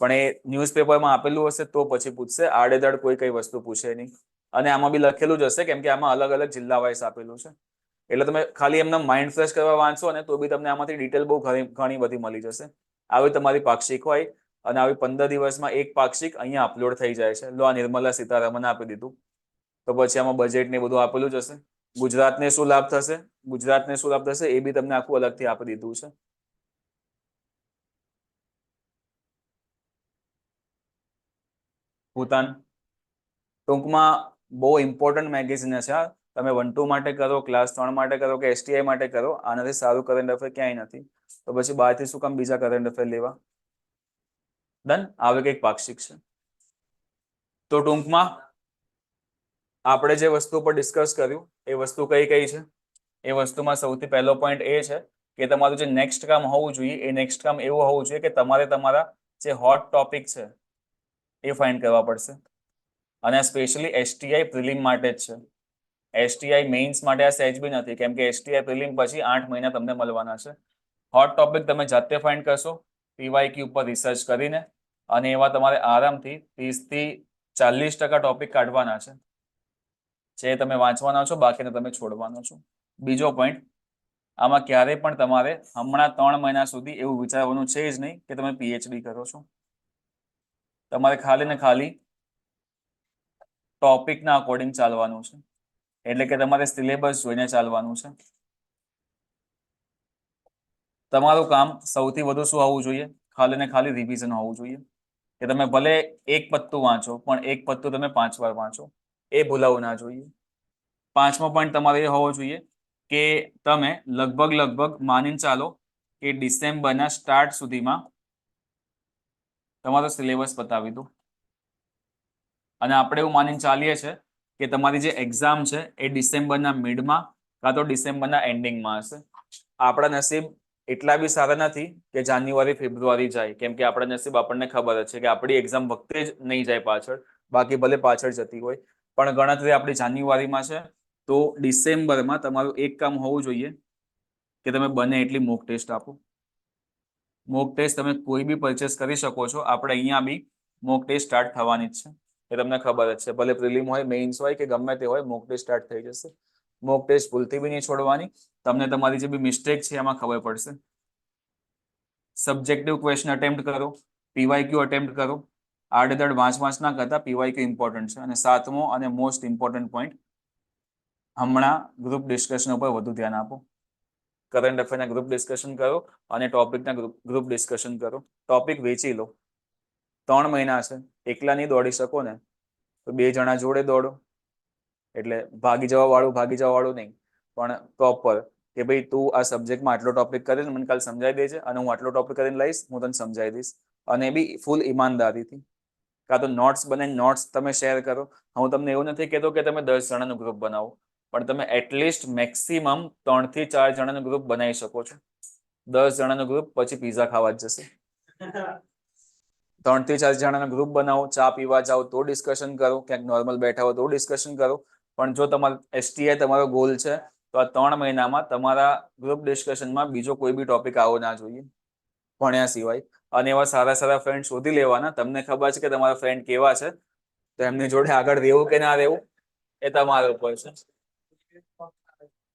પણ એ ન્યૂઝપેપરમાં આપેલું હશે તો પછી પૂછશે. આડેધડ કોઈ કઈ વસ્તુ પૂછે નહીં. અને આમાં બી લખેલું જ હશે, કેમ કે આમાં અલગ અલગ જિલ્લા વાઇઝ આપેલું છે. એટલે તમે ખાલી એમના માઇન્ડ ફ્રેશ કરવા વાંચો ને તો બી તમને આમાંથી ડિટેલ બહુ ઘણી બધી મળી જશે. આવી તમારી પાક્ષિક હોય, અને આવી 15 દિવસમાં એક પાક્ષિક અહીંયા અપલોડ થઈ જાય છે. લો, આ નિર્મલા સીતારામને આપી દીધું. તો પછી આમાં બજેટ ને બધું આપેલું જ હશે. ગુજરાતને શું લાભ થશે, ગુજરાતને શું લાભ થશે એ બી તમને આખું અલગથી આપી દીધું છે. ભૂતાન ટૂંકમાં બહુ ઇમ્પોર્ટન્ટ મેગેઝિન છે. તમે 1-2 માટે કરો, ક્લાસ 3 માટે કરો કે STI માટે કરો, આનાથી સારું કરંટ અફેર ક્યાંય નથી. તો પછી બહારથી શું કામ બીજા કરંટ અફેર લેવા? ડન. આવે કંઈક પાક્ષિક છે. તો ટૂંકમાં આપણે જે વસ્તુ પર ડિસ્કસ કર્યું એ વસ્તુ કઈ કઈ છે? એ વસ્તુમાં સૌથી પહેલો પોઈન્ટ એ છે કે તમારું જે નેક્સ્ટ કામ હોવું જોઈએ એ નેક્સ્ટ કામ એવું હોવું જોઈએ કે તમારે તમારા જે હોટ ટોપિક છે એ ફાઇન્ડ કરવા પડશે. અને સ્પેશિયલી STI પ્રિલિમ માટે જ છે. STI મેઇન્સ માટે આ સહેજ બી નથી, કેમ કે STI પ્રિલિમ પછી 8 મહિના તમને મળવાના છે. હોટ ટોપિક તમે જાતે ફાઇન્ડ કરશો PYQ ઉપર રિસર્ચ કરીને, અને એવા તમારે આરામથી 30-40% ટોપિક કાઢવાના છે, જે તમે વાંચવાના છો, બાકીને તમે છોડવાનો છો. બીજો પોઈન્ટ, આમાં ક્યારેય પણ તમારે હમણાં 3 મહિના સુધી એવું વિચારવાનું છે જ નહીં કે તમે PhD કરો છો. તમારે ખાલી ને ખાલી ટોપિકના અકોર્ડિંગ ચાલવાનું છે. એટલે કે તમારે સિલેબસ જોઈને ચાલવાનું છે. તમારું કામ સૌથી વધુ શું હોવું જોઈએ? ખાલી ને ખાલી રિવિઝન હોવું જોઈએ. કે તમે ભલે એક પત્તું વાંચો, પણ એક પત્તું તમે 5 વાર વાંચો. એ ભૂલાવું ના જોઈએ. 5મો પોઈન્ટ તમારે એ હોવો જોઈએ કે તમે લગભગ માનીને ચાલો કે ડિસેમ્બરના સ્ટાર્ટ સુધીમાં તમારો સિલેબસ પતાવી દો. અને આપણે એવું માનીને ચાલીએ છીએ કે તમારી જે એક્ઝામ છે એ ડિસેમ્બરના મિડમાં કાં તો ડિસેમ્બરના એન્ડિંગમાં હશે. આપણા નસીબ એટલા બી સારા નથી કે જાન્યુઆરી ફેબ્રુઆરી જાય, કેમ કે આપણા નસીબ આપણને ખબર જ છે કે આપણી એક્ઝામ વખતે જ નહીં જાય પાછળ, બાકી ભલે પાછળ જતી હોય. પણ ગણતરી આપણી જાન્યુઆરીમાં છે. તો ડિસેમ્બરમાં તમારું એક કામ હોવું જોઈએ કે તમે બને એટલી મોક ટેસ્ટ આપો. મોક ટેસ્ટ તમે કોઈ બી પરચેસ કરી શકો છો. આપણે અહીંયા બી મોક ટેસ્ટ સ્ટાર્ટ થવાની જ છે, એ તમને ખબર જ છે. ભલે પ્રિલિમ હોય, મેઇન્સ હોય કે ગમે તે હોય, મોક ટેસ્ટ સ્ટાર્ટ થઈ જશે. મોક ટેસ્ટ ભૂલથી બી નહીં છોડવાની. તમને તમારી જે બી મિસ્ટેક છે એમાં ખબર પડશે. સબ્જેક્ટિવ ક્વેશ્ચન અટેમ્પ્ટ કરો, PYQ અટેમ્પ્ટ કરો. આડેધડ વાંચ ના કરતા PYQ ઇમ્પોર્ટન્ટ છે. અને 7મો અને મોસ્ટ ઇમ્પોર્ટન્ટ પોઈન્ટ, હમણાં ગ્રુપ ડિસ્કશન ઉપર વધુ ધ્યાન આપો. કરંટ અફેરના ગ્રુપ ડિસ્કશન કરો અને ટોપિકના ગ્રુપ ડિસ્કશન કરો. ટોપિક વેચી લો. 3 મહિના છે, એકલા નહીં દોડી શકો ને, તો 2 જણા જોડે દોડો. એટલે ભાગી જવા વાળું નહીં, પણ પ્રોપર કે ભાઈ તું આ સબ્જેક્ટમાં આટલો ટોપિક કરીને મને કાલ સમજાવી દેજે, અને હું આટલો ટોપિક કરીને લઈશ, હું તને સમજાવી દઈશ. અને બી ફૂલ ઈમાનદારીથી. કાં તો નોટ્સ બનાવીને નોટ્સ તમે શેર કરો. હું તમને એવું નથી કહેતો કે તમે 10 જણાનું ગ્રુપ બનાવો, પણ તમે એટલીસ્ટ મેક્સિમમ 3 થી 4 જણાનું ગ્રુપ બનાવી શકો છો. 10 જણાનું ગ્રુપ પછી પીઝા ખાવા જ જશે. 3 થી 4 જણાનો ગ્રુપ બનાવો, ચા પીવા જાઓ તો ડિસ્કશન કરો, ક્યાંક નોર્મલ બેઠા હો તો ડિસ્કશન કરો. પણ જો તમારો એસટીઆઈ તમારો ગોલ છે તો આ 3 મહિનામાં તમારા ગ્રુપ ડિસ્કશનમાં બીજો કોઈ બી ટોપિક આવો ના જોઈએ ભણ્યા સિવાય. અને એવા સારા સારા ફ્રેન્ડ શોધી લેવાના. તમને ખબર છે કે તમારા ફ્રેન્ડ કેવા છે, તો એમની જોડે આગળ રહેવું કે ના રહેવું એ તમારા ઉપર છે.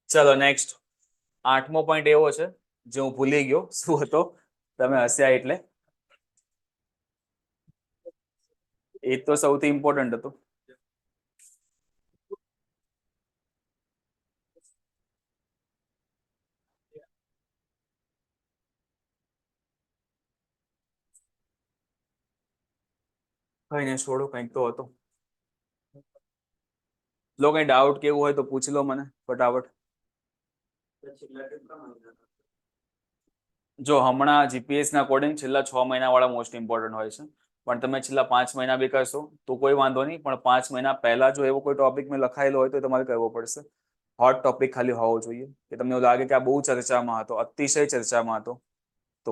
ચલો નેક્સ્ટ 8મો પોઈન્ટ એવો છે જે હું ભૂલી ગયો શું હતો, તમે હસ્યા એટલે. એ તો સૌથી ઇમ્પોર્ટન્ટ હતું. કઈ નહીં છોડો, કંઈક તો હતો. લો કઈ ડાઉટ કેવું હોય તો પૂછી લો મને ફટાફટ. જો હમણાં જીપીએસ ના અકોર્ડિંગ છેલ્લા 6 મહિના વાળા મોસ્ટ ઇમ્પોર્ટન્ટ હોય છે, પણ તમે છેલ્લા 5 મહિના બી કરશો તો કોઈ વાંધો નહીં. પણ 5 મહિના પહેલા જો એવો કોઈ ટોપિક મેં લખાયેલો હોય તો તમારે કરવો પડશે. હોટ ટોપિક ખાલી હોવો જોઈએ કે તમને એવું લાગે કે આ બહુ ચર્ચામાં હતો, અતિશય ચર્ચામાં હતો, તો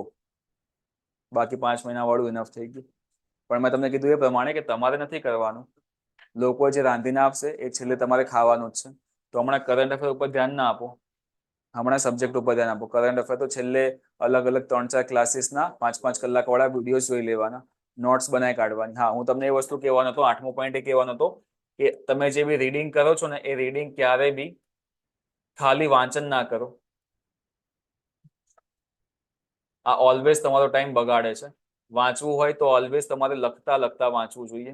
બાકી 5 મહિના વાળું ઇનફ થઈ ગયું. પણ મેં તમને કીધું એ પ્રમાણે કે તમારે નથી કરવાનું. લોકો જે રાંધીને આપશે એ છેલ્લે તમારે ખાવાનું જ છે. તો હમણાં કરંટ અફેર ઉપર ધ્યાન ના આપો, હમણાં સબ્જેક્ટ ઉપર ધ્યાન આપો. કરંટ અફેર તો છેલ્લે અલગ અલગ 3-4 ક્લાસીસના 5-5 કલાક વાળા વિડીયો જોઈ લેવાના, નોટ્સ બનાવી કાઢવાની. હા, હું તમને એ વસ્તુ કહેવાનો હતો, 8મો પોઈન્ટ એ કહેવાનો હતો કે તમે જે બી રીડિંગ કરો છો ને એ રીડિંગ ક્યારેય બી ખાલી વાંચન ના કરો. આ ઓલવેઝ તમારો ટાઈમ બગાડે છે. વાંચવું હોય તો ઓલવેઝ તમારે લખતા લખતા વાંચવું જોઈએ.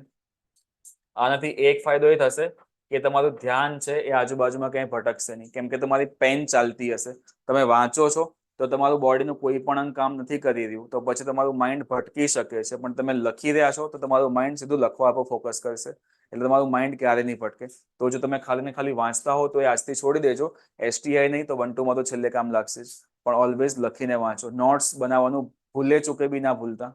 આનાથી એક ફાયદો એ થશે કે તમારું ધ્યાન છે એ આજુબાજુમાં ક્યાંય ભટકશે નહીં, કેમ કે તમારી પેન ચાલતી હશે. તમે વાંચો છો તો તમારું બોડીનું કોઈ પણ અંગ કામ નથી કરી રહ્યું, તો પછી તમારું માઇન્ડ ભટકી શકે છે. પણ તમે લખી રહ્યા છો તો તમારું માઇન્ડ સીધું લખવા પર ફોકસ કરશે, એટલે તમારું માઇન્ડ ક્યારે નહીં ભટકે. તો જો તમે ખાલી ને ખાલી વાંચતા હો તો એ આજથી છોડી દેજો. એસટીઆઈ નહીં તો 1-2માં તો છેલ્લે કામ લાગશે જ. પણ ઓલવેઝ લખીને વાંચો. નોટ્સ બનાવવાનું ભૂલે ચૂકે બી ના ભૂલતા.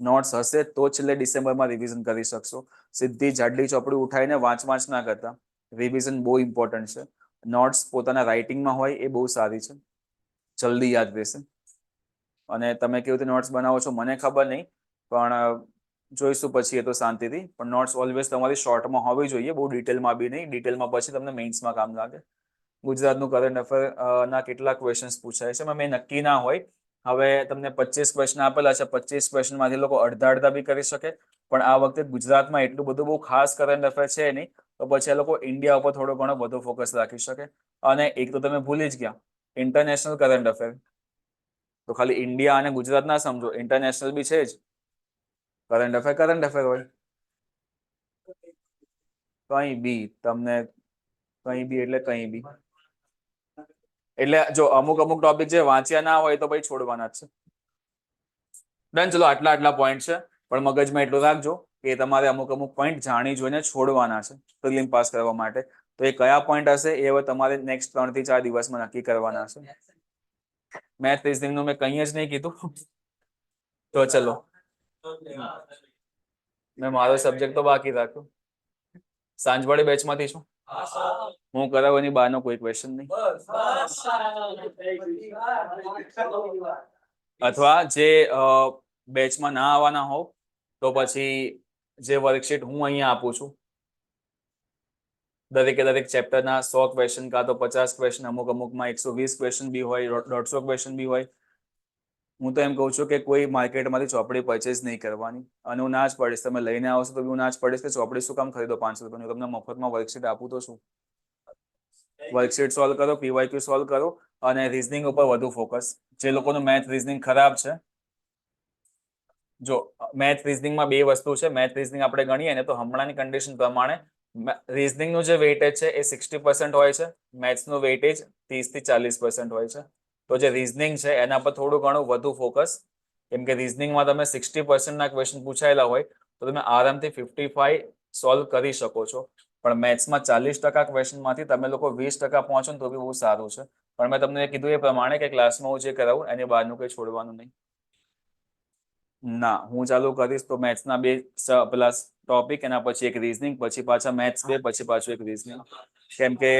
નોટ્સ હશે તો છેલ્લે ડિસેમ્બરમાં રિવિઝન કરી શકશો. સીધી જાડી ચોપડી ઉઠાવીને વાંચ ના કરતા. રિવિઝન બહુ ઇમ્પોર્ટન્ટ છે. નોટ્સ પોતાના રાઇટિંગમાં હોય એ બહુ સારી છે, જલ્દી યાદ રહેશે. અને તમે કેવી રીતે નોટ્સ બનાવો છો મને ખબર નહીં, પણ જોઈશું પછી એ તો શાંતિથી. પણ નોટ્સ ઓલવેઝ તમારી શોર્ટમાં હોવી જોઈએ, બહુ ડિટેલમાં બી નહીં. ડિટેલમાં પછી તમને મેઇન્સમાં કામ લાગે. ગુજરાતનું કરંટ અફેર ના કેટલા ક્વેશ્ચન્સ પૂછાય છે મેં નક્કી ના હોય. હવે તમને 25 ક્વેશ્ચન આપેલા છે, 25 ક્વેશ્ચનમાંથી લોકો અડધા બી કરી શકે. પણ આ વખતે ગુજરાતમાં એટલું બધું બહુ ખાસ કરંટ અફેર છે નહીં, તો પછી આ લોકો ઇન્ડિયા ઉપર થોડો ઘણો વધુ ફોકસ રાખી શકે. અને એક તો તમે ભૂલી જ ગયા, ઇન્ટરનેશનલ કરંટ અફેર. તો ખાલી ઇન્ડિયા અને ગુજરાત ના સમજો, ઇન્ટરનેશનલ બી છે જ. કરંટ અફેર હોય કઈ બી, તમને કઈ બી એટલે કઈ બી. એટલે જો અમુક ટોપિક જે વાંચ્યા ના હોય તો ભાઈ છોડવાના જ છે. ડન. ચલો આટલા પોઈન્ટ છે, પણ મગજમાં એટલું રાખજો કે તમારે અમુક પોઈન્ટ જાણી જોઈને છોડવાના છે પ્રિલિમ પાસ કરવા માટે. તો એ કયા પોઈન્ટ હશે એ હવે તમારે નેક્સ્ટ 3-4 દિવસમાં નક્કી કરવાના છે. મેથ રીઝનિંગ નું મેં કંઈ જ નહીં કીધું. તો ચલો, મેં મારો સબ્જેક્ટ તો બાકી રાખ્યો. સાંજવાળી બેચમાંથી છું હું, કરાવવાની બહારનો કોઈ ક્વેશ્ચન નહીં. અથવા જે બેચમાં ના આવવાના હોવ તો પછી જે વર્કશીટ હું અહીંયા આપું છું, દરેક ચેપ્ટરના 100 ક્વેશ્ચન કાં તો 50 ક્વેશ્ચન, અમુકમાં 120 ક્વેશ્ચન બી હોય, 150 ક્વેશ્ચન બી હોય. હું તો એમ કહું છું કે કોઈ માર્કેટમાંથી ચોપડી પરચેઝ નહીં કરવાની. અને હું ના જ પડીશ, તમે લઈને આવશો તો હું ના જ પડીશ કે ચોપડી શું કામ ખરીદો 500 રૂપિયાની, તમને મફતમાં વર્કશીટ આપું તો શું. વર્કશીટ સોલ્વ કરો, પીવાયક્યુ સોલ્વ કરો, અને રીઝનિંગ ઉપર વધુ ફોકસ. જે લોકોનું મેથ રીઝનિંગ ખરાબ છે, જો મેથ રીઝનિંગમાં બે વસ્તુ છે. મેથ રીઝનિંગ આપણે ગણીએ ને તો હમણાંની કન્ડિશન પ્રમાણે રીઝનિંગનું જે વેઇટેજ છે એ 60% હોય છે, મેથ્સનું વેઇટેજ 30-40% હોય છે. તો જે રીઝનિંગ છે એના પર થોડું ઘણું વધુ ફોકસ, કેમ કે રીઝનિંગમાં તમે 60%ના ક્વેશ્ચન પૂછાયેલા હોય તો તમે આરામથી 55 સોલ્વ કરી શકો છો. પણ મેથ્સમાં 40% ક્વેશ્ચનમાંથી તમે લોકો 20% પહોંચો ને તો બી બહુ સારું છે. પણ મેં તમને કીધું એ પ્રમાણે કે ક્લાસમાં હું જે કરાવું એની બહારનું કંઈ છોડવાનું નહીં. ના, હું ચાલુ કરીશ તો મેથ્સના બે પેલા ટોપિક, એના પછી એક રીઝનિંગ, પછી પાછા મેથ્સ 2, પછી પાછું એક રીઝનિંગ. કેમ કે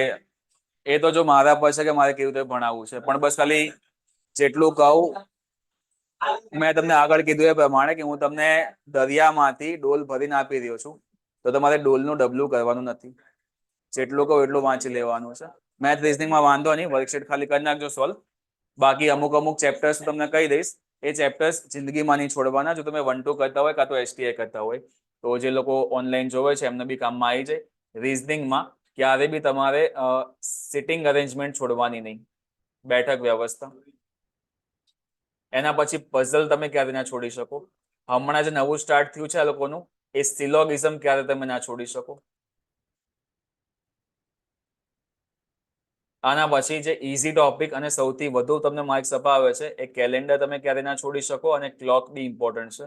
એ તો જો મારા પર છે કે મારે કેવી રીતે ભણાવવું છે. પણ બસ ખાલી જેટલું કહું, મેં તમને આગળ કીધું એ પ્રમાણે કે હું તમને દરિયામાંથી ડોલ ભરીને આપી રહ્યો છું, તો તમારે ડોલનું ડબલું કરવાનું નથી. જેટલું કહું એટલું વાંચી લેવાનું છે. મેથ રિઝનિંગમાં વાંધો નહીં, વર્કશીટ ખાલી કરી નાખજો સોલ્વ. બાકી અમુક ચેપ્ટર્સ તમને કહી દઈશ, એ ચેપ્ટર્સ જિંદગીમાં નહીં છોડવાના. જો તમે 1-2 કરતા હોય કાં તો STI કરતા હોય તો જે લોકો ઓનલાઈન જોવે છે એમને બી કામમાં આવી જાય. રિઝનિંગમાં ક્યારે બી તમારે સિટિંગ અરેન્જમેન્ટ છોડવાની નહીં, બેઠક વ્યવસ્થા. એના પછી પઝલ તમે ક્યારે ના છોડી શકો. હમણાં જે નવું સ્ટાર્ટ થયું છે આ લોકોનું, એ સિલોગિઝમ ક્યારે તમે ના છોડી શકો. આના પછી જે ઇઝી ટોપિક અને સૌથી વધુ તમને માર્ક્સ અપાવે છે એ કેલેન્ડર તમે ક્યારે ના છોડી શકો, અને ક્લોક બી ઇમ્પોર્ટન્ટ છે.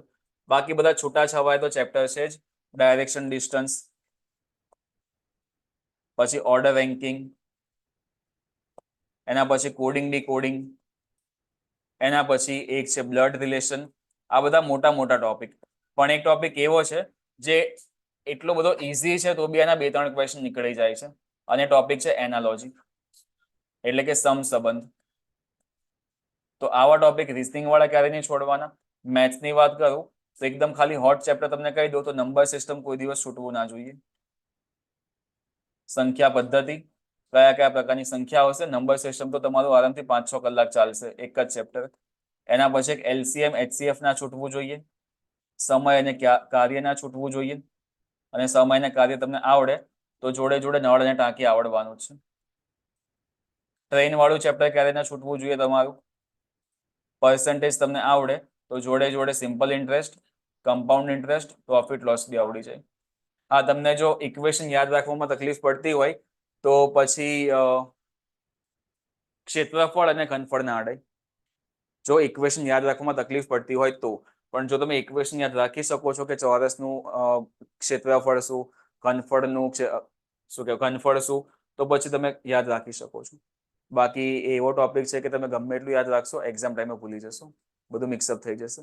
બાકી બધા છૂટા છવાય તો ચેપ્ટર છે જ. ડાયરેક્શન ડિસ્ટન્સ, પછી ઓર્ડર રેન્કિંગ, એના પછી કોડિંગ ડીકોડિંગ, એના પછી એક છે બ્લડ રિલેશન. આ બધા મોટા મોટા ટોપિક. પણ એક ટોપિક એવો છે જે એટલો બધો ઇઝી છે તો બી એના 2-3 ક્વેશ્ચન નીકળી જાય છે, અને ટોપિક છે એનાલોજી, એટલે કે સમસંબંધ. તો આવા ટોપિક રિઝનિંગ વાળા ક્યારે નહીં છોડવાના. મેથ્સની વાત કરું તો એકદમ ખાલી હોટ ચેપ્ટર તમને કહી દઉં તો નંબર સિસ્ટમ કોઈ દિવસ છૂટવું ના જોઈએ. સંખ્યા પદ્ધતિ, કયા કયા પ્રકારની સંખ્યા હશે. નંબર સિસ્ટમ તો તમારું આરામથી 5-6 કલાક ચાલશે એક જ ચેપ્ટર. એના પછી એક LCM HCF ના છૂટવું જોઈએ. સમય અને કાર્ય ના છૂટવું જોઈએ. અને સમય અને કાર્ય તમને આવડે તો જોડે જોડે નળ અને ટાંકી આવડવાનું છે. ટ્રેન વાળું ચેપ્ટર ક્યારે ના છૂટવું જોઈએ તમારું. પર્સન્ટેજ તમને આવડે તો જોડે જોડે simple interest, compound interest, profit loss બી આવડી જાય. હા, તમને જો ઇક્વેશન યાદ રાખવામાં તકલીફ પડતી હોય તો પછી ક્ષેત્રફળ અને ઘનફળ ના અડાય. જો ઇક્વેશન યાદ રાખવામાં તકલીફ પડતી હોય તો. પણ જો તમે ઇક્વેશન યાદ રાખી શકો છો કે ચોરસનું ક્ષેત્રફળ શું, ઘનફળનું શું કે ઘનફળ શું, તો પછી તમે યાદ રાખી શકો છો. બાકી એવો ટોપિક છે કે તમે ગમે એટલું યાદ રાખશો એક્ઝામ ટાઈમે ભૂલી જશો, બધું મિક્સઅપ થઈ જશે.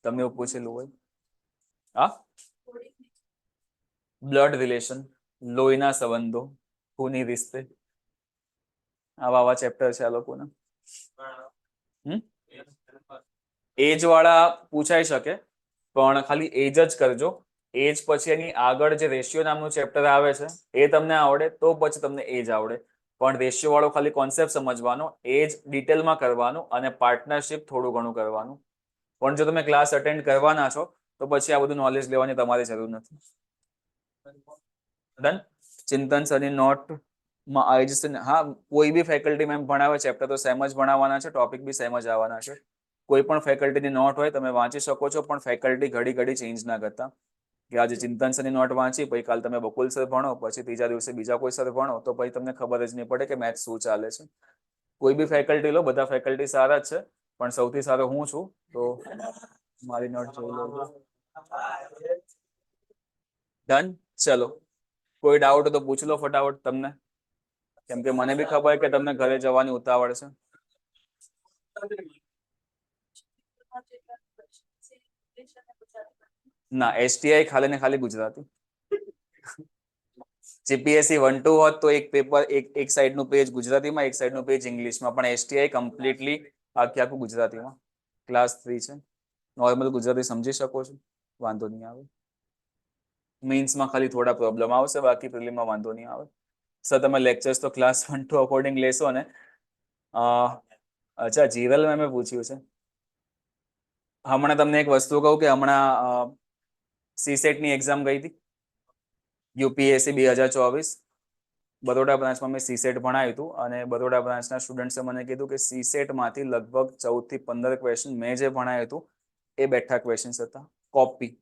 તમને એવું પૂછેલું હોય. હા, બ્લડ રિલેશન, લોહીના સંબંધો, ખૂની રિશ્તે, આવા ચેપ્ટર છે આ લોકોના. એજ વાળા પૂછાઈ શકે, પણ ખાલી એજ જ કરજો. એજ પછી એની આગળ જે રેશિયો નામનું ચેપ્ટર આવે છે એ તમને આવડે તો પછી તમને એજ આવડે. પણ રેશિયો વાળો ખાલી કોન્સેપ્ટ સમજવાનો, એજ ડિટેલમાં કરવાનું, અને પાર્ટનરશિપ થોડું ઘણું કરવાનું. પણ જો તમે ક્લાસ અટેન્ડ કરવાના છો તો પછી આ બધું નોલેજ લેવાની તમારી જરૂર નથી. ડન. ચિંતન સરની નોટ માં આવી જશે ને. હા, કોઈ બી ફેકલ્ટી મેમ ભણાવે ચેપ્ટર તો સેમ જ ભણાવવાના છે, ટોપિક બી સેમ જ આવવાના છે. કોઈ પણ ફેકલ્ટીની નોટ હોય તમે વાંચી શકો છો, પણ ફેકલ્ટી ઘડી ઘડી ચેન્જ ના કરતા. કે આજે ચિંતન સરની નોટ વાંચી, પછી કાલ તમે બકુલ સર ભણો, પછી ત્રીજા દિવસે બીજા કોઈ સર ભણો, તો પછી તમને ખબર જ નહીં પડે કે મેથ શું ચાલે છે. કોઈ બી ફેકલ્ટી લો, બધા ફેકલ્ટી સારા જ છે, પણ સૌથી સારો હું છું. તો મારી નોટ જોઈ લો. ડન. ચલો, કોઈ ડાઉટ તો પૂછ લો ફટાફટ તમને, કેમ કે મને બી ખબર કે તમને ઘરે જવાની ઉતાવળ છે. ના, STI ખાલી ને ખાલી ગુજરાતી. GPSC 1-2 હોત તો એક પેપર, એક સાઈડનું પેજ ગુજરાતીમાં, એક સાઈડનું પેજ ઇંગ્લિશમાં. પણ STI કમ્પ્લીટલી આખું ગુજરાતીમાં. ક્લાસ 3 છે. નોર્મલ ગુજરાતી સમજી શકો છો, વાંધો નહીં આવે. મેઇન્સમાં ખાલી થોડા પ્રોબ્લેમ આવશે, બાકી પ્રિલિમમાં વાંધો નહીં આવે. સર તમે લેક્ચર્સ તો ક્લાસ 1-2 અકોર્ડિંગ લેશો ને. અચ્છા, જીવલ મેમે પૂછ્યું છે. હમણાં તમને એક વસ્તુ કહું કે હમણાં CSET ની એક્ઝામ ગઈ હતી, UPSC 2024. બરોડા બ્રાન્ચમાં મેં CSET ભણાવ્યું હતું, અને બરોડા બ્રાન્ચના સ્ટુડન્ટ્સે મને કીધું કે CSET માંથી લગભગ 14 થી 15 ક્વેશ્ચન મેં જે ભણાવ્યું હતું એ બેઠા ક્વેશ્ચન્સ હતા, કોપી.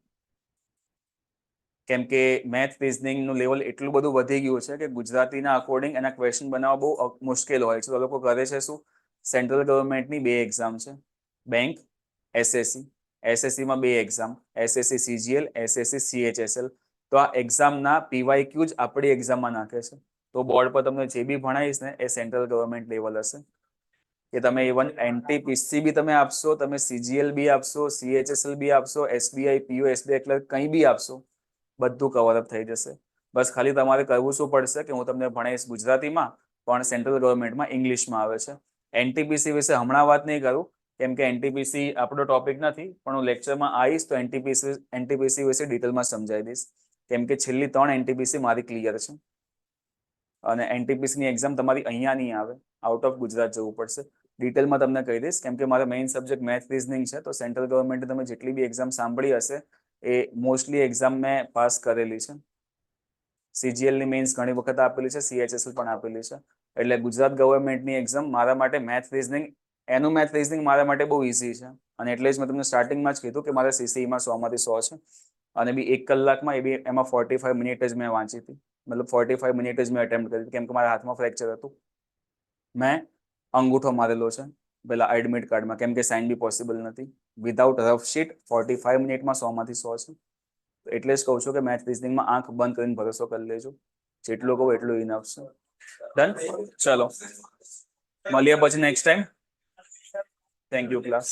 કેમ કે મેથ રિઝનિંગનું લેવલ એટલું બધું વધી ગયું છે કે ગુજરાતીના અકોર્ડિંગ એના ક્વેશ્ચન બનાવવા બહુ મુશ્કેલ હોય છે. તો લોકો કરે છે શું, સેન્ટ્રલ ગવર્મેન્ટની 2 એક્ઝામ છે, bank, SSC. SSCમાં 2 exam, SSC CGL, SSC CHSL. તો આ એક્ઝામના PYQ જ આપણી એક્ઝામમાં નાખે છે. તો બોર્ડ પર તમને જે બી ભણાવીશ ને એ સેન્ટ્રલ ગવર્મેન્ટ લેવલ હશે. કે તમે ઇવન NTPC બી તમે આપશો, તમે CGL બી આપશો, CHSL બી આપશો, SBI, PO, SBI એટલે કંઈ બી આપશો, બધું કવરઅપ થઈ જશે. બસ ખાલી તમારે કરવું શું પડશે કે હું તમને ભણાવીશ ગુજરાતીમાં, પણ સેન્ટ્રલ ગવર્મેન્ટમાં ઇંગ્લિશમાં આવે છે. NTPC વિશે હમણાં વાત નહીં કરું, કેમ કે NTPC આપણો ટોપિક નથી, પણ હું લેક્ચરમાં આવીશ તો NTPC વિશે ડિટેલમાં સમજાવી દઈશ. કેમ કે છેલ્લી 3 NTPC મારી ક્લિયર છે. અને NTPC ની એક્ઝામ તમારી અહીંયા નહીં આવે, આઉટ ઓફ ગુજરાત જવું પડશે. ડિટેલમાં તમને કહી દઈશ, કેમ કે મારા મેઇન સબ્જેક્ટ મેથ રિઝનિંગ છે. તો સેન્ટ્રલ ગવર્મેન્ટ તમે જેટલી બી એક્ઝામ સાંભળી હશે એ મોસ્ટલી એક્ઝામ મેં પાસ કરેલી છે. CGL ની મેઇન્સ ઘણી વખત આપેલી છે, CHSL પણ આપેલી છે. એટલે ગુજરાત ગવર્મેન્ટની એક્ઝામ મારા માટે મેથ રિઝનિંગ, એનું મેથ રિઝનિંગ મારા માટે બહુ ઇઝી છે. અને એટલે જ મેં તમને સ્ટાર્ટિંગમાં જ કીધું કે મારે CCEમાં 100 માંથી 100 છે. અને બી 1 કલાકમાં એ બી એમાં 45 મિનિટ જ મેં વાંચી હતી, મતલબ 45 મિનિટ જ મેં અટેમ્પ્ટ કરી, કેમ કે મારા હાથમાં ફ્રેક્ચર હતું. મેં અંગૂઠો મારેલો છે પેલા એડમિટ કાર્ડમાં, કેમ કે સાઇન બી પોસિબલ નથી. વિધાઉટ રફ શીટ 45 મિનિટમાં 100 માંથી 100 છે. એટલે જ કહું છું કે મેથ રિઝનિંગમાં આંખ બંધ કરીને ભરોસો કરી લેજો, જેટલું કહું એટલું ઇનફ છે. ડન, ચલો મળીએ પછી next time. Thank you class.